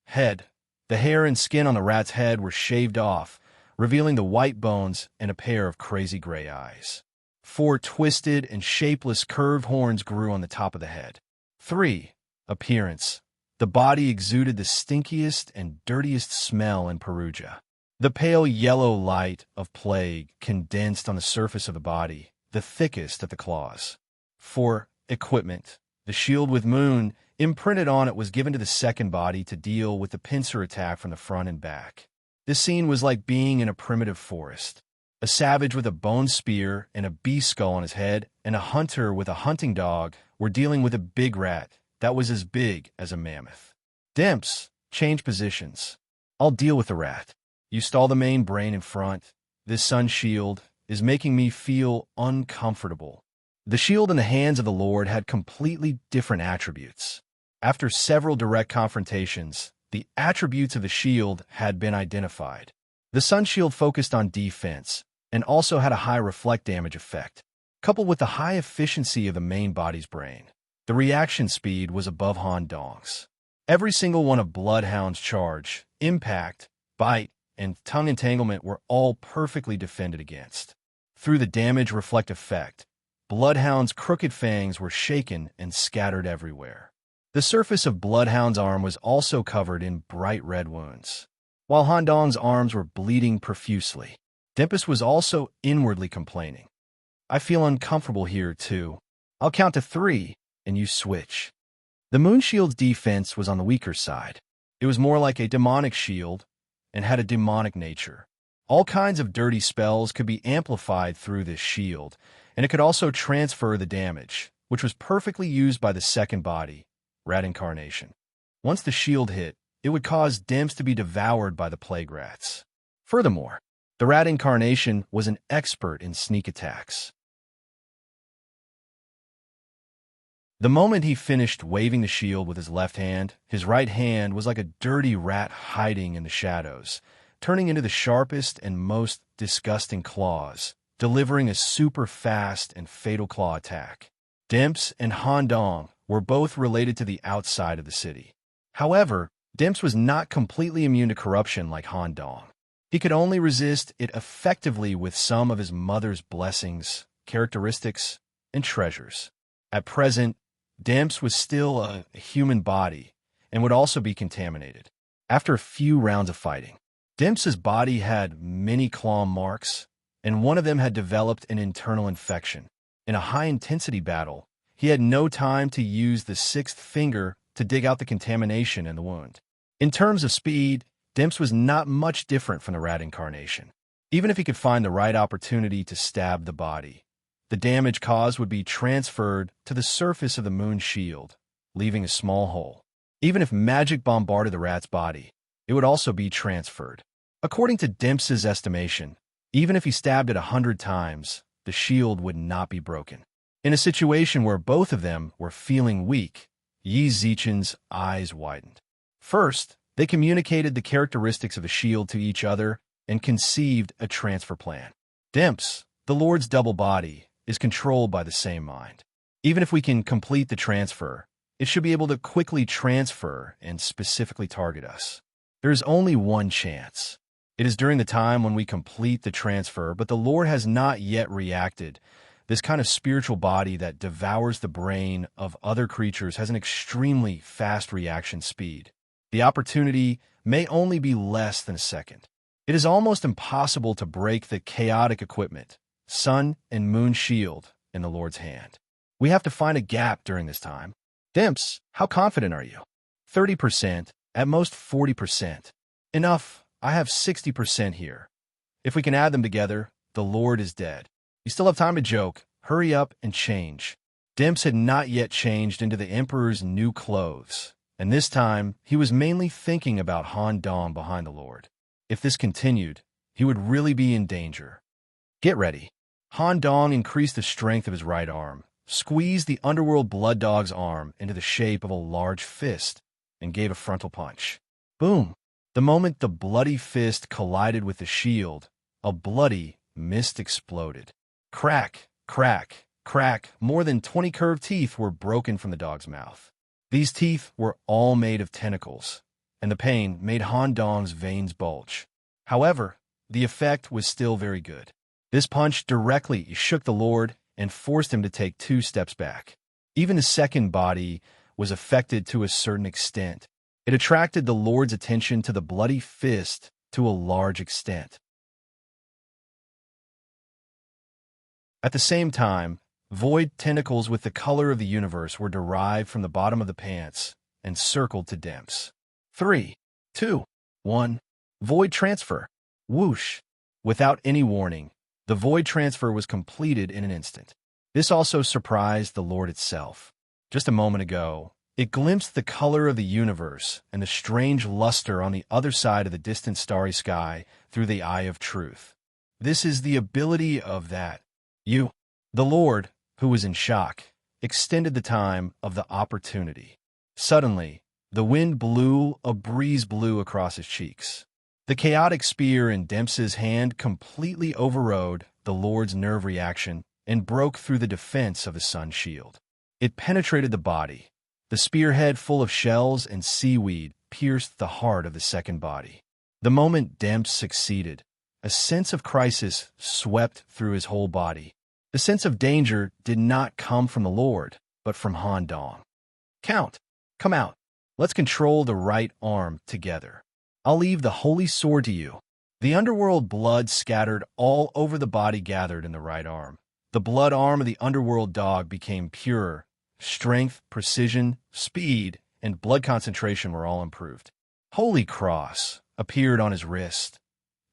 Head. The hair and skin on the rat's head were shaved off, revealing the white bones and a pair of crazy gray eyes. 4 twisted and shapeless curved horns grew on the top of the head. 3. Appearance. The body exuded the stinkiest and dirtiest smell in Perugia. The pale yellow light of plague condensed on the surface of the body, the thickest at the claws. 4. Equipment. The shield with moon imprinted on it was given to the second body to deal with the pincer attack from the front and back. This scene was like being in a primitive forest. A savage with a bone spear and a beast skull on his head, and a hunter with a hunting dog were dealing with a big rat that was as big as a mammoth. Dimps, change positions. I'll deal with the rat. You stall the main brain in front. This sun shield is making me feel uncomfortable. The shield in the hands of the Lord had completely different attributes. After several direct confrontations, the attributes of the shield had been identified. The sun shield focused on defense and also had a high reflect damage effect, coupled with the high efficiency of the main body's brain. The reaction speed was above Han Dong's. Every single one of Bloodhound's charge, impact, bite, and tongue entanglement were all perfectly defended against. Through the damage reflect effect, Bloodhound's crooked fangs were shaken and scattered everywhere. The surface of Bloodhound's arm was also covered in bright red wounds. While Han Dong's arms were bleeding profusely, Dempus was also inwardly complaining. I feel uncomfortable here, too. I'll count to 3, and you switch. The moon shield's defense was on the weaker side. It was more like a demonic shield and had a demonic nature. All kinds of dirty spells could be amplified through this shield, and it could also transfer the damage, which was perfectly used by the second body, Rat Incarnation. Once the shield hit, it would cause Demps to be devoured by the plague rats. Furthermore, the Rat Incarnation was an expert in sneak attacks. The moment he finished waving the shield with his left hand, his right hand was like a dirty rat hiding in the shadows, turning into the sharpest and most disgusting claws, delivering a super fast and fatal claw attack. Demps and Han Dong were both related to the outside of the city. However, Demps was not completely immune to corruption like Han Dong. He could only resist it effectively with some of his mother's blessings, characteristics, and treasures. At present, Demps was still a human body and would also be contaminated. After a few rounds of fighting, Demps's body had many claw marks, and one of them had developed an internal infection. In a high-intensity battle, he had no time to use the sixth finger to dig out the contamination in the wound. In terms of speed, Demps was not much different from the Rat Incarnation. Even if he could find the right opportunity to stab the body, the damage caused would be transferred to the surface of the moon shield, leaving a small hole. Even if magic bombarded the rat's body, it would also be transferred. According to Demps's estimation, even if he stabbed it 100 times, the shield would not be broken. In a situation where both of them were feeling weak, Yi Zichen's eyes widened. First, they communicated the characteristics of the shield to each other and conceived a transfer plan. Demps, the Lord's double body, is controlled by the same mind. Even if we can complete the transfer, it should be able to quickly transfer and specifically target us. There is only one chance. It is during the time when we complete the transfer, but the Lord has not yet reacted. This kind of spiritual body that devours the brain of other creatures has an extremely fast reaction speed. The opportunity may only be less than a second. It is almost impossible to break the chaotic equipment, sun and moon shield, in the Lord's hand. We have to find a gap during this time. Demps, how confident are you? 30%, at most 40%. Enough, I have 60% here. If we can add them together, the Lord is dead. You still have time to joke. Hurry up and change. Demps had not yet changed into the Emperor's new clothes, and this time he was mainly thinking about Han Dong behind the Lord. If this continued, he would really be in danger. Get ready. Han Dong increased the strength of his right arm, squeezed the underworld blood dog's arm into the shape of a large fist, and gave a frontal punch. Boom! The moment the bloody fist collided with the shield, a bloody mist exploded. Crack, crack, crack, more than 20 curved teeth were broken from the dog's mouth. These teeth were all made of tentacles, and the pain made Han Dong's veins bulge. However, the effect was still very good. This punch directly shook the Lord and forced him to take 2 steps back. Even his second body was affected to a certain extent. It attracted the Lord's attention to the bloody fist to a large extent. At the same time, void tentacles with the color of the universe were derived from the bottom of the pants and circled to Demps. 3, 2, 1. Void transfer. Whoosh. Without any warning, the void transfer was completed in an instant. This also surprised the Lord itself. Just a moment ago, it glimpsed the color of the universe and the strange luster on the other side of the distant starry sky through the eye of truth. This is the ability of that. You, the Lord, who was in shock, extended the time of the opportunity. Suddenly, the wind blew, a breeze blew across his cheeks. The chaotic spear in Demps's hand completely overrode the Lord's nerve reaction and broke through the defense of his son's shield. It penetrated the body. The spearhead, full of shells and seaweed, pierced the heart of the second body. The moment Demps succeeded, a sense of crisis swept through his whole body. The sense of danger did not come from the Lord, but from Han Dong. "Count, come out. Let's control the right arm together. I'll leave the holy sword to you." The underworld blood scattered all over the body gathered in the right arm. The blood arm of the underworld dog became pure. Strength, precision, speed, and blood concentration were all improved. Holy Cross appeared on his wrist.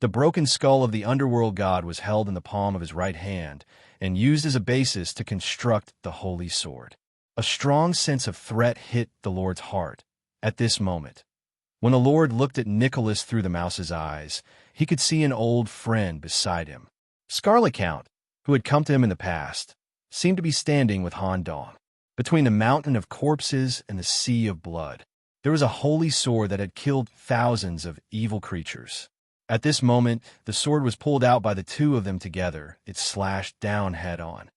The broken skull of the underworld god was held in the palm of his right hand and used as a basis to construct the holy sword. A strong sense of threat hit the Lord's heart at this moment. When the Lord looked at Nicholas through the mouse's eyes, he could see an old friend beside him. Scarlet Count, who had come to him in the past, seemed to be standing with Han Dong. Between the mountain of corpses and the sea of blood, there was a holy sword that had killed thousands of evil creatures. At this moment, the sword was pulled out by the two of them together. It slashed down head-on.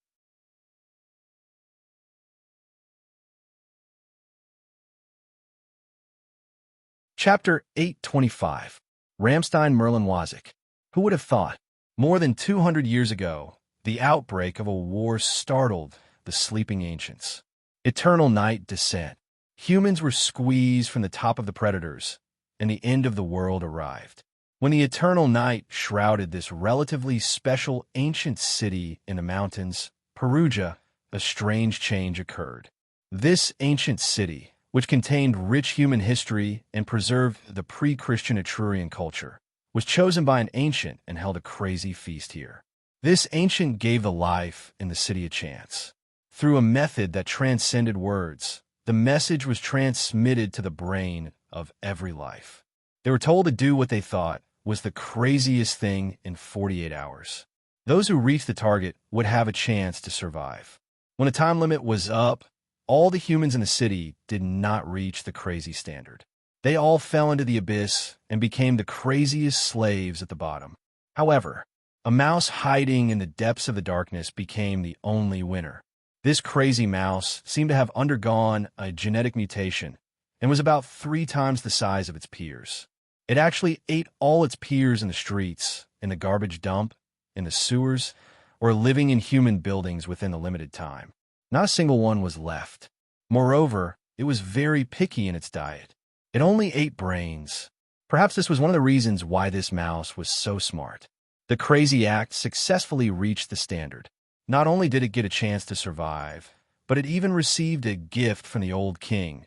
Chapter 825. Ramstein Merlin-Wazik. Who would have thought? More than 200 years ago, the outbreak of a war startled the sleeping ancients. Eternal night descent. Humans were squeezed from the top of the predators, and the end of the world arrived. When the eternal night shrouded this relatively special ancient city in the mountains, Perugia, a strange change occurred. This ancient city, which contained rich human history and preserved the pre-Christian Etrurian culture, was chosen by an ancient and held a crazy feast here. This ancient gave the life in the city a chance. Through a method that transcended words, the message was transmitted to the brain of every life. They were told to do what they thought was the craziest thing in 48 hours. Those who reached the target would have a chance to survive. When the time limit was up, all the humans in the city did not reach the crazy standard. They all fell into the abyss and became the craziest slaves at the bottom. However, a mouse hiding in the depths of the darkness became the only winner. This crazy mouse seemed to have undergone a genetic mutation and was about 3 times the size of its peers. It actually ate all its peers in the streets, in the garbage dump, in the sewers, or living in human buildings within the limited time. Not a single one was left. Moreover, it was very picky in its diet. It only ate brains. Perhaps this was one of the reasons why this mouse was so smart. The crazy act successfully reached the standard. Not only did it get a chance to survive, but it even received a gift from the old king.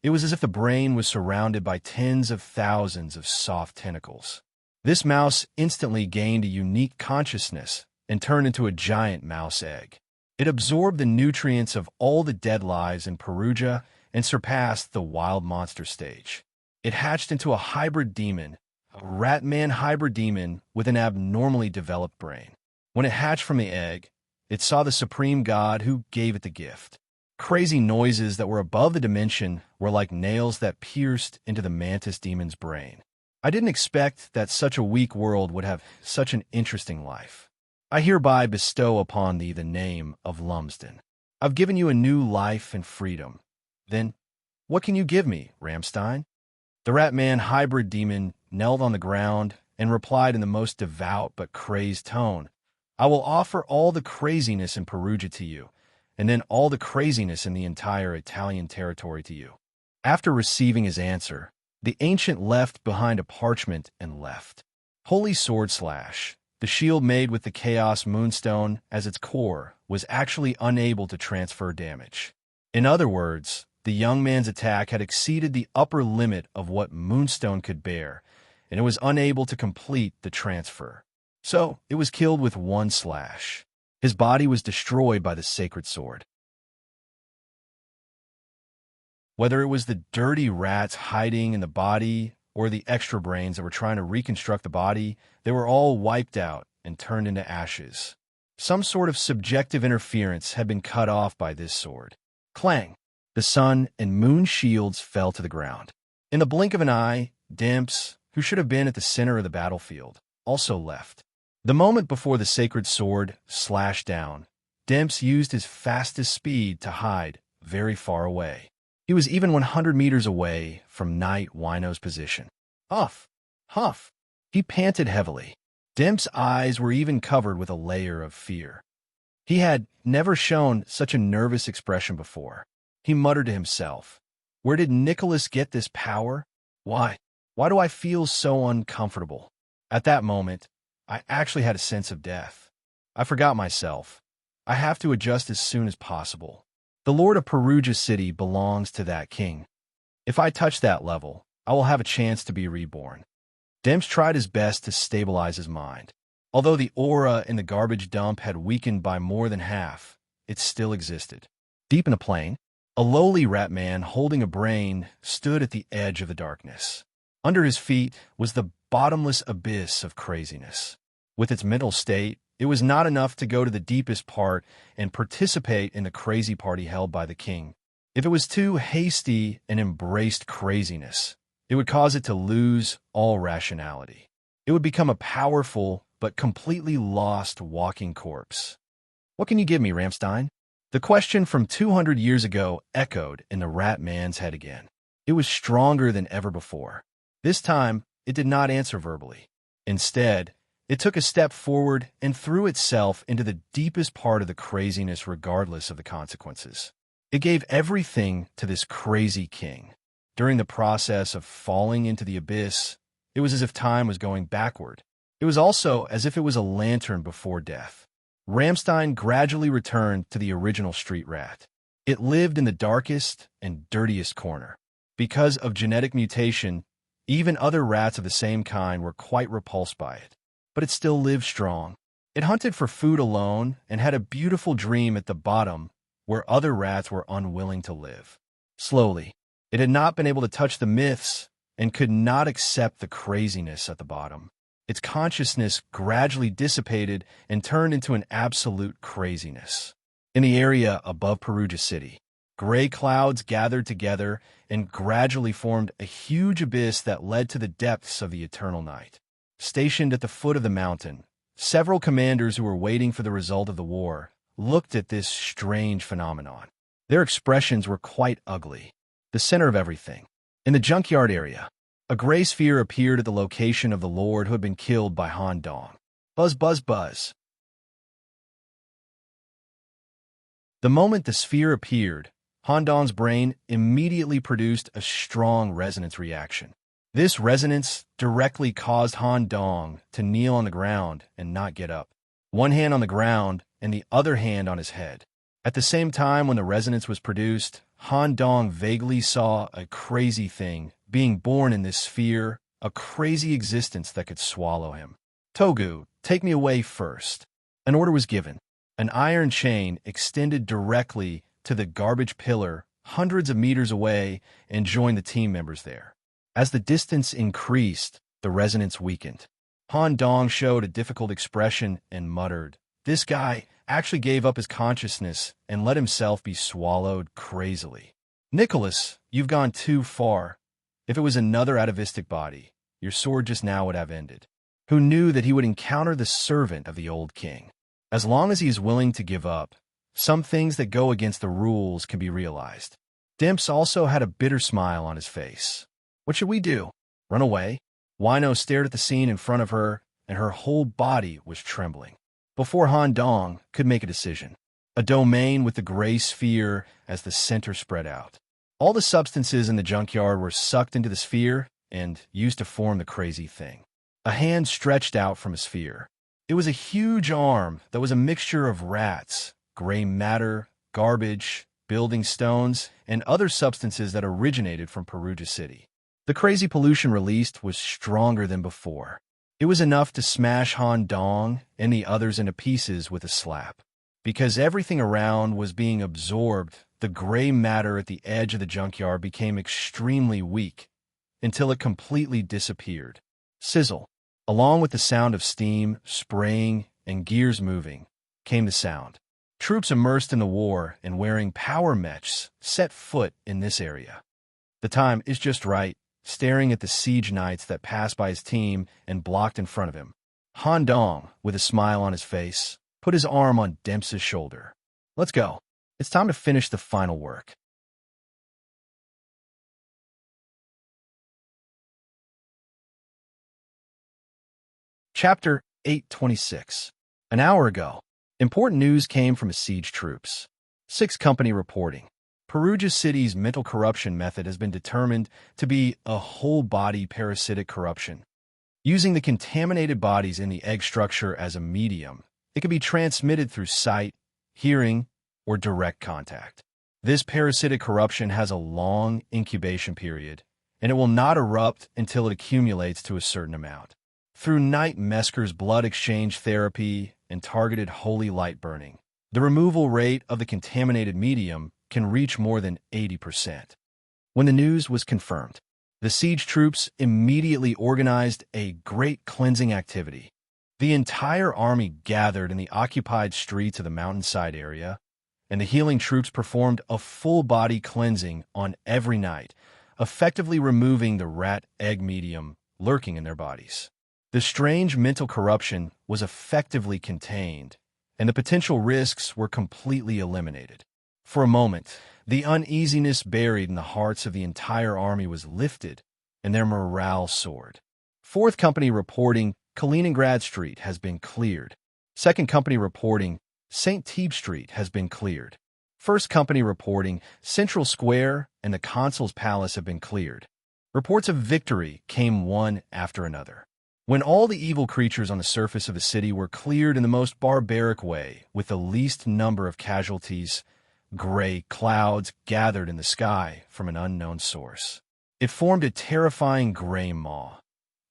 It was as if the brain was surrounded by tens of thousands of soft tentacles. This mouse instantly gained a unique consciousness and turned into a giant mouse egg. It absorbed the nutrients of all the dead lives in Perugia and surpassed the wild monster stage. It hatched into a hybrid demon, a rat-man hybrid demon with an abnormally developed brain. When it hatched from the egg, it saw the supreme god who gave it the gift. Crazy noises that were above the dimension were like nails that pierced into the mantis demon's brain. I didn't expect that such a weak world would have such an interesting life. I hereby bestow upon thee the name of Lumsden. I've given you a new life and freedom. Then, what can you give me, Ramstein? The rat-man hybrid demon knelt on the ground and replied in the most devout but crazed tone, "I will offer all the craziness in Perugia to you, and then all the craziness in the entire Italian territory to you." After receiving his answer, the ancient left behind a parchment and left. Holy Sword Slash, the shield made with the Chaos Moonstone as its core, was actually unable to transfer damage. In other words, the young man's attack had exceeded the upper limit of what Moonstone could bear, and it was unable to complete the transfer. So, it was killed with one slash. His body was destroyed by the sacred sword. Whether it was the dirty rats hiding in the body or the extra brains that were trying to reconstruct the body, they were all wiped out and turned into ashes. Some sort of subjective interference had been cut off by this sword. Clang! The sun and moon shields fell to the ground. In the blink of an eye, Demps, who should have been at the center of the battlefield, also left. The moment before the sacred sword slashed down, Demps used his fastest speed to hide very far away. He was even 100 meters away from Night Wino's position. Huff! Huff! He panted heavily. Demp's eyes were even covered with a layer of fear. He had never shown such a nervous expression before. He muttered to himself, "Where did Nicholas get this power? Why? Why do I feel so uncomfortable?" At that moment, I actually had a sense of death. I forgot myself. I have to adjust as soon as possible. The Lord of Perugia City belongs to that king. If I touch that level, I will have a chance to be reborn. Demps tried his best to stabilize his mind. Although the aura in the garbage dump had weakened by more than half, it still existed. Deep in the plain, a lowly rat man holding a brain stood at the edge of the darkness. Under his feet was the bottomless abyss of craziness. With its mental state, it was not enough to go to the deepest part and participate in the crazy party held by the king. If it was too hasty and embraced craziness, it would cause it to lose all rationality. It would become a powerful but completely lost walking corpse. "What can you give me, Ramstein?" The question from 200 years ago echoed in the rat man's head again. It was stronger than ever before. This time, it did not answer verbally. Instead, it took a step forward and threw itself into the deepest part of the craziness regardless of the consequences. It gave everything to this crazy king. During the process of falling into the abyss, it was as if time was going backward. It was also as if it was a lantern before death. Ramstein gradually returned to the original street rat. It lived in the darkest and dirtiest corner. Because of genetic mutation, even other rats of the same kind were quite repulsed by it. But it still lived strong. It hunted for food alone and had a beautiful dream at the bottom where other rats were unwilling to live. Slowly, it had not been able to touch the myths and could not accept the craziness at the bottom. Its consciousness gradually dissipated and turned into an absolute craziness. In the area above Perugia City, gray clouds gathered together and gradually formed a huge abyss that led to the depths of the eternal night. Stationed at the foot of the mountain, several commanders who were waiting for the result of the war looked at this strange phenomenon. Their expressions were quite ugly. The center of everything. In the junkyard area, a gray sphere appeared at the location of the lord who had been killed by Han Dong. Buzz, buzz, buzz. The moment the sphere appeared, Han Dong's brain immediately produced a strong resonance reaction. This resonance directly caused Han Dong to kneel on the ground and not get up, one hand on the ground and the other hand on his head. At the same time when the resonance was produced, Han Dong vaguely saw a crazy thing being born in this sphere, a crazy existence that could swallow him. "Togu, take me away first." An order was given. An iron chain extended directly to the garbage pillar hundreds of meters away and joined the team members there. As the distance increased, the resonance weakened. Han Dong showed a difficult expression and muttered, "This guy actually gave up his consciousness and let himself be swallowed crazily. Nicholas, you've gone too far. If it was another atavistic body, your sword just now would have ended." Who knew that he would encounter the servant of the old king? As long as he is willing to give up, some things that go against the rules can be realized. Demps also had a bitter smile on his face. What should we do? Run away? Wino stared at the scene in front of her, and her whole body was trembling. Before Han Dong could make a decision, a domain with the gray sphere as the center spread out. All the substances in the junkyard were sucked into the sphere and used to form the crazy thing. A hand stretched out from a sphere. It was a huge arm that was a mixture of rats, gray matter, garbage, building stones, and other substances that originated from Perugia City. The crazy pollution released was stronger than before. It was enough to smash Han Dong and the others into pieces with a slap. Because everything around was being absorbed, the gray matter at the edge of the junkyard became extremely weak until it completely disappeared. Sizzle. Along with the sound of steam, spraying, and gears moving, came the sound. Troops immersed in the war and wearing power mechs set foot in this area. The time is just right, staring at the siege knights that passed by his team and blocked in front of him. Han Dong, with a smile on his face, put his arm on Demps's shoulder. "Let's go. It's time to finish the final work." Chapter 826. An hour ago, important news came from siege troops. 6 Company reporting. Perugia City's mental corruption method has been determined to be a whole-body parasitic corruption. Using the contaminated bodies in the egg structure as a medium, it can be transmitted through sight, hearing, or direct contact. This parasitic corruption has a long incubation period, and it will not erupt until it accumulates to a certain amount. Through Knight Mesker's blood exchange therapy and targeted holy light burning, the removal rate of the contaminated medium can reach more than 80%. When the news was confirmed, the siege troops immediately organized a great cleansing activity. The entire army gathered in the occupied streets of the mountainside area, and the healing troops performed a full-body cleansing on every Knight, effectively removing the rat egg medium lurking in their bodies. The strange mental corruption was effectively contained, and the potential risks were completely eliminated. For a moment, the uneasiness buried in the hearts of the entire army was lifted, and their morale soared. 4th Company reporting Kaliningrad Street has been cleared. 2nd Company reporting St. Tebe Street has been cleared. 1st Company reporting Central Square and the Consul's Palace have been cleared. Reports of victory came one after another. When all the evil creatures on the surface of the city were cleared in the most barbaric way, with the least number of casualties, gray clouds gathered in the sky from an unknown source. It formed a terrifying gray maw,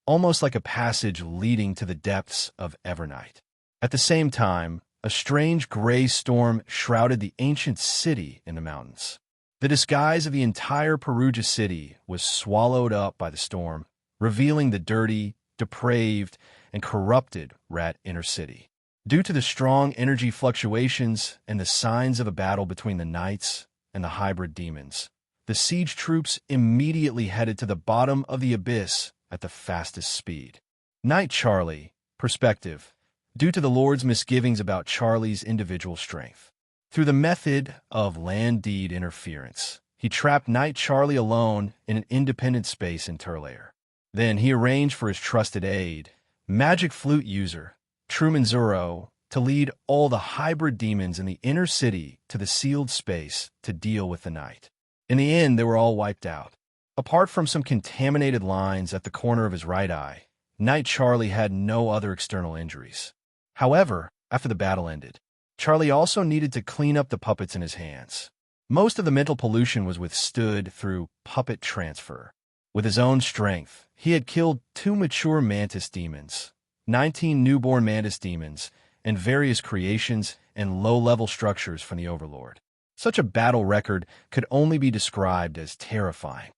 almost like a passage leading to the depths of Evernight. At the same time, a strange gray storm shrouded the ancient city in the mountains. The disguise of the entire Perugia city was swallowed up by the storm, revealing the dirty, depraved, and corrupted rat inner city. Due to the strong energy fluctuations and the signs of a battle between the knights and the hybrid demons, the siege troops immediately headed to the bottom of the abyss at the fastest speed. Knight Charlie, perspective, due to the Lord's misgivings about Charlie's individual strength. Through the method of land deed interference, he trapped Knight Charlie alone in an independent space in Turlair. Then he arranged for his trusted aide, magic flute user, Truman Zuro, to lead all the hybrid demons in the inner city to the sealed space to deal with the Knight. In the end, they were all wiped out. Apart from some contaminated lines at the corner of his right eye, Knight Charlie had no other external injuries. However, after the battle ended, Charlie also needed to clean up the puppets in his hands. Most of the mental pollution was withstood through puppet transfer. With his own strength, he had killed 2 mature mantis demons, 19 newborn mantis demons, and various creations and low-level structures from the Overlord. Such a battle record could only be described as terrifying.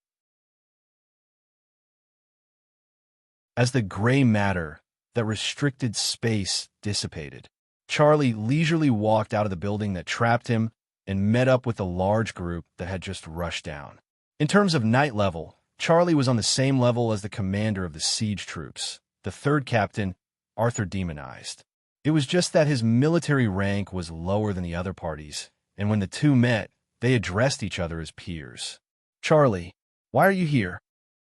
As the gray matter that restricted space dissipated, Charlie leisurely walked out of the building that trapped him and met up with the large group that had just rushed down. In terms of Knight level, Charlie was on the same level as the commander of the siege troops, the 3rd Captain, Arthur Demonized. It was just that his military rank was lower than the other parties, and when the two met, they addressed each other as peers. "Charlie, why are you here?"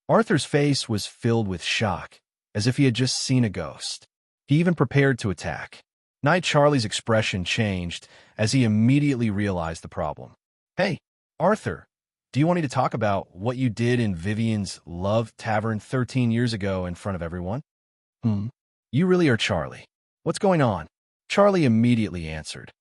Arthur's face was filled with shock, as if he had just seen a ghost. He even prepared to attack. Knight Charlie's expression changed as he immediately realized the problem. "Hey, Arthur, do you want me to talk about what you did in Vivian's Love Tavern 13 years ago in front of everyone?" You really are Charlie. What's going on?" Charlie immediately answered.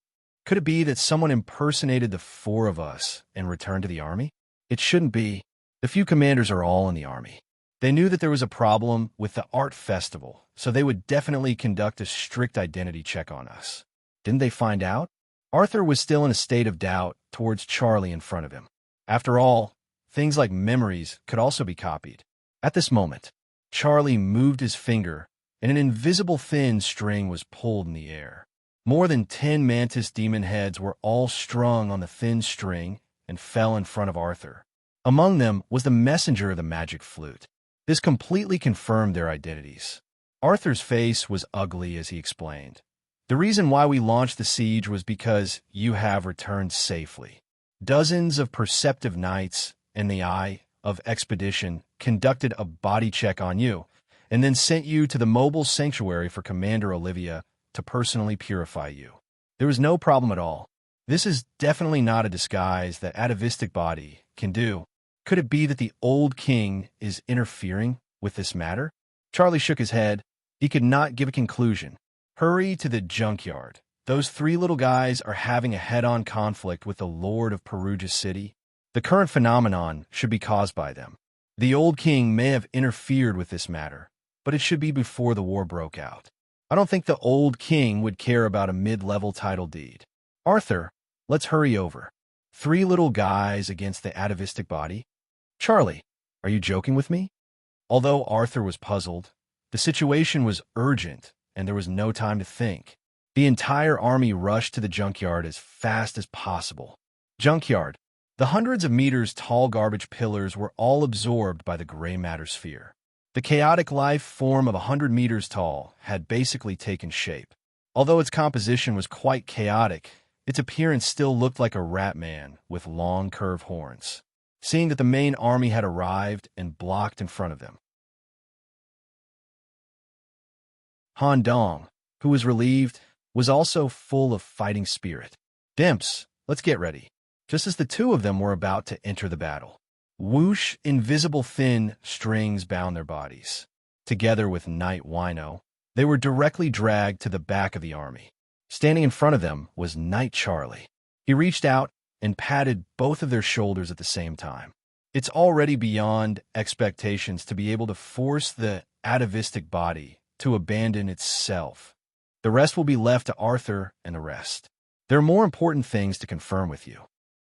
"Could it be that someone impersonated the 4 of us and returned to the army? It shouldn't be. The few commanders are all in the army. They knew that there was a problem with the art festival, so they would definitely conduct a strict identity check on us. Didn't they find out?" Arthur was still in a state of doubt towards Charlie in front of him. After all, things like memories could also be copied. At this moment, Charlie moved his finger, and an invisible thin string was pulled in the air. More than 10 mantis demon heads were all strung on the thin string and fell in front of Arthur. Among them was the messenger of the magic flute. This completely confirmed their identities. Arthur's face was ugly as he explained. "The reason why we launched the siege was because you have returned safely. Dozens of perceptive knights and the Eye of Expedition conducted a body check on you, and then sent you to the mobile sanctuary for Commander Olivia to personally purify you. There was no problem at all. This is definitely not a disguise that atavistic body can do. Could it be that the old king is interfering with this matter? Charlie shook his head. He could not give a conclusion. Hurry to the junkyard. Those three little guys are having a head-on conflict with the Lord of Perugia City. The current phenomenon should be caused by them. The old king may have interfered with this matter, but it should be before the war broke out. I don't think the old king would care about a mid-level title deed. Arthur, let's hurry over. Three little guys against the atavistic body? Charlie, are you joking with me? Although Arthur was puzzled, the situation was urgent and there was no time to think. The entire army rushed to the junkyard as fast as possible. Junkyard. The hundreds of meters tall garbage pillars were all absorbed by the gray matter sphere. The chaotic life form of 100 meters tall had basically taken shape. Although its composition was quite chaotic, its appearance still looked like a rat man with long curved horns. Seeing that the main army had arrived and blocked in front of them. Han Dong, who was relieved, was also full of fighting spirit. Dimps, let's get ready. Just as the two of them were about to enter the battle, whoosh, invisible thin strings bound their bodies. Together with Knight Wino, they were directly dragged to the back of the army. Standing in front of them was Knight Charlie. He reached out and patted both of their shoulders at the same time. It's already beyond expectations to be able to force the atavistic body to abandon itself. The rest will be left to Arthur and the rest. There are more important things to confirm with you.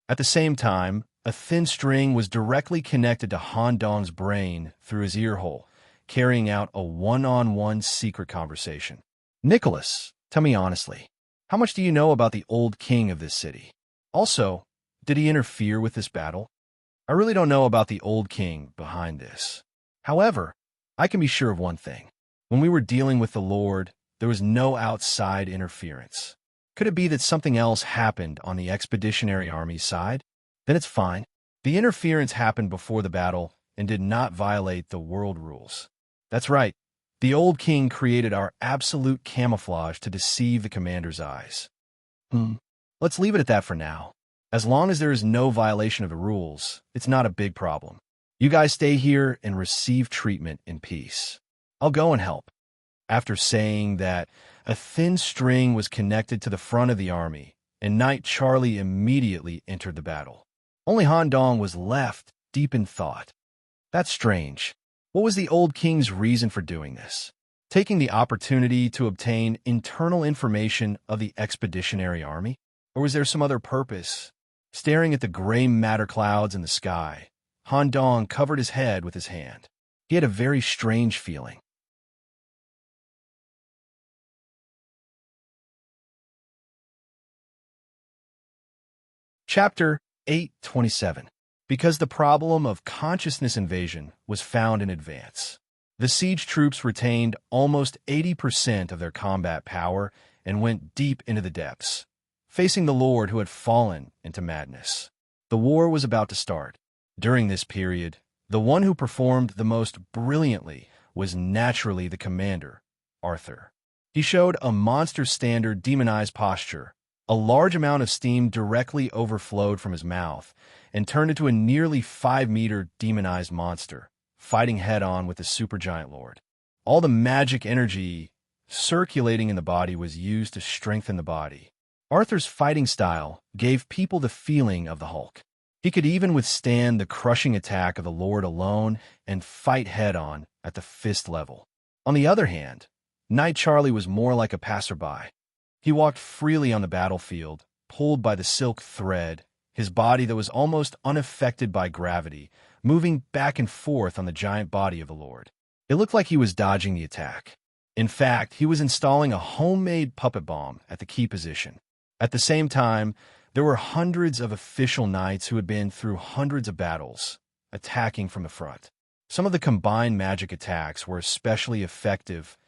At the same time, a thin string was directly connected to Han Dong's brain through his ear hole, carrying out a one-on-one secret conversation. Nicholas, tell me honestly, how much do you know about the old king of this city? Also, did he interfere with this battle? I really don't know about the old king behind this. However, I can be sure of one thing. When we were dealing with the Lord, there was no outside interference. Could it be that something else happened on the expeditionary army's side? Then it's fine. The interference happened before the battle and did not violate the world rules. That's right. The old king created our absolute camouflage to deceive the commander's eyes. Let's leave it at that for now. As long as there is no violation of the rules, it's not a big problem. You guys stay here and receive treatment in peace. I'll go and help. After saying that, a thin string was connected to the front of the army, and Knight Charlie immediately entered the battle. Only Han Dong was left deep in thought. That's strange. What was the old king's reason for doing this? Taking the opportunity to obtain internal information of the expeditionary army? Or was there some other purpose? Staring at the gray matter clouds in the sky, Han Dong covered his head with his hand. He had a very strange feeling. Chapter 8:27. Because the problem of consciousness invasion was found in advance. The siege troops retained almost 80% of their combat power and went deep into the depths, facing the Lord who had fallen into madness. The war was about to start. During this period, the one who performed the most brilliantly was naturally the commander, Arthur. He showed a monster-standard demonized posture. A large amount of steam directly overflowed from his mouth and turned into a nearly 5-meter demonized monster, fighting head-on with the supergiant lord. All the magic energy circulating in the body was used to strengthen the body. Arthur's fighting style gave people the feeling of the Hulk. He could even withstand the crushing attack of the Lord alone and fight head-on at the fist level. On the other hand, Knight Charlie was more like a passerby. He walked freely on the battlefield, pulled by the silk thread, his body that was almost unaffected by gravity, moving back and forth on the giant body of the Lord. It looked like he was dodging the attack. In fact, he was installing a homemade puppet bomb at the key position. At the same time, there were hundreds of official knights who had been through hundreds of battles, attacking from the front. Some of the combined magic attacks were especially effective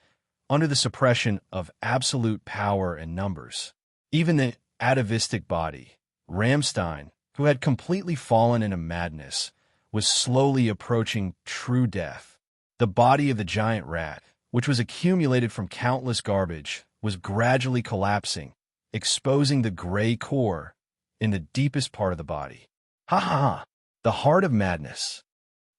under the suppression of absolute power and numbers. Even the atavistic body, Ramstein, who had completely fallen into madness, was slowly approaching true death. The body of the giant rat, which was accumulated from countless garbage, was gradually collapsing, exposing the gray core in the deepest part of the body. Ha ha ha! The heart of madness.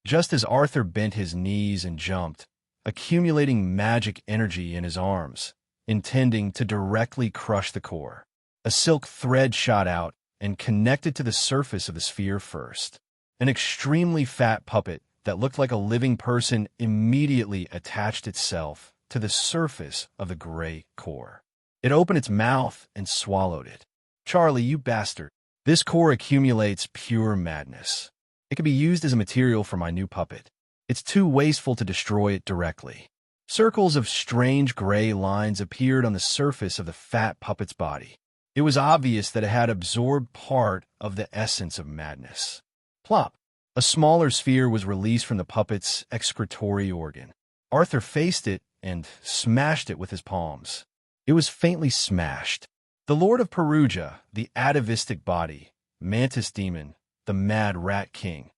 Just as Arthur bent his knees and jumped, accumulating magic energy in his arms, intending to directly crush the core, a silk thread shot out and connected to the surface of the sphere first. An extremely fat puppet that looked like a living person immediately attached itself to the surface of the gray core. It opened its mouth and swallowed it. Charlie, you bastard. This core accumulates pure madness. It can be used as a material for my new puppet. It's too wasteful to destroy it directly. Circles of strange gray lines appeared on the surface of the fat puppet's body. It was obvious that it had absorbed part of the essence of madness. Plop! A smaller sphere was released from the puppet's excretory organ. Arthur faced it and smashed it with his palms. It was faintly smashed. The Lord of Perugia, the atavistic body, Mantis Demon, the Mad Rat King,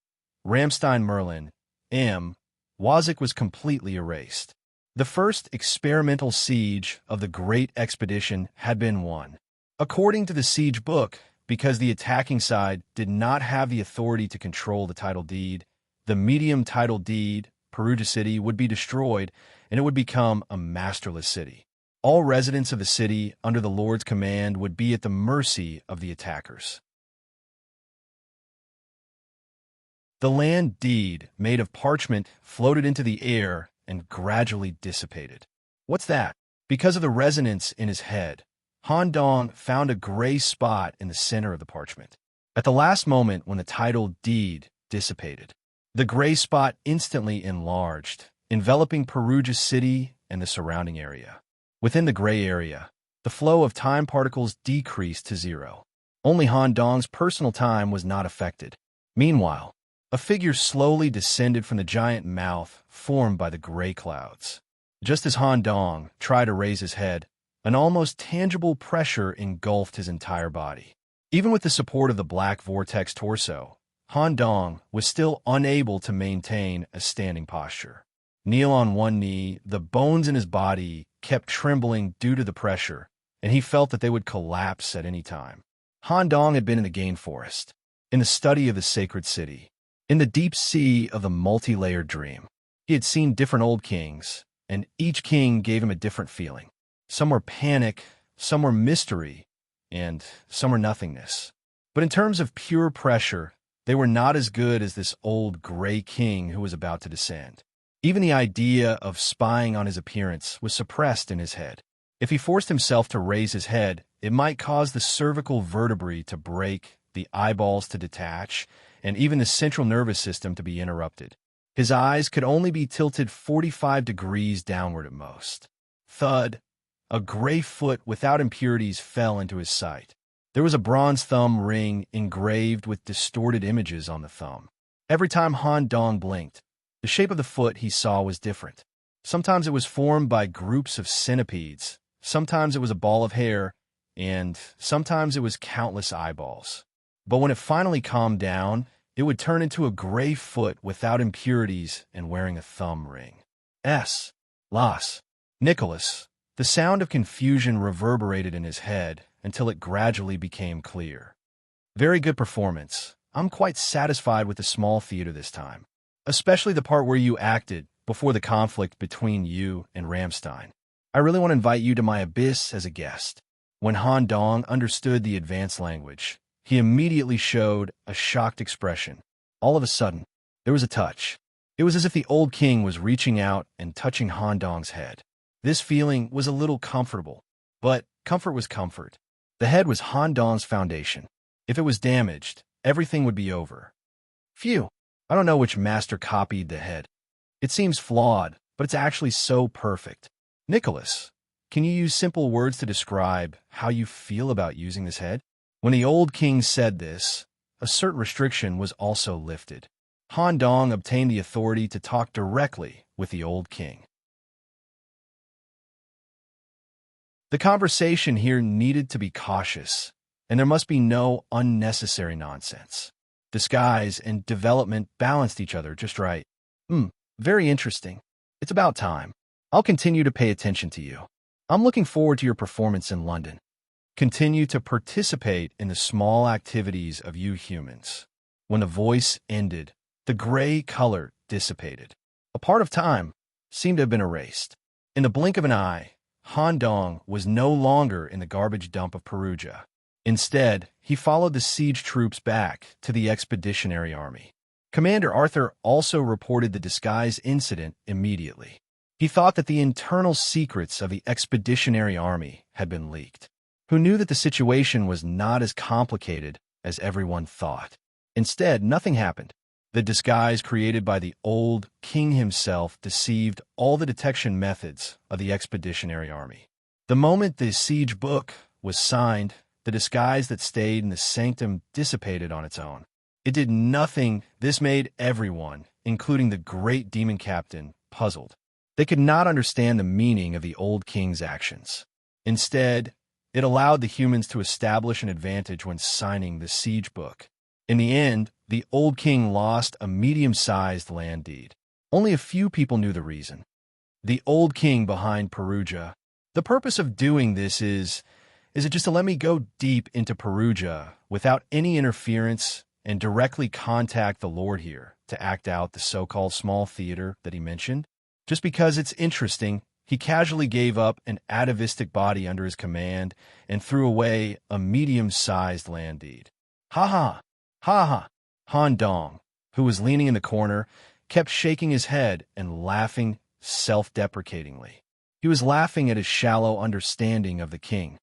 Ramstein Merlin, Wazik was completely erased. The first experimental siege of the Great Expedition had been won. According to the siege book, because the attacking side did not have the authority to control the title deed, the medium title deed, Perugia City, would be destroyed and it would become a masterless city. All residents of the city under the Lord's command would be at the mercy of the attackers. The land deed, made of parchment, floated into the air and gradually dissipated. What's that? Because of the resonance in his head, Han Dong found a gray spot in the center of the parchment. At the last moment when the title deed dissipated, the gray spot instantly enlarged, enveloping Perugia City and the surrounding area. Within the gray area, the flow of time particles decreased to zero. Only Han Dong's personal time was not affected. Meanwhile, a figure slowly descended from the giant mouth formed by the gray clouds. Just as Han Dong tried to raise his head, an almost tangible pressure engulfed his entire body. Even with the support of the black vortex torso, Han Dong was still unable to maintain a standing posture. Kneel on one knee, the bones in his body kept trembling due to the pressure, and he felt that they would collapse at any time. Han Dong had been in the Gain Forest, in the study of the sacred city, in the deep sea of the multi-layered dream. He had seen different old kings, and each king gave him a different feeling. Some were panic, some were mystery, and some were nothingness. But in terms of pure pressure, they were not as good as this old gray king who was about to descend. Even the idea of spying on his appearance was suppressed in his head. If he forced himself to raise his head, it might cause the cervical vertebrae to break, the eyeballs to detach, and even the central nervous system to be interrupted. His eyes could only be tilted 45 degrees downward at most. Thud! A gray foot without impurities fell into his sight. There was a bronze thumb ring engraved with distorted images on the thumb. Every time Han Dong blinked, the shape of the foot he saw was different. Sometimes it was formed by groups of centipedes, sometimes it was a ball of hair, and sometimes it was countless eyeballs. But when it finally calmed down, it would turn into a gray foot without impurities and wearing a thumb ring. Las. Nicholas. The sound of confusion reverberated in his head until it gradually became clear. Very good performance. I'm quite satisfied with the small theater this time, especially the part where you acted before the conflict between you and Ramstein. I really want to invite you to my abyss as a guest. When Han Dong understood the advanced language, he immediately showed a shocked expression. All of a sudden, there was a touch. It was as if the old king was reaching out and touching Han Dong's head. This feeling was a little comfortable, but comfort was comfort. The head was Han Dong's foundation. If it was damaged, everything would be over. Phew, I don't know which master copied the head. It seems flawed, but it's actually so perfect. Nicholas, can you use simple words to describe how you feel about using this head? When the old king said this, a certain restriction was also lifted. Han Dong obtained the authority to talk directly with the old king. The conversation here needed to be cautious, and there must be no unnecessary nonsense. Disguise and development balanced each other just right. Very interesting. It's about time. I'll continue to pay attention to you. I'm looking forward to your performance in London. Continue to participate in the small activities of you humans. When the voice ended, the gray color dissipated. A part of time seemed to have been erased. In the blink of an eye, Han Dong was no longer in the garbage dump of Perugia. Instead, he followed the siege troops back to the Expeditionary Army. Commander Arthur also reported the disguise incident immediately. He thought that the internal secrets of the Expeditionary Army had been leaked. Who knew that the situation was not as complicated as everyone thought? Instead, nothing happened. The disguise created by the old king himself deceived all the detection methods of the Expeditionary Army. The moment the siege book was signed, the disguise that stayed in the sanctum dissipated on its own. It did nothing. This made everyone, including the great demon captain, puzzled. They could not understand the meaning of the old king's actions. Instead, it allowed the humans to establish an advantage when signing the siege book. In the end, the old king lost a medium-sized land deed. Only a few people knew the reason. The old king behind Perugia. The purpose of doing this is it just to let me go deep into Perugia without any interference and directly contact the Lord here to act out the so-called small theater that he mentioned? Just because it's interesting, he casually gave up an atavistic body under his command and threw away a medium-sized land deed. Ha ha! Ha ha! Han Dong, who was leaning in the corner, kept shaking his head and laughing self-deprecatingly. He was laughing at his shallow understanding of the king.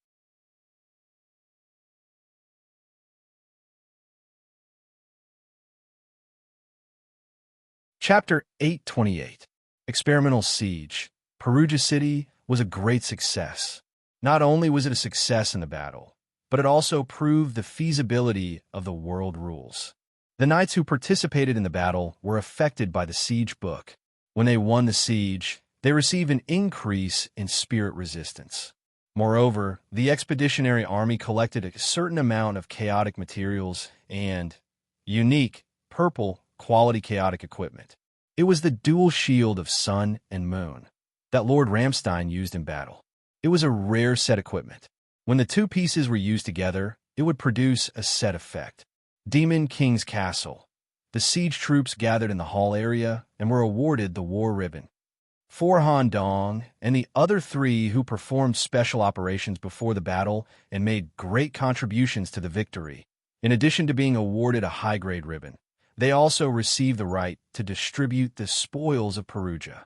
Chapter 828. Experimental Siege. Perugia City was a great success. Not only was it a success in the battle, but it also proved the feasibility of the world rules. The knights who participated in the battle were affected by the siege book. When they won the siege, they received an increase in spirit resistance. Moreover, the Expeditionary Army collected a certain amount of chaotic materials and unique, purple, quality chaotic equipment. It was the dual shield of sun and moon that Lord Ramstein used in battle. It was a rare set equipment. When the two pieces were used together, it would produce a set effect. Demon King's Castle. The siege troops gathered in the hall area and were awarded the War Ribbon. For Han Dong and the other three who performed special operations before the battle and made great contributions to the victory, in addition to being awarded a high-grade ribbon, they also received the right to distribute the spoils of Perugia.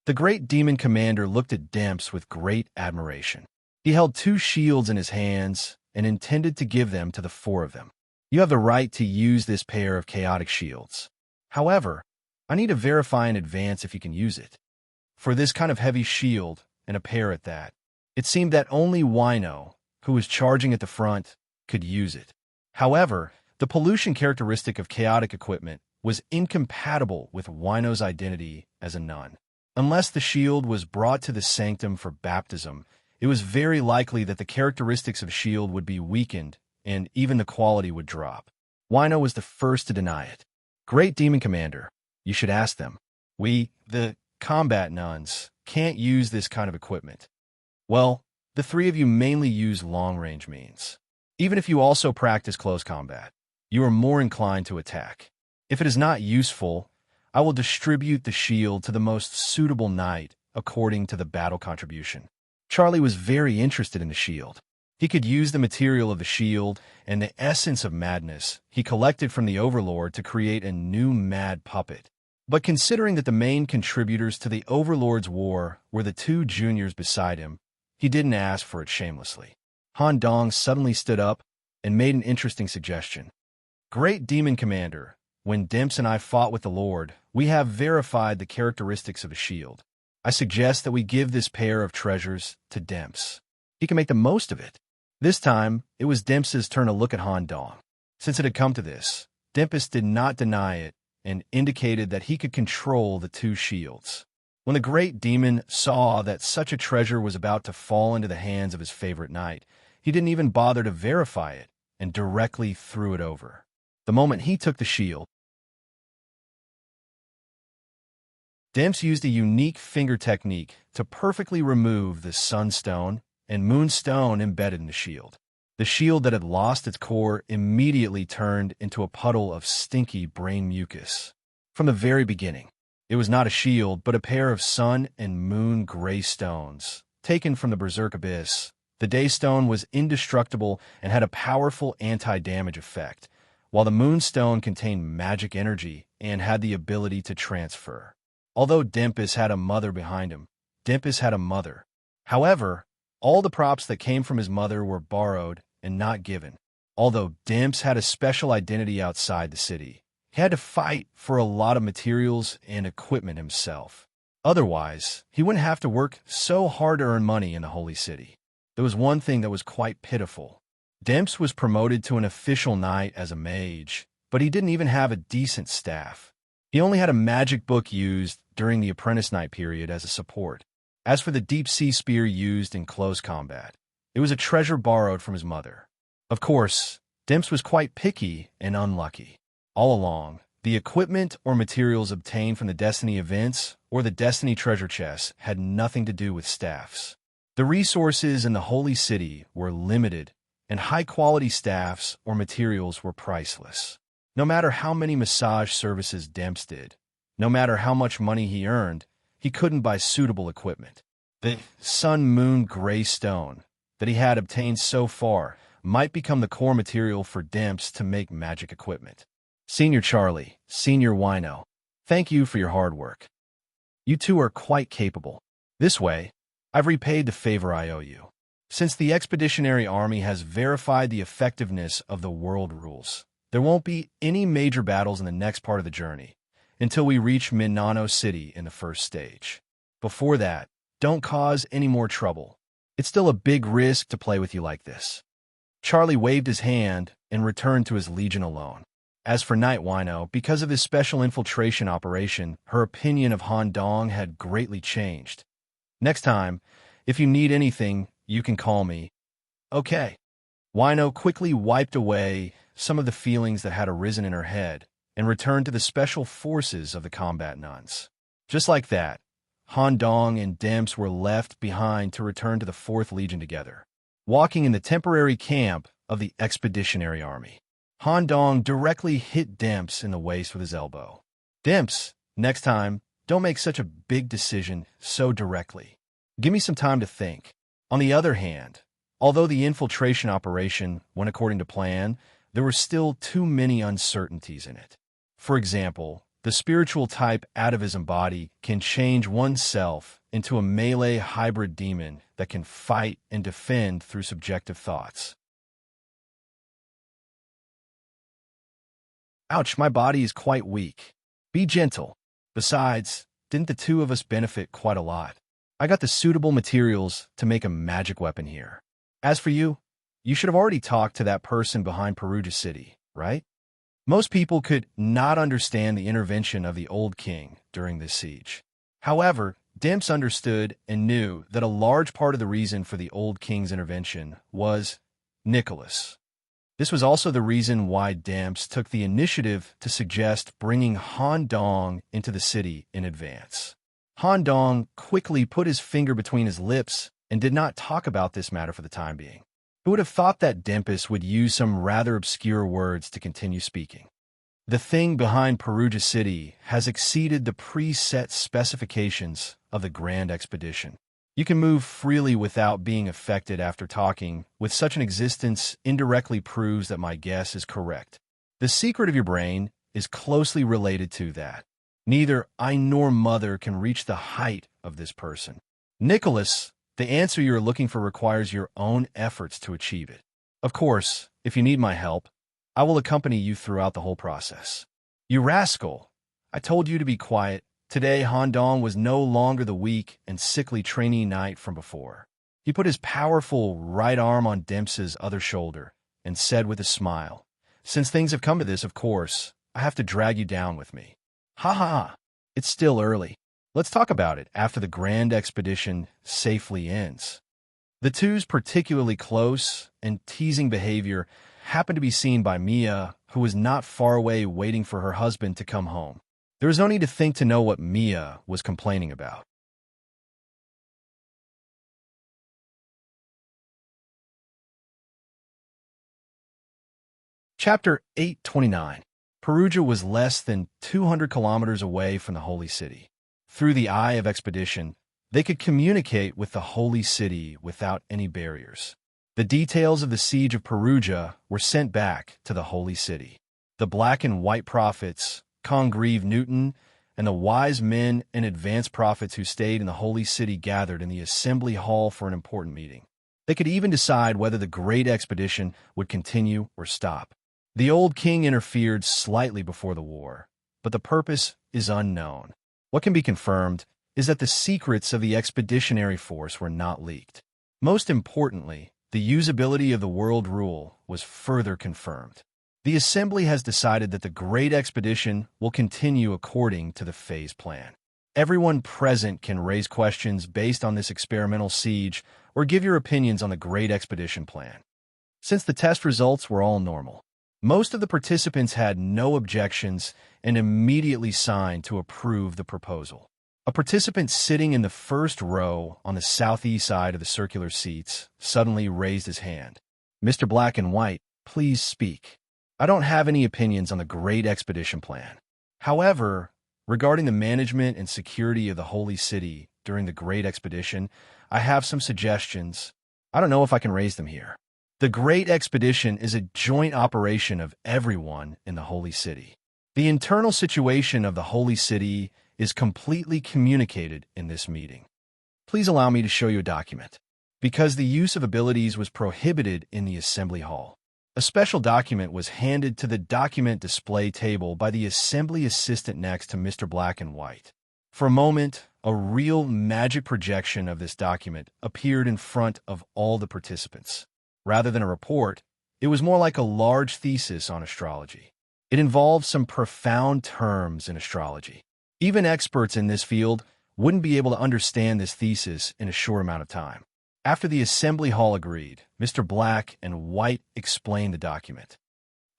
The great demon commander looked at Demps with great admiration. He held 2 shields in his hands and intended to give them to the 4 of them. You have the right to use this pair of chaotic shields. However, I need to verify in advance if you can use it. For this kind of heavy shield, and a pair at that, it seemed that only Wino, who was charging at the front, could use it. However, the pollution characteristic of chaotic equipment was incompatible with Wino's identity as a nun. Unless the shield was brought to the sanctum for baptism, it was very likely that the characteristics of shield would be weakened and even the quality would drop. Wino was the first to deny it. Great Demon Commander, you should ask them. We, the combat nuns, can't use this kind of equipment. Well, the 3 of you mainly use long-range means. Even if you also practice close combat, you are more inclined to attack. If it is not useful, I will distribute the shield to the most suitable knight according to the battle contribution. Charlie was very interested in the shield. He could use the material of the shield and the essence of madness he collected from the Overlord to create a new mad puppet. But considering that the main contributors to the Overlord's war were the 2 juniors beside him, he didn't ask for it shamelessly. Han Dong suddenly stood up and made an interesting suggestion. Great Demon Commander, when Demps and I fought with the Lord, we have verified the characteristics of a shield. I suggest that we give this pair of treasures to Demps. He can make the most of it. This time, it was Demps's turn to look at Han Dong. Since it had come to this, Dempis did not deny it and indicated that he could control the 2 shields. When the great demon saw that such a treasure was about to fall into the hands of his favorite knight, he didn't even bother to verify it and directly threw it over. The moment he took the shield, Demps used a unique finger technique to perfectly remove the sunstone and moonstone embedded in the shield. The shield that had lost its core immediately turned into a puddle of stinky brain mucus. From the very beginning, it was not a shield, but a pair of sun and moon gray stones, taken from the Berserk Abyss. The Daystone was indestructible and had a powerful anti-damage effect, while the Moonstone contained magic energy and had the ability to transfer. Although Dempus had a mother behind him, Dempus had a mother. However, all the props that came from his mother were borrowed and not given. Although Demps had a special identity outside the city, he had to fight for a lot of materials and equipment himself. Otherwise, he wouldn't have to work so hard to earn money in the Holy City. There was one thing that was quite pitiful. Demps was promoted to an official knight as a mage, but he didn't even have a decent staff. He only had a magic book used during the apprentice knight period as a support. As for the deep-sea spear used in close combat, it was a treasure borrowed from his mother. Of course, Demps was quite picky and unlucky. All along, the equipment or materials obtained from the Destiny events or the Destiny treasure chests had nothing to do with staffs. The resources in the Holy City were limited, and high-quality staffs or materials were priceless. No matter how many massage services Demps did, no matter how much money he earned, he couldn't buy suitable equipment. The sun-moon gray stone that he had obtained so far might become the core material for Demps to make magic equipment. Senior Charlie, Senior Wino, thank you for your hard work. You two are quite capable. This way, I've repaid the favor I owe you. Since the Expeditionary Army has verified the effectiveness of the world rules, there won't be any major battles in the next part of the journey until we reach Minano City in the first stage. Before that, don't cause any more trouble. It's still a big risk to play with you like this. Charlie waved his hand and returned to his legion alone. As for Knight Wino, because of his special infiltration operation, her opinion of Han Dong had greatly changed. Next time, if you need anything, you can call me. Okay. Wino quickly wiped away some of the feelings that had arisen in her head and returned to the special forces of the combat nuns. Just like that, Han Dong and Demps were left behind to return to the 4th Legion together, walking in the temporary camp of the Expeditionary Army. Han Dong directly hit Demps in the waist with his elbow. Demps, next time, don't make such a big decision so directly. Give me some time to think. On the other hand, although the infiltration operation went according to plan, there were still too many uncertainties in it. For example, the spiritual type atavism body can change oneself into a melee hybrid demon that can fight and defend through subjective thoughts. Ouch, my body is quite weak. Be gentle. Besides, didn't the two of us benefit quite a lot? I got the suitable materials to make a magic weapon here. As for you, you should have already talked to that person behind Perugia City, right? Most people could not understand the intervention of the old king during this siege. However, Demps understood and knew that a large part of the reason for the old king's intervention was Nicholas. This was also the reason why Demps took the initiative to suggest bringing Han Dong into the city in advance. Han Dong quickly put his finger between his lips and did not talk about this matter for the time being. Who would have thought that Dempus would use some rather obscure words to continue speaking? The thing behind Perugia City has exceeded the preset specifications of the Grand Expedition. You can move freely without being affected after talking with such an existence indirectly proves that my guess is correct. The secret of your brain is closely related to that. Neither I nor Mother can reach the height of this person. Nicholas, the answer you are looking for requires your own efforts to achieve it. Of course, if you need my help, I will accompany you throughout the whole process. You rascal! I told you to be quiet. Today, Han Dong was no longer the weak and sickly trainee knight from before. He put his powerful right arm on Demps's other shoulder and said with a smile, "Since things have come to this, of course, I have to drag you down with me. Ha ha! It's still early. Let's talk about it after the Grand Expedition safely ends." The two's particularly close and teasing behavior happened to be seen by Mia, who was not far away waiting for her husband to come home. There was no need to think to know what Mia was complaining about. Chapter 829. Perugia was less than 200 kilometers away from the Holy City. Through the eye of expedition, they could communicate with the Holy City without any barriers. The details of the siege of Perugia were sent back to the Holy City. The black and white prophets, Congreve Newton, and the wise men and advanced prophets who stayed in the Holy City gathered in the assembly hall for an important meeting. They could even decide whether the great expedition would continue or stop. The old king interfered slightly before the war, but the purpose is unknown. What can be confirmed is that the secrets of the expeditionary force were not leaked. Most importantly, the usability of the world rule was further confirmed. The Assembly has decided that the Great Expedition will continue according to the phase plan. Everyone present can raise questions based on this experimental siege or give your opinions on the Great Expedition plan. Since the test results were all normal, most of the participants had no objections and immediately signed to approve the proposal. A participant sitting in the first row on the southeast side of the circular seats suddenly raised his hand. "Mr. Black and White, please speak. I don't have any opinions on the Great Expedition plan. However, regarding the management and security of the Holy City during the Great Expedition, I have some suggestions. I don't know if I can raise them here. The Great Expedition is a joint operation of everyone in the Holy City. The internal situation of the Holy City is completely communicated in this meeting. Please allow me to show you a document. Because the use of abilities was prohibited in the assembly hall, a special document was handed to the document display table by the assembly assistant next to Mr. Black and White. For a moment, a real magic projection of this document appeared in front of all the participants. Rather than a report, it was more like a large thesis on astrology. It involved some profound terms in astrology. Even experts in this field wouldn't be able to understand this thesis in a short amount of time. After the assembly hall agreed, Mr. Black and White explained the document.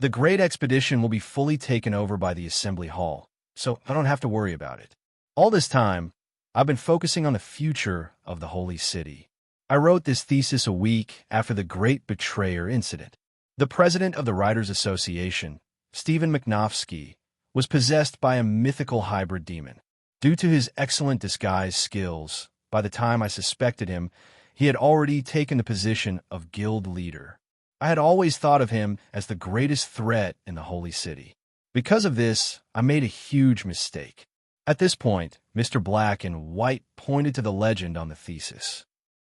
The Great Expedition will be fully taken over by the assembly hall, so I don't have to worry about it. All this time, I've been focusing on the future of the Holy City. I wrote this thesis a week after the Great Betrayer incident. The president of the Writers Association, Stephen McNofsky, was possessed by a mythical hybrid demon. Due to his excellent disguise skills, by the time I suspected him, he had already taken the position of guild leader. I had always thought of him as the greatest threat in the Holy City. Because of this, I made a huge mistake. At this point, Mr. Black and White pointed to the legend on the thesis.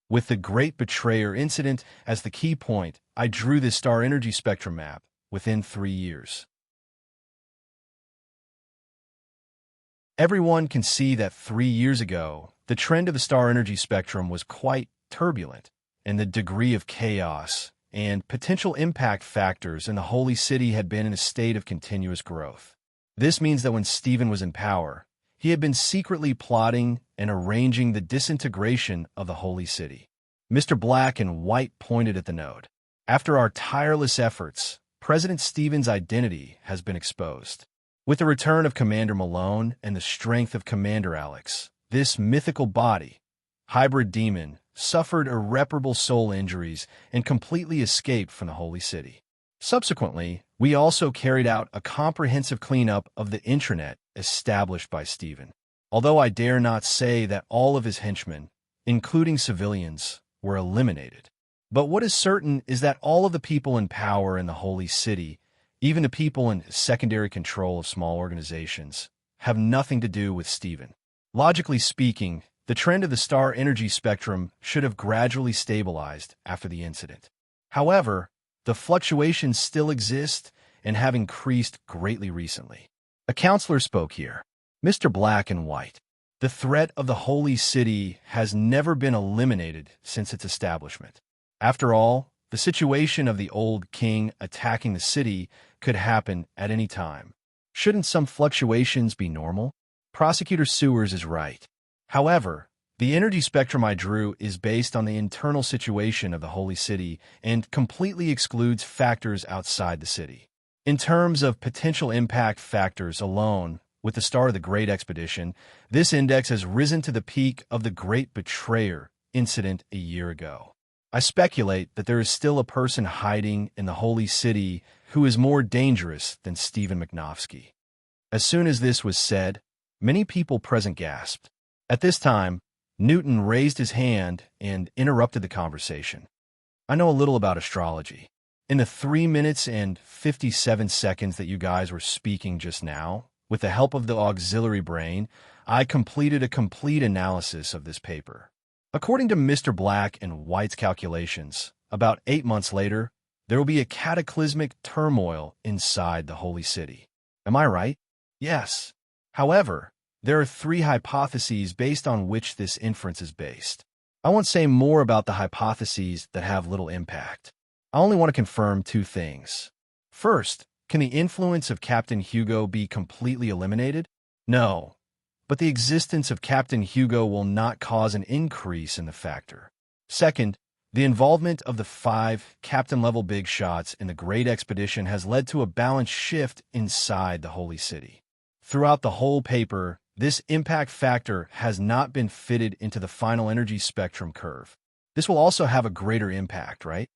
With the Great Betrayer incident as the key point, I drew this star energy spectrum map within 3 years. Everyone can see that 3 years ago, the trend of the star energy spectrum was quite turbulent, and the degree of chaos and potential impact factors in the Holy City had been in a state of continuous growth. This means that when Stephen was in power, he had been secretly plotting and arranging the disintegration of the Holy City. Mr. Black and White pointed at the node. After our tireless efforts, President Stephen's identity has been exposed. With the return of Commander Malone and the strength of Commander Alex, this mythical body, hybrid demon, suffered irreparable soul injuries and completely escaped from the Holy City. Subsequently, we also carried out a comprehensive cleanup of the intranet established by Stephen. Although I dare not say that all of his henchmen, including civilians, were eliminated. But what is certain is that all of the people in power in the Holy City, even the people in secondary control of small organizations, have nothing to do with Stephen. Logically speaking, the trend of the star energy spectrum should have gradually stabilized after the incident. However, the fluctuations still exist and have increased greatly recently. A counselor spoke here. Mr. Black and White. The threat of the Holy City has never been eliminated since its establishment. After all, the situation of the old king attacking the city could happen at any time. Shouldn't some fluctuations be normal? Prosecutor Sewers is right. However, the energy spectrum I drew is based on the internal situation of the Holy City and completely excludes factors outside the city. In terms of potential impact factors alone, with the start of the Great Expedition, this index has risen to the peak of the Great Betrayer incident a year ago. I speculate that there is still a person hiding in the Holy City who is more dangerous than Stephen McNofsky. As soon as this was said, many people present gasped. At this time, Newton raised his hand and interrupted the conversation. I know a little about astrology. In the 3 minutes and 57 seconds that you guys were speaking just now, with the help of the auxiliary brain, I completed a complete analysis of this paper. According to Mr. Black and White's calculations, about 8 months later, there will be a cataclysmic turmoil inside the Holy City. Am I right? Yes. However, there are 3 hypotheses based on which this inference is based. I won't say more about the hypotheses that have little impact. I only want to confirm 2 things. First, can the influence of Captain Hugo be completely eliminated? No, but the existence of Captain Hugo will not cause an increase in the factor. Second, the involvement of the 5 captain-level big shots in the Great Expedition has led to a balanced shift inside the Holy City. Throughout the whole paper, this impact factor has not been fitted into the final energy spectrum curve. This will also have a greater impact, right?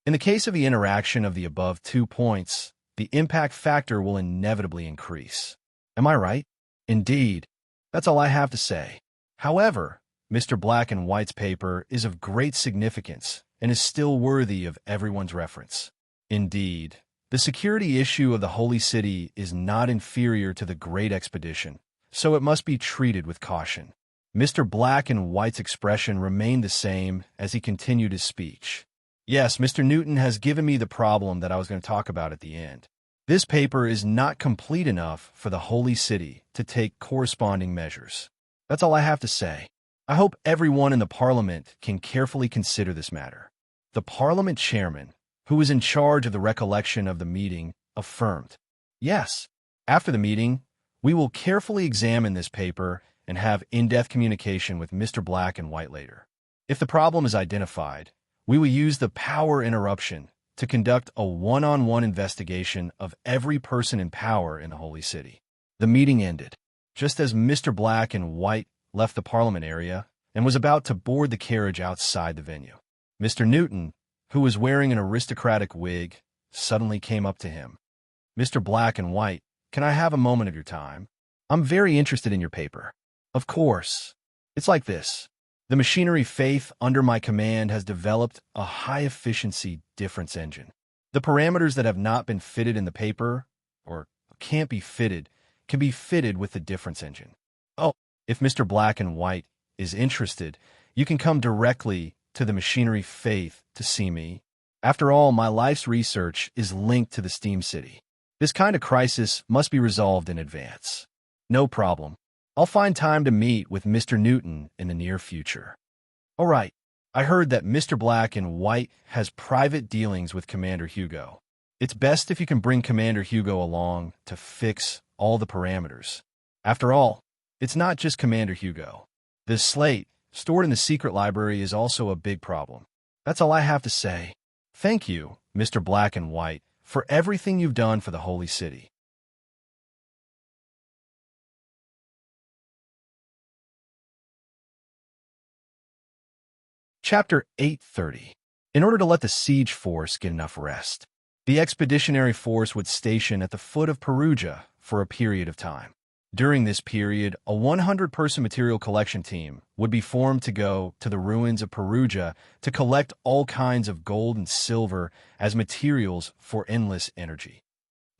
In the case of the interaction of the above 2 points, the impact factor will inevitably increase. Am I right? Indeed. That's all I have to say. However, Mr. Black and White's paper is of great significance and is still worthy of everyone's reference. Indeed, the security issue of the Holy City is not inferior to the Great Expedition, so it must be treated with caution. Mr. Black and White's expression remained the same as he continued his speech. Yes, Mr. Newton has given me the problem that I was going to talk about at the end. This paper is not complete enough for the Holy City to take corresponding measures. That's all I have to say. I hope everyone in the Parliament can carefully consider this matter. The Parliament chairman, who was in charge of the recollection of the meeting, affirmed, "Yes, after the meeting, we will carefully examine this paper and have in-depth communication with Mr. Black and White later. If the problem is identified, we will use the power interruption to conduct a one-on-one investigation of every person in power in the Holy City." The meeting ended, just as Mr. Black and White left the Parliament area and was about to board the carriage outside the venue. Mr. Newton, who was wearing an aristocratic wig, suddenly came up to him. "Mr. Black and White, can I have a moment of your time? I'm very interested in your paper." "Of course. It's like this. The machinery Faith under my command has developed a high-efficiency difference engine. The parameters that have not been fitted in the paper, or can't be fitted, can be fitted with the difference engine. Oh, if Mr. Black and White is interested, you can come directly to the machinery Faith to see me. After all, my life's research is linked to the Steam City. This kind of crisis must be resolved in advance." "No problem. I'll find time to meet with Mr. Newton in the near future." "All right. I heard that Mr. Black and White has private dealings with Commander Hugo. It's best if you can bring Commander Hugo along to fix all the parameters. After all, it's not just Commander Hugo. The slate stored in the secret library is also a big problem. That's all I have to say. Thank you, Mr. Black and White, for everything you've done for the Holy City." Chapter 830. In order to let the siege force get enough rest, the expeditionary force would station at the foot of Perugia for a period of time. During this period, a 100-person material collection team would be formed to go to the ruins of Perugia to collect all kinds of gold and silver as materials for endless energy.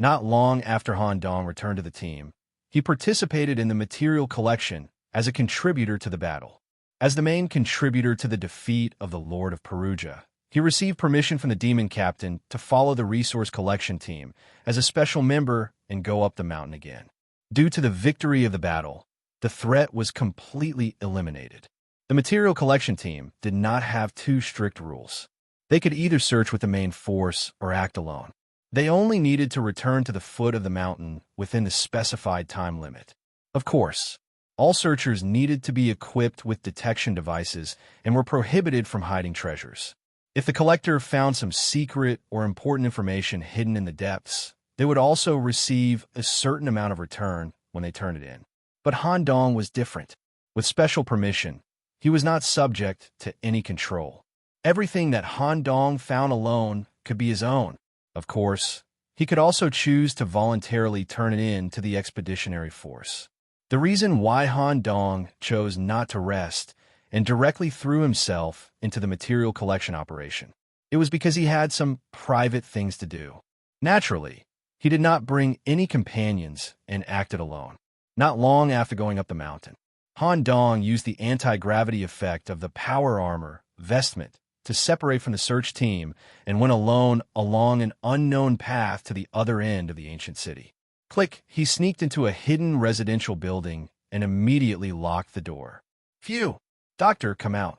Not long after Han Dong returned to the team, he participated in the material collection as a contributor to the battle. As the main contributor to the defeat of the Lord of Perugia, he received permission from the demon captain to follow the resource collection team as a special member and go up the mountain again. Due to the victory of the battle, the threat was completely eliminated. The material collection team did not have 2 strict rules. They could either search with the main force or act alone. They only needed to return to the foot of the mountain within the specified time limit. Of course, all searchers needed to be equipped with detection devices and were prohibited from hiding treasures. If the collector found some secret or important information hidden in the depths, They would also receive a certain amount of return when they turned it in. But Han Dong was different. With special permission, he was not subject to any control. Everything that Han Dong found alone could be his own. Of course, he could also choose to voluntarily turn it in to the expeditionary force. The reason why Han Dong chose not to rest and directly threw himself into the material collection operation, it was because he had some private things to do. Naturally, he did not bring any companions and acted alone. Not long after going up the mountain, Han Dong used the anti-gravity effect of the power armor vestment to separate from the search team and went alone along an unknown path to the other end of the ancient city. Click, he sneaked into a hidden residential building and immediately locked the door. Phew! Doctor, come out.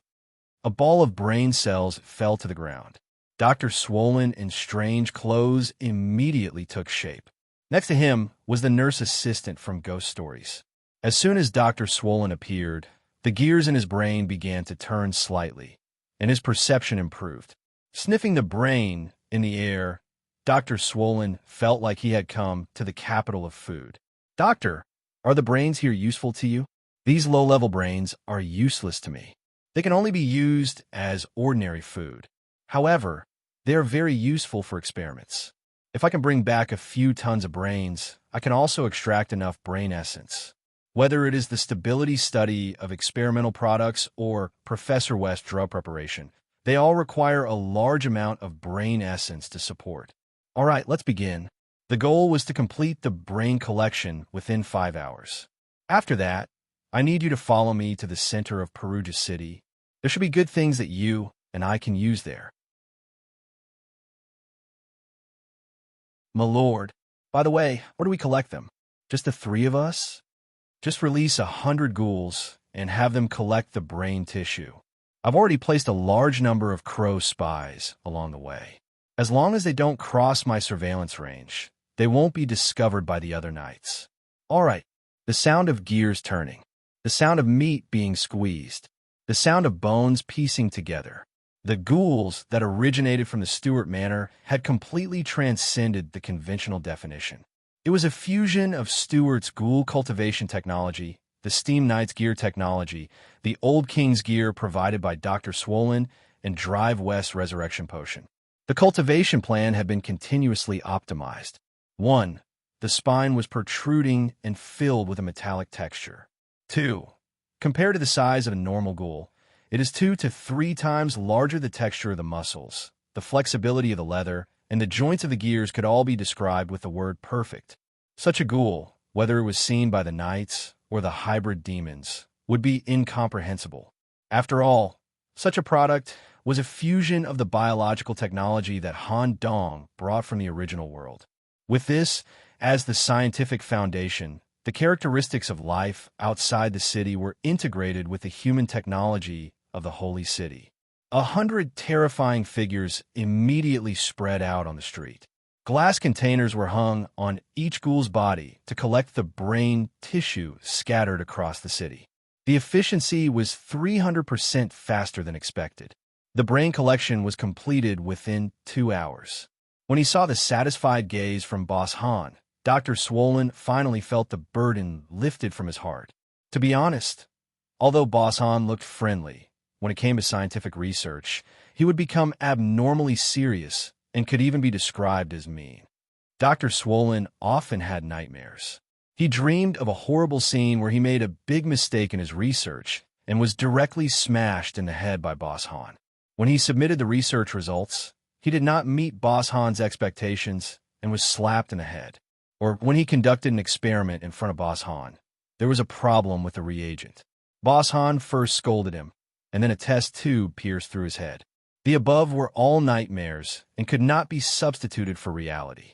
A ball of brain cells fell to the ground. Dr. Swollen in strange clothes immediately took shape. Next to him was the nurse assistant from Ghost Stories. As soon as Dr. Swollen appeared, the gears in his brain began to turn slightly, and his perception improved. Sniffing the brain in the air, Dr. Swollen felt like he had come to the capital of food. Doctor, are the brains here useful to you? These low-level brains are useless to me. They can only be used as ordinary food. However, they are very useful for experiments. If I can bring back a few tons of brains, I can also extract enough brain essence. Whether it is the stability study of experimental products or Professor West drug preparation, they all require a large amount of brain essence to support. All right, let's begin. The goal was to complete the brain collection within 5 hours. After that, I need you to follow me to the center of Perugia City. There should be good things that you and I can use there. My lord, by the way, where do we collect them? Just the 3 of us? Just release 100 ghouls and have them collect the brain tissue. I've already placed a large number of crow spies along the way. As long as they don't cross my surveillance range, they won't be discovered by the other knights. All right, the sound of gears turning, the sound of meat being squeezed, the sound of bones piecing together. The ghouls that originated from the Stuart Manor had completely transcended the conventional definition. It was a fusion of Stuart's ghoul cultivation technology, the Steam Knight's gear technology, the Old King's gear provided by Dr. Swollen, and Drive West's resurrection potion. The cultivation plan had been continuously optimized. 1. The spine was protruding and filled with a metallic texture. 2. Compared to the size of a normal ghoul, it is 2 to 3 times larger. The texture of the muscles, the flexibility of the leather, and the joints of the gears could all be described with the word perfect. Such a ghoul, whether it was seen by the knights or the hybrid demons, would be incomprehensible. After all, such a product was a fusion of the biological technology that Han Dong brought from the original world. With this as the scientific foundation, the characteristics of life outside the city were integrated with the human technology of the Holy City. 100 terrifying figures immediately spread out on the street. Glass containers were hung on each ghoul's body to collect the brain tissue scattered across the city. The efficiency was 300% faster than expected. The brain collection was completed within 2 hours. When he saw the satisfied gaze from Boss Han, Dr. Swollen finally felt the burden lifted from his heart. To be honest, although Boss Han looked friendly, when it came to scientific research, he would become abnormally serious and could even be described as mean. Dr. Swollen often had nightmares. He dreamed of a horrible scene where he made a big mistake in his research and was directly smashed in the head by Boss Han. When he submitted the research results, he did not meet Boss Han's expectations and was slapped in the head. Or when he conducted an experiment in front of Boss Han, there was a problem with the reagent. Boss Han first scolded him, and then a test tube pierced through his head. The above were all nightmares and could not be substituted for reality.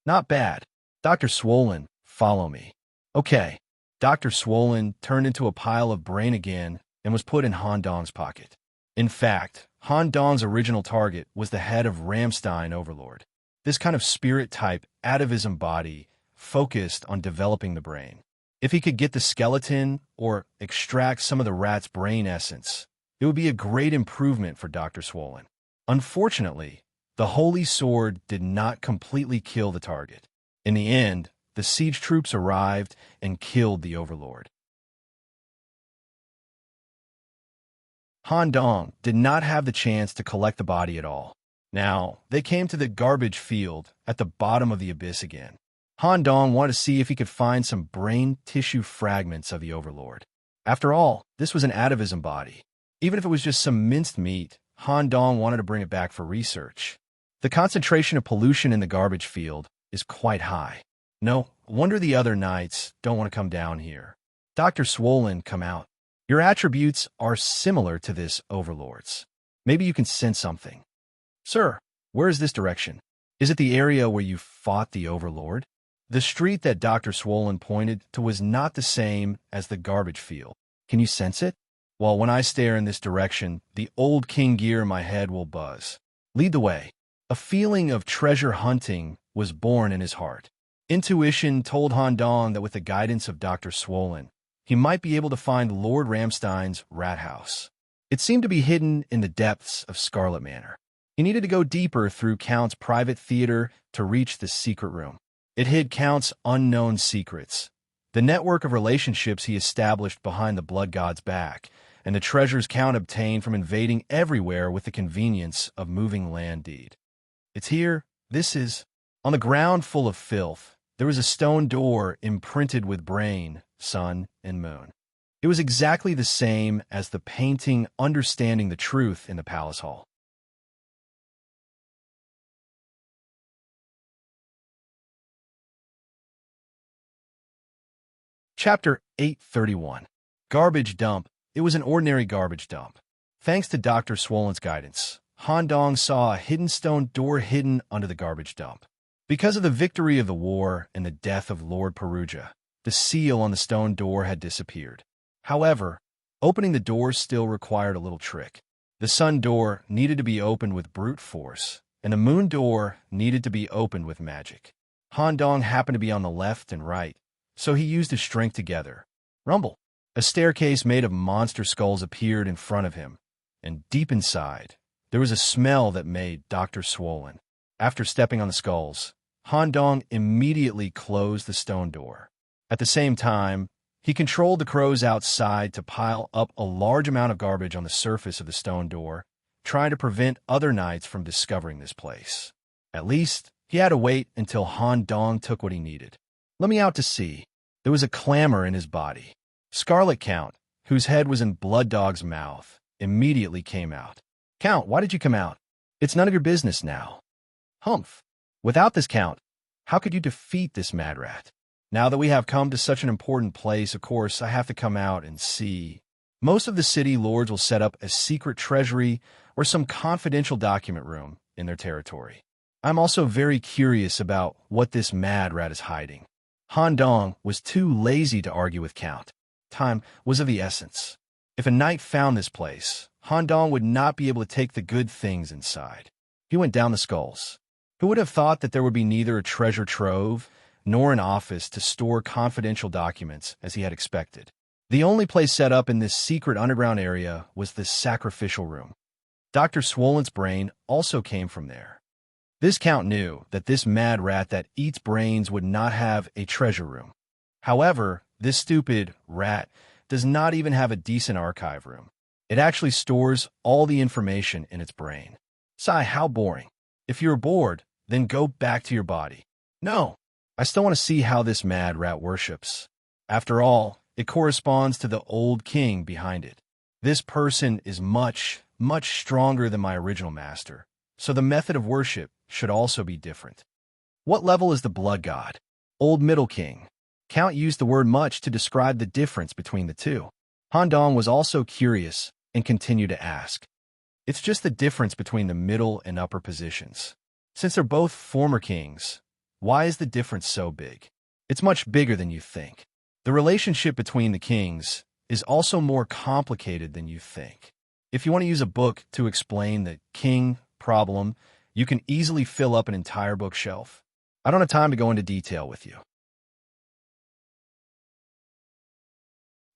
Not bad. Dr. Swollen, follow me. Okay. Dr. Swollen turned into a pile of brain again and was put in Han Dong's pocket. In fact, Han Dong's original target was the head of Ramstein Overlord. This kind of spirit-type atavism body focused on developing the brain. If he could get the skeleton or extract some of the rat's brain essence, it would be a great improvement for Dr. Swollen. Unfortunately, the Holy Sword did not completely kill the target. In the end, the siege troops arrived and killed the overlord. Han Dong did not have the chance to collect the body at all. Now, they came to the garbage field at the bottom of the abyss again. Han Dong wanted to see if he could find some brain tissue fragments of the overlord. After all, this was an atavism body. Even if it was just some minced meat, Han Dong wanted to bring it back for research. The concentration of pollution in the garbage field is quite high. No wonder the other knights don't want to come down here. Dr. Swollen, come out. Your attributes are similar to this overlord's. Maybe you can sense something. Sir, where is this direction? Is it the area where you fought the overlord? The street that Dr. Swollen pointed to was not the same as the garbage field. Can you sense it? Well, when I stare in this direction, the old king gear in my head will buzz. Lead the way. A feeling of treasure hunting was born in his heart. Intuition told Han Dong that with the guidance of Dr. Swollen, he might be able to find Lord Ramstein's rat house. It seemed to be hidden in the depths of Scarlet Manor. He needed to go deeper through Count's private theater to reach the secret room. It hid Count's unknown secrets, the network of relationships he established behind the blood god's back, and the treasures Count obtained from invading everywhere with the convenience of moving land deed. It's here. This is. On the ground full of filth, there was a stone door imprinted with brain, sun, and moon. It was exactly the same as the painting understanding the truth in the palace hall. Chapter 831. Garbage Dump. It was an ordinary garbage dump. Thanks to Dr. Swollen's guidance, Han Dong saw a hidden stone door hidden under the garbage dump. Because of the victory of the war and the death of Lord Perugia, the seal on the stone door had disappeared. However, opening the door still required a little trick. The sun door needed to be opened with brute force, and the moon door needed to be opened with magic. Han Dong happened to be on the left and right, so he used his strength together. Rumble! A staircase made of monster skulls appeared in front of him, and deep inside, there was a smell that made Dr. Swollen. After stepping on the skulls, Han Dong immediately closed the stone door. At the same time, he controlled the crows outside to pile up a large amount of garbage on the surface of the stone door, trying to prevent other knights from discovering this place. At least, he had to wait until Han Dong took what he needed. Let me out to see. There was a clamor in his body. Scarlet Count, whose head was in Blood Dog's mouth, immediately came out. Count, why did you come out? It's none of your business now. Humph. Without this Count, how could you defeat this mad rat? Now that we have come to such an important place, of course, I have to come out and see. Most of the city lords will set up a secret treasury or some confidential document room in their territory. I'm also very curious about what this mad rat is hiding. Han Dong was too lazy to argue with Count. Time was of the essence. If a knight found this place, Han Dong would not be able to take the good things inside. He went down the skulls. Who would have thought that there would be neither a treasure trove nor an office to store confidential documents as he had expected? The only place set up in this secret underground area was the sacrificial room. Dr. Swollen's brain also came from there. This Count knew that this mad rat that eats brains would not have a treasure room. However, this stupid rat does not even have a decent archive room. It actually stores all the information in its brain. Sigh, how boring. If you're bored, then go back to your body. No, I still want to see how this mad rat worships. After all, it corresponds to the old king behind it. This person is much, much stronger than my original master, so the method of worship should also be different. What level is the blood god? Old Middle King. Count used the word much to describe the difference between the two. Han Dong was also curious and continued to ask. It's just the difference between the middle and upper positions. Since they're both former kings, why is the difference so big? It's much bigger than you think. The relationship between the kings is also more complicated than you think. If you want to use a book to explain the king problem, you can easily fill up an entire bookshelf. I don't have time to go into detail with you.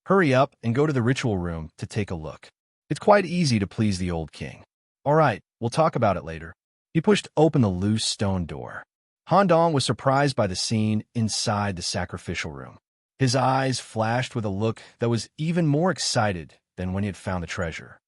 Hurry up and go to the ritual room to take a look. It's quite easy to please the old king. All right, we'll talk about it later. He pushed open the loose stone door. Han Dong was surprised by the scene inside the sacrificial room. His eyes flashed with a look that was even more excited than when he had found the treasure.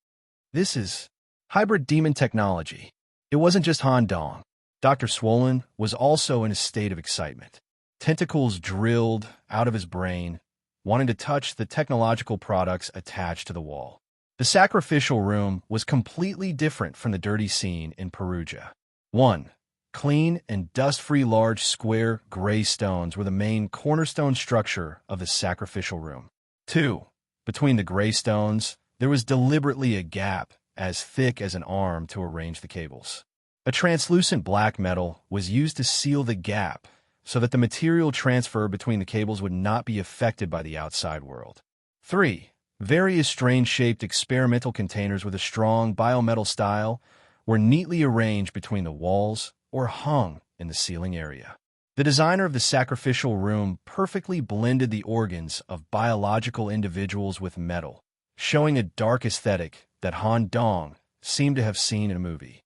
This is hybrid demon technology. It wasn't just Han Dong. Dr. Swollen was also in a state of excitement. Tentacles drilled out of his brain, wanting to touch the technological products attached to the wall. The sacrificial room was completely different from the dirty scene in Perugia. 1. Clean and dust-free large square gray stones were the main cornerstone structure of the sacrificial room. 2. Between the gray stones, there was deliberately a gap as thick as an arm to arrange the cables. A translucent black metal was used to seal the gap so that the material transfer between the cables would not be affected by the outside world. 3. Various strange-shaped experimental containers with a strong biometal style were neatly arranged between the walls or hung in the ceiling area. The designer of the sacrificial room perfectly blended the organs of biological individuals with metal, showing a dark aesthetic that Han Dong seemed to have seen in a movie.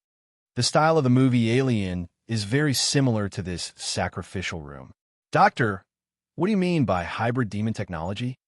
The style of the movie Alien is very similar to this sacrificial room. Doctor, what do you mean by hybrid demon technology?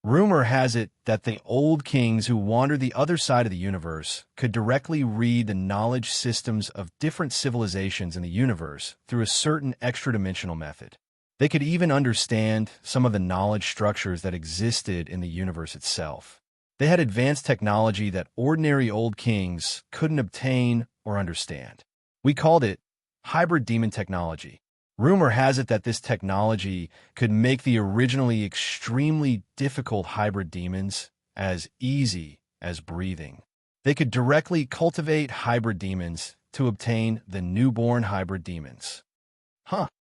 Rumor has it that the old kings who wandered the other side of the universe could directly read the knowledge systems of different civilizations in the universe through a certain extra-dimensional method. They could even understand some of the knowledge structures that existed in the universe itself. They had advanced technology that ordinary old kings couldn't obtain or understand. We called it hybrid demon technology. Rumor has it that this technology could make the originally extremely difficult hybrid demons as easy as breathing. They could directly cultivate hybrid demons to obtain the newborn hybrid demons.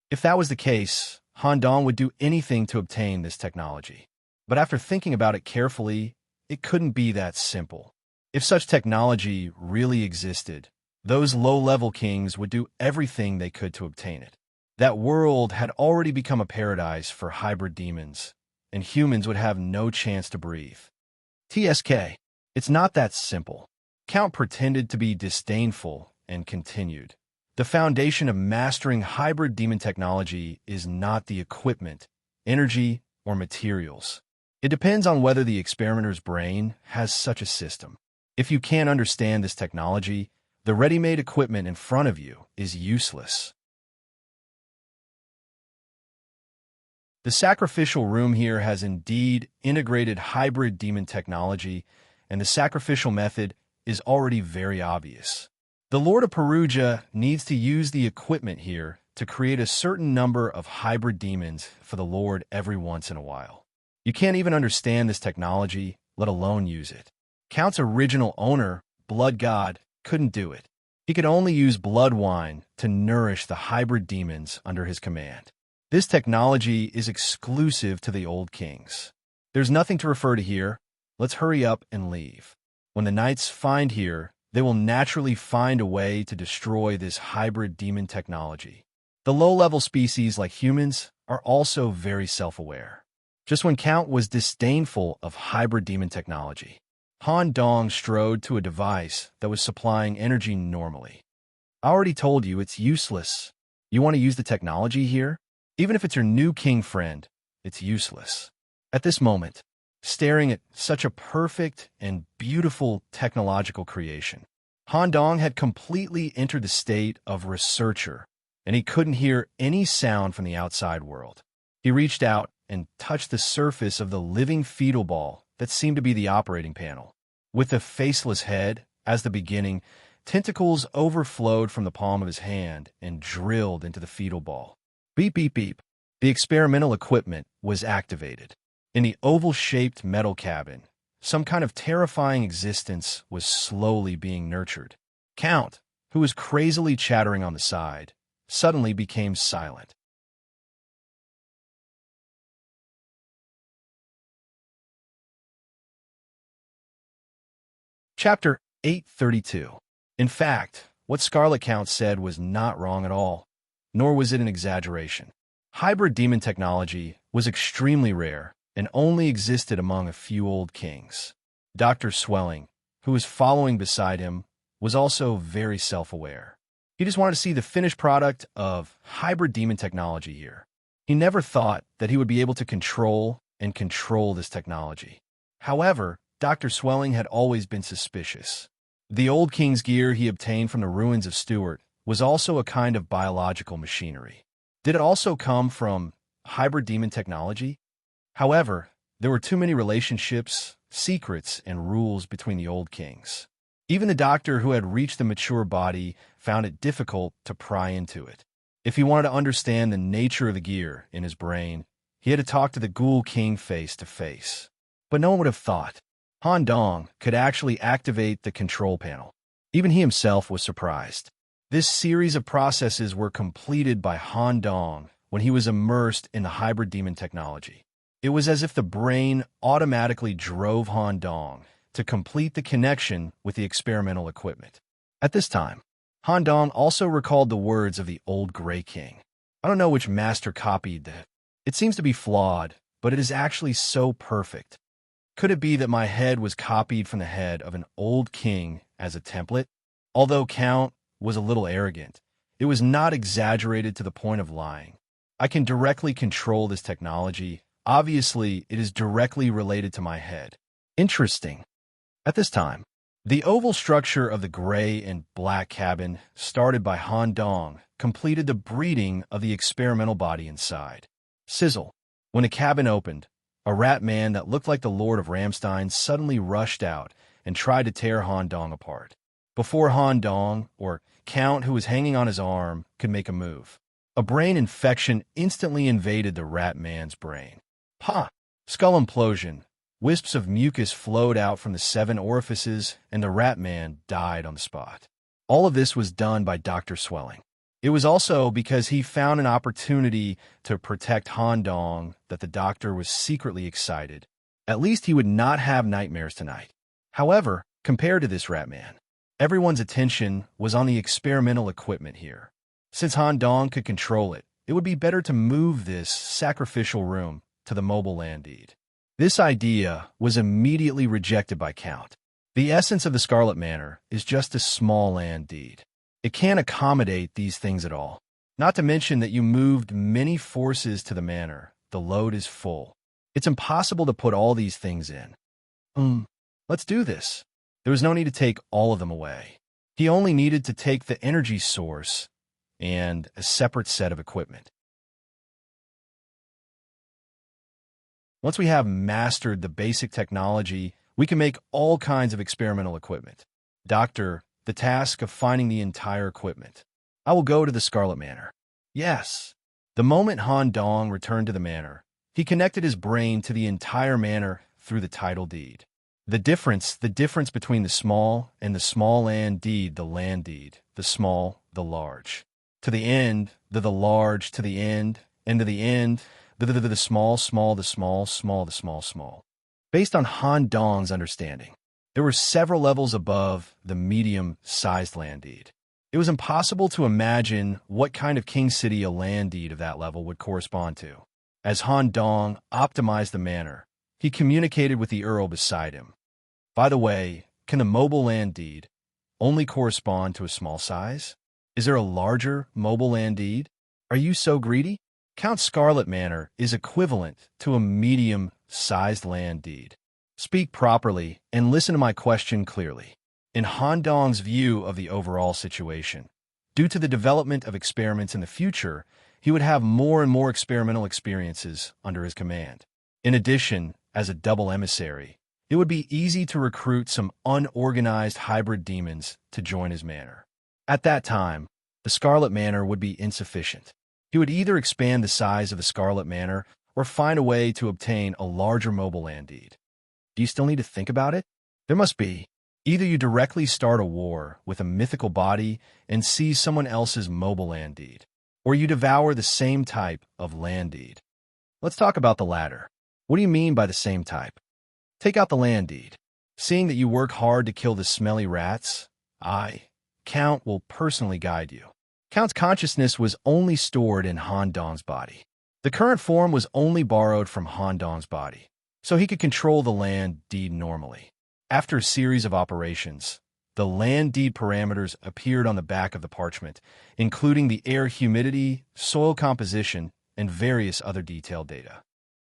If that was the case, Han Dong would do anything to obtain this technology. But after thinking about it carefully, it couldn't be that simple. If such technology really existed, those low-level kings would do everything they could to obtain it. That world had already become a paradise for hybrid demons, and humans would have no chance to breathe. TSK, it's not that simple. Count pretended to be disdainful and continued. The foundation of mastering hybrid demon technology is not the equipment, energy, or materials. It depends on whether the experimenter's brain has such a system. If you can't understand this technology, the ready-made equipment in front of you is useless. The sacrificial room here has indeed integrated hybrid demon technology, and the sacrificial method is already very obvious. The Lord of Perugia needs to use the equipment here to create a certain number of hybrid demons for the Lord every once in a while. You can't even understand this technology, let alone use it. Count's original owner, Blood God, couldn't do it. He could only use blood wine to nourish the hybrid demons under his command. This technology is exclusive to the old kings. There's nothing to refer to here. Let's hurry up and leave. When the knights find here, they will naturally find a way to destroy this hybrid demon technology. The low-level species like humans are also very self-aware. Just when Count was disdainful of hybrid demon technology, Han Dong strode to a device that was supplying energy normally. I already told you it's useless. You want to use the technology here? Even if it's your new king friend, it's useless. At this moment, staring at such a perfect and beautiful technological creation, Han Dong had completely entered the state of researcher, and he couldn't hear any sound from the outside world. He reached out and touched the surface of the living fetal ball that seemed to be the operating panel. With a faceless head, as the beginning, tentacles overflowed from the palm of his hand and drilled into the fetal ball. Beep, beep, beep. The experimental equipment was activated. In the oval-shaped metal cabin, some kind of terrifying existence was slowly being nurtured. Count, who was crazily chattering on the side, suddenly became silent. Chapter 832. In fact, what Scarlet Count said was not wrong at all, nor was it an exaggeration. Hybrid demon technology was extremely rare and only existed among a few old kings. Dr. Swelling, who was following beside him, was also very self-aware. He just wanted to see the finished product of hybrid demon technology here. He never thought that he would be able to control this technology. However, Dr. Swelling had always been suspicious. The old king's gear he obtained from the ruins of Stuart was also a kind of biological machinery. Did it also come from hybrid demon technology? However, there were too many relationships, secrets, and rules between the old kings. Even the doctor who had reached the mature body found it difficult to pry into it. If he wanted to understand the nature of the gear in his brain, he had to talk to the Ghoul King face to face. But no one would have thought Han Dong could actually activate the control panel. Even he himself was surprised. This series of processes were completed by Han Dong when he was immersed in the hybrid demon technology. It was as if the brain automatically drove Han Dong to complete the connection with the experimental equipment. At this time, Han Dong also recalled the words of the old Grey King. I don't know which master copied that. It seems to be flawed, but it is actually so perfect. Could it be that my head was copied from the head of an old king as a template? Although Count was a little arrogant, it was not exaggerated to the point of lying. I can directly control this technology. Obviously, it is directly related to my head. Interesting. At this time, the oval structure of the gray and black cabin, started by Han Dong, completed the breeding of the experimental body inside. Sizzle. When the cabin opened, a rat man that looked like the Lord of Ramstein suddenly rushed out and tried to tear Han Dong apart. Before Han Dong, or Count who was hanging on his arm, could make a move, a brain infection instantly invaded the rat man's brain. Ha! Skull implosion. Wisps of mucus flowed out from the 7 orifices, and the rat man died on the spot. All of this was done by Dr. Swelling. It was also because he found an opportunity to protect Han Dong that the doctor was secretly excited. At least he would not have nightmares tonight. However, compared to this rat man, everyone's attention was on the experimental equipment here. Since Han Dong could control it, it would be better to move this sacrificial room to the mobile land deed. This idea was immediately rejected by Count. The essence of the Scarlet Manor is just a small land deed. It can't accommodate these things at all. Not to mention that you moved many forces to the manor. The load is full. It's impossible to put all these things in. Let's do this. There was no need to take all of them away. He only needed to take the energy source and a separate set of equipment. Once we have mastered the basic technology, we can make all kinds of experimental equipment. Doctor, the task of finding the entire equipment. I will go to the Scarlet Manor. Yes. The moment Han Dong returned to the manor, he connected his brain to the entire manor through the title deed. The difference between the small and the small land deed, the land deed, the small, the large. To the end, the large, to the end, and to the end, the small, small, the small, small, the small, small. Based on Han Dong's understanding, there were several levels above the medium-sized land deed. It was impossible to imagine what kind of king city a land deed of that level would correspond to. As Han Dong optimized the manor, he communicated with the Earl beside him. By the way, can the mobile land deed only correspond to a small size? Is there a larger mobile land deed? Are you so greedy? Count Scarlet Manor is equivalent to a medium-sized land deed. Speak properly and listen to my question clearly. In Han Dong's view of the overall situation, due to the development of experiments in the future, he would have more and more experimental experiences under his command. In addition, as a double emissary, it would be easy to recruit some unorganized hybrid demons to join his manor. At that time, the Scarlet Manor would be insufficient. He would either expand the size of the Scarlet Manor or find a way to obtain a larger mobile land deed. Do you still need to think about it? There must be. Either you directly start a war with a mythical body and seize someone else's mobile land deed, or you devour the same type of land deed. Let's talk about the latter. What do you mean by the same type? Take out the land deed. Seeing that you work hard to kill the smelly rats, I, Count, will personally guide you. Count's consciousness was only stored in Han Dong's body. The current form was only borrowed from Han Dong's body, so he could control the land deed normally. After a series of operations, The land deed parameters appeared on the back of the parchment, including the air humidity, soil composition, and various other detailed data.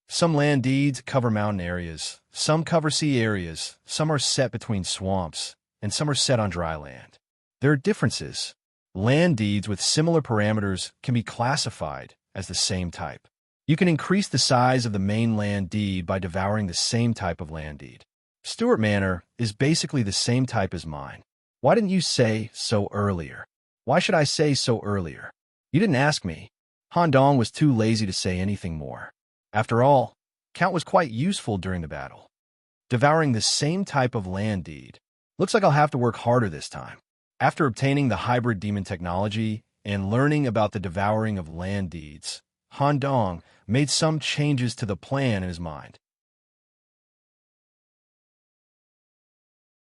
Some land deeds cover mountain areas, some cover sea areas, some are set between swamps, and some are set on dry land. There are differences. Land deeds with similar parameters can be classified as the same type. You can increase the size of the main land deed by devouring the same type of land deed. Stuart Manor is basically the same type as mine. Why didn't you say so earlier? Why should I say so earlier? You didn't ask me. Han Dong was too lazy to say anything more. After all, Count was quite useful during the battle. Devouring the same type of land deed. Looks like I'll have to work harder this time. After obtaining the hybrid demon technology and learning about the devouring of land deeds, Han Dong made some changes to the plan in his mind.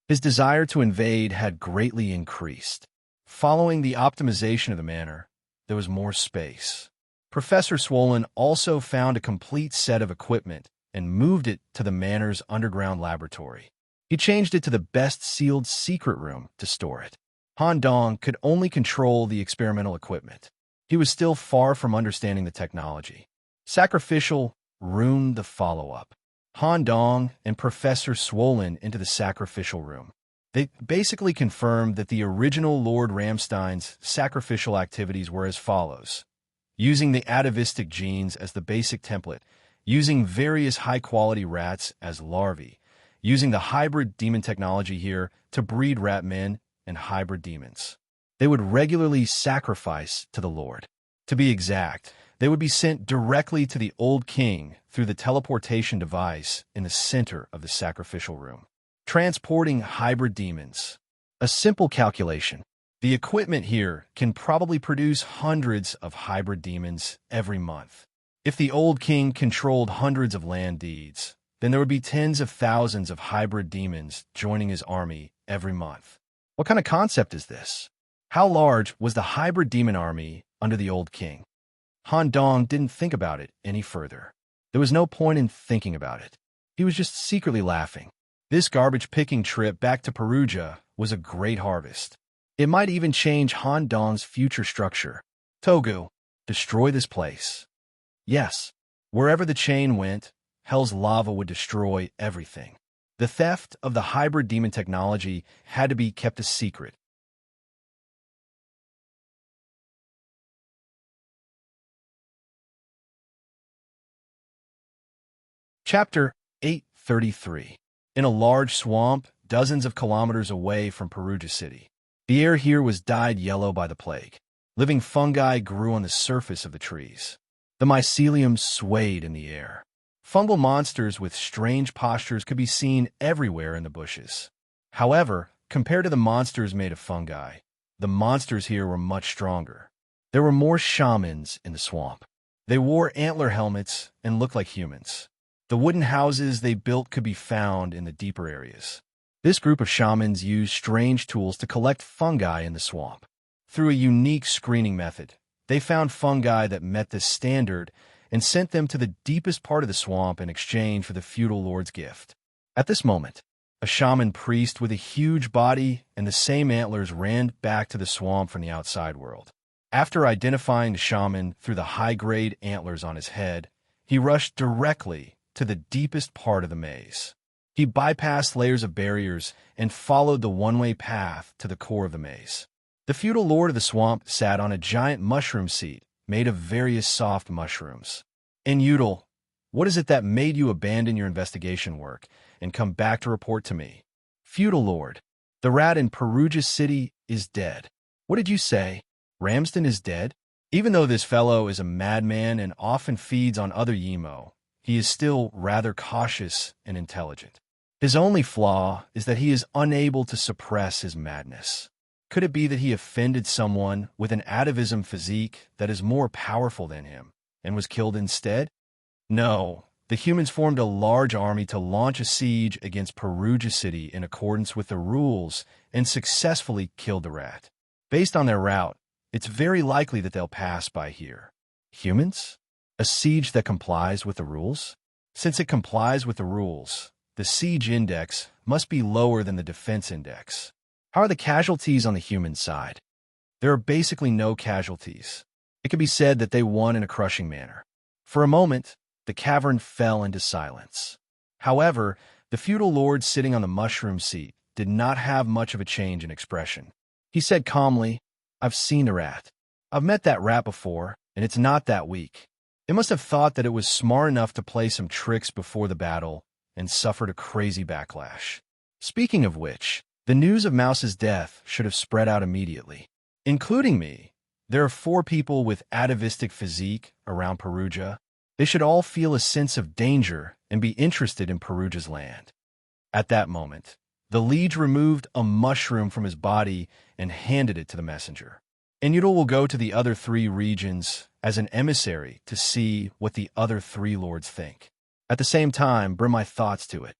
His desire to invade had greatly increased. Following the optimization of the manor, there was more space. Professor Swollen also found a complete set of equipment and moved it to the manor's underground laboratory. He changed it to the best sealed secret room to store it. Han Dong could only control the experimental equipment. He was still far from understanding the technology. Sacrificial ruined the follow-up. Han Dong and Professor Swollen into the sacrificial room. They basically confirmed that the original Lord Ramstein's sacrificial activities were as follows. Using the atavistic genes as the basic template, using various high-quality rats as larvae, using the hybrid demon technology here to breed rat men and hybrid demons. They would regularly sacrifice to the Lord. To be exact, they would be sent directly to the Old King through the teleportation device in the center of the sacrificial room. Transporting hybrid demons. A simple calculation. The equipment here can probably produce hundreds of hybrid demons every month. If the Old King controlled hundreds of land deeds, then there would be tens of thousands of hybrid demons joining his army every month. What kind of concept is this? How large was the hybrid demon army under the Old King? Han Dong didn't think about it any further. There was no point in thinking about it. He was just secretly laughing. This garbage-picking trip back to Perugia was a great harvest. It might even change Han Dong's future structure. Togu, destroy this place. Yes, wherever the chain went, Hell's lava would destroy everything. The theft of the hybrid demon technology had to be kept a secret. Chapter 833. In a large swamp, dozens of kilometers away from Perugia City. The air here was dyed yellow by the plague. Living fungi grew on the surface of the trees. The mycelium swayed in the air. Fungal monsters with strange postures could be seen everywhere in the bushes. However, compared to the monsters made of fungi, the monsters here were much stronger. There were more shamans in the swamp. They wore antler helmets and looked like humans. The wooden houses they built could be found in the deeper areas. This group of shamans used strange tools to collect fungi in the swamp. Through a unique screening method, they found fungi that met the standard and sent them to the deepest part of the swamp in exchange for the feudal lord's gift. At this moment, a shaman priest with a huge body and the same antlers ran back to the swamp from the outside world. After identifying the shaman through the high-grade antlers on his head, he rushed directly to the deepest part of the maze. He bypassed layers of barriers and followed the one-way path to the core of the maze. The feudal lord of the swamp sat on a giant mushroom seat made of various soft mushrooms. Enudel, what is it that made you abandon your investigation work and come back to report to me? Feudal lord, the rat in Perugia City is dead. What did you say? Ramsden is dead? Even though this fellow is a madman and often feeds on other Yimo, he is still rather cautious and intelligent. His only flaw is that he is unable to suppress his madness. Could it be that he offended someone with an atavism physique that is more powerful than him and was killed instead? No, the humans formed a large army to launch a siege against Perugia City in accordance with the rules and successfully killed the rat. Based on their route, it's very likely that they'll pass by here. Humans? A siege that complies with the rules? Since it complies with the rules, the siege index must be lower than the defense index. How are the casualties on the human side? There are basically no casualties. It can be said that they won in a crushing manner. For a moment, the cavern fell into silence. However, the feudal lord sitting on the mushroom seat did not have much of a change in expression. He said calmly, "I've seen the rat. I've met that rat before, and it's not that weak. It must have thought that it was smart enough to play some tricks before the battle and suffered a crazy backlash." Speaking of which, the news of Mouse's death should have spread out immediately. Including me, there are 4 people with atavistic physique around Perugia. They should all feel a sense of danger and be interested in Perugia's land. At that moment, the liege removed a mushroom from his body and handed it to the messenger. Enudel will go to the other 3 regions as an emissary to see what the other 3 lords think. At the same time, bring my thoughts to it.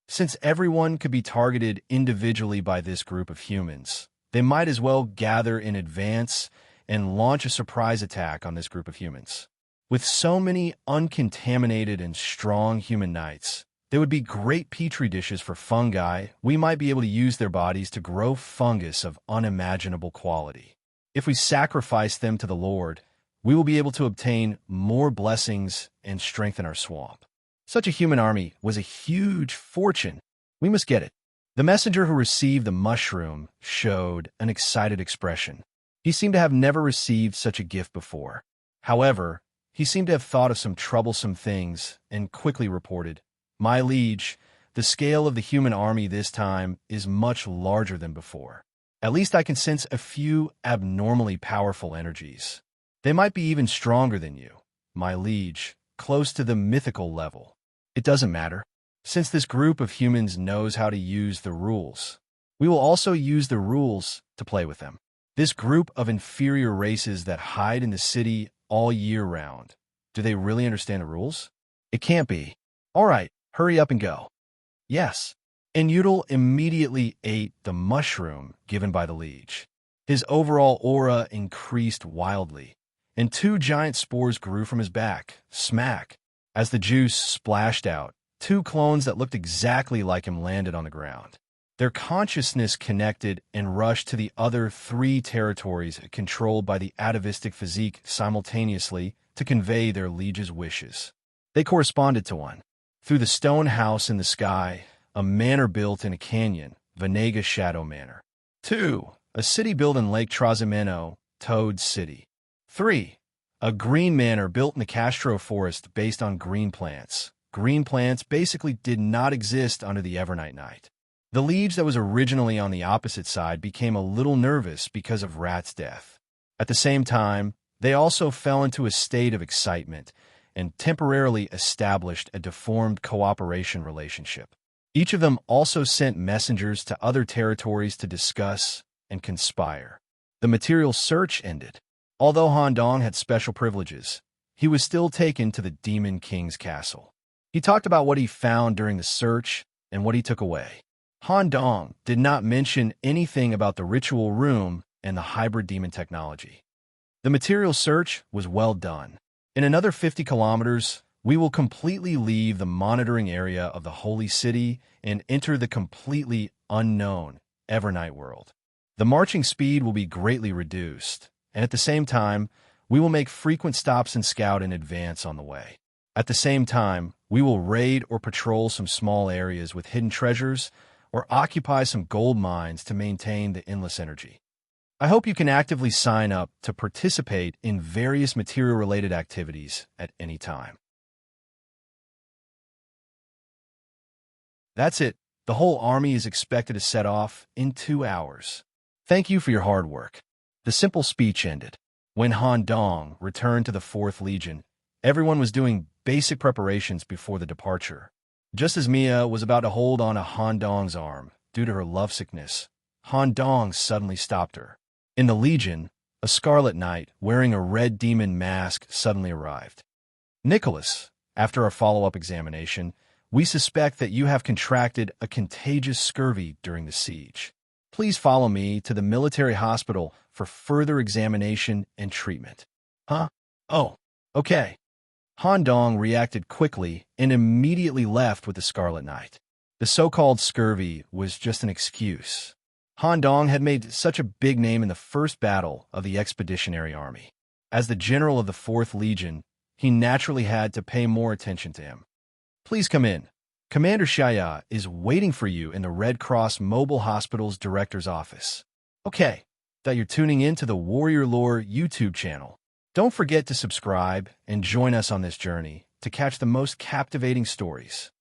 Since everyone could be targeted individually by this group of humans, they might as well gather in advance and launch a surprise attack on this group of humans. With so many uncontaminated and strong human knights, they would be great petri dishes for fungi. We might be able to use their bodies to grow fungus of unimaginable quality. If we sacrifice them to the Lord, we will be able to obtain more blessings and strengthen our swamp. Such a human army was a huge fortune. We must get it. The messenger who received the mushroom showed an excited expression. He seemed to have never received such a gift before. However, he seemed to have thought of some troublesome things and quickly reported, "My liege, the scale of the human army this time is much larger than before. At least I can sense a few abnormally powerful energies. They might be even stronger than you, my liege, close to the mythical level. It doesn't matter. Since this group of humans knows how to use the rules, we will also use the rules to play with them. This group of inferior races that hide in the city all year round, do they really understand the rules? It can't be. All right, hurry up and go." Yes. Enudel immediately ate the mushroom given by the liege. His overall aura increased wildly, and 2 giant spores grew from his back, smack. As the juice splashed out, 2 clones that looked exactly like him landed on the ground. Their consciousness connected and rushed to the other 3 territories controlled by the atavistic physique simultaneously to convey their liege's wishes. They corresponded to 1. Through the stone house in the sky, a manor built in a canyon, Venega Shadow Manor. 2. A city built in Lake Trasimeno, Toad City. 3. A green manor built in the Castro Forest based on green plants. Green plants basically did not exist under the Evernight Night. The liege that was originally on the opposite side became a little nervous because of Rat's death. At the same time, they also fell into a state of excitement and temporarily established a deformed cooperation relationship. Each of them also sent messengers to other territories to discuss and conspire. The material search ended. Although Han Dong had special privileges, he was still taken to the Demon King's castle. He talked about what he found during the search and what he took away. Han Dong did not mention anything about the ritual room and the hybrid demon technology. The material search was well done. In another 50 kilometers, we will completely leave the monitoring area of the Holy City and enter the completely unknown Evernight world. The marching speed will be greatly reduced, and at the same time, we will make frequent stops and scout in advance on the way. At the same time, we will raid or patrol some small areas with hidden treasures or occupy some gold mines to maintain the endless energy. I hope you can actively sign up to participate in various material-related activities at any time. That's it. The whole army is expected to set off in 2 hours. Thank you for your hard work. The simple speech ended. When Han Dong returned to the 4th Legion, everyone was doing basic preparations before the departure. Just as Mia was about to hold on to Han Dong's arm due to her lovesickness, Han Dong suddenly stopped her. In the Legion, a Scarlet Knight wearing a red demon mask suddenly arrived. "Nicholas, after our follow-up examination, we suspect that you have contracted a contagious scurvy during the siege. Please follow me to the military hospital for further examination and treatment." Huh? Oh, okay. Han Dong reacted quickly and immediately left with the Scarlet Knight. The so-called scurvy was just an excuse. Han Dong had made such a big name in the first battle of the Expeditionary Army. As the general of the 4th Legion, he naturally had to pay more attention to him. Please come in. Commander Shaya is waiting for you in the Red Cross Mobile Hospital's director's office. Okay, that you're tuning in to the Warrior Lore YouTube channel. Don't forget to subscribe and join us on this journey to catch the most captivating stories.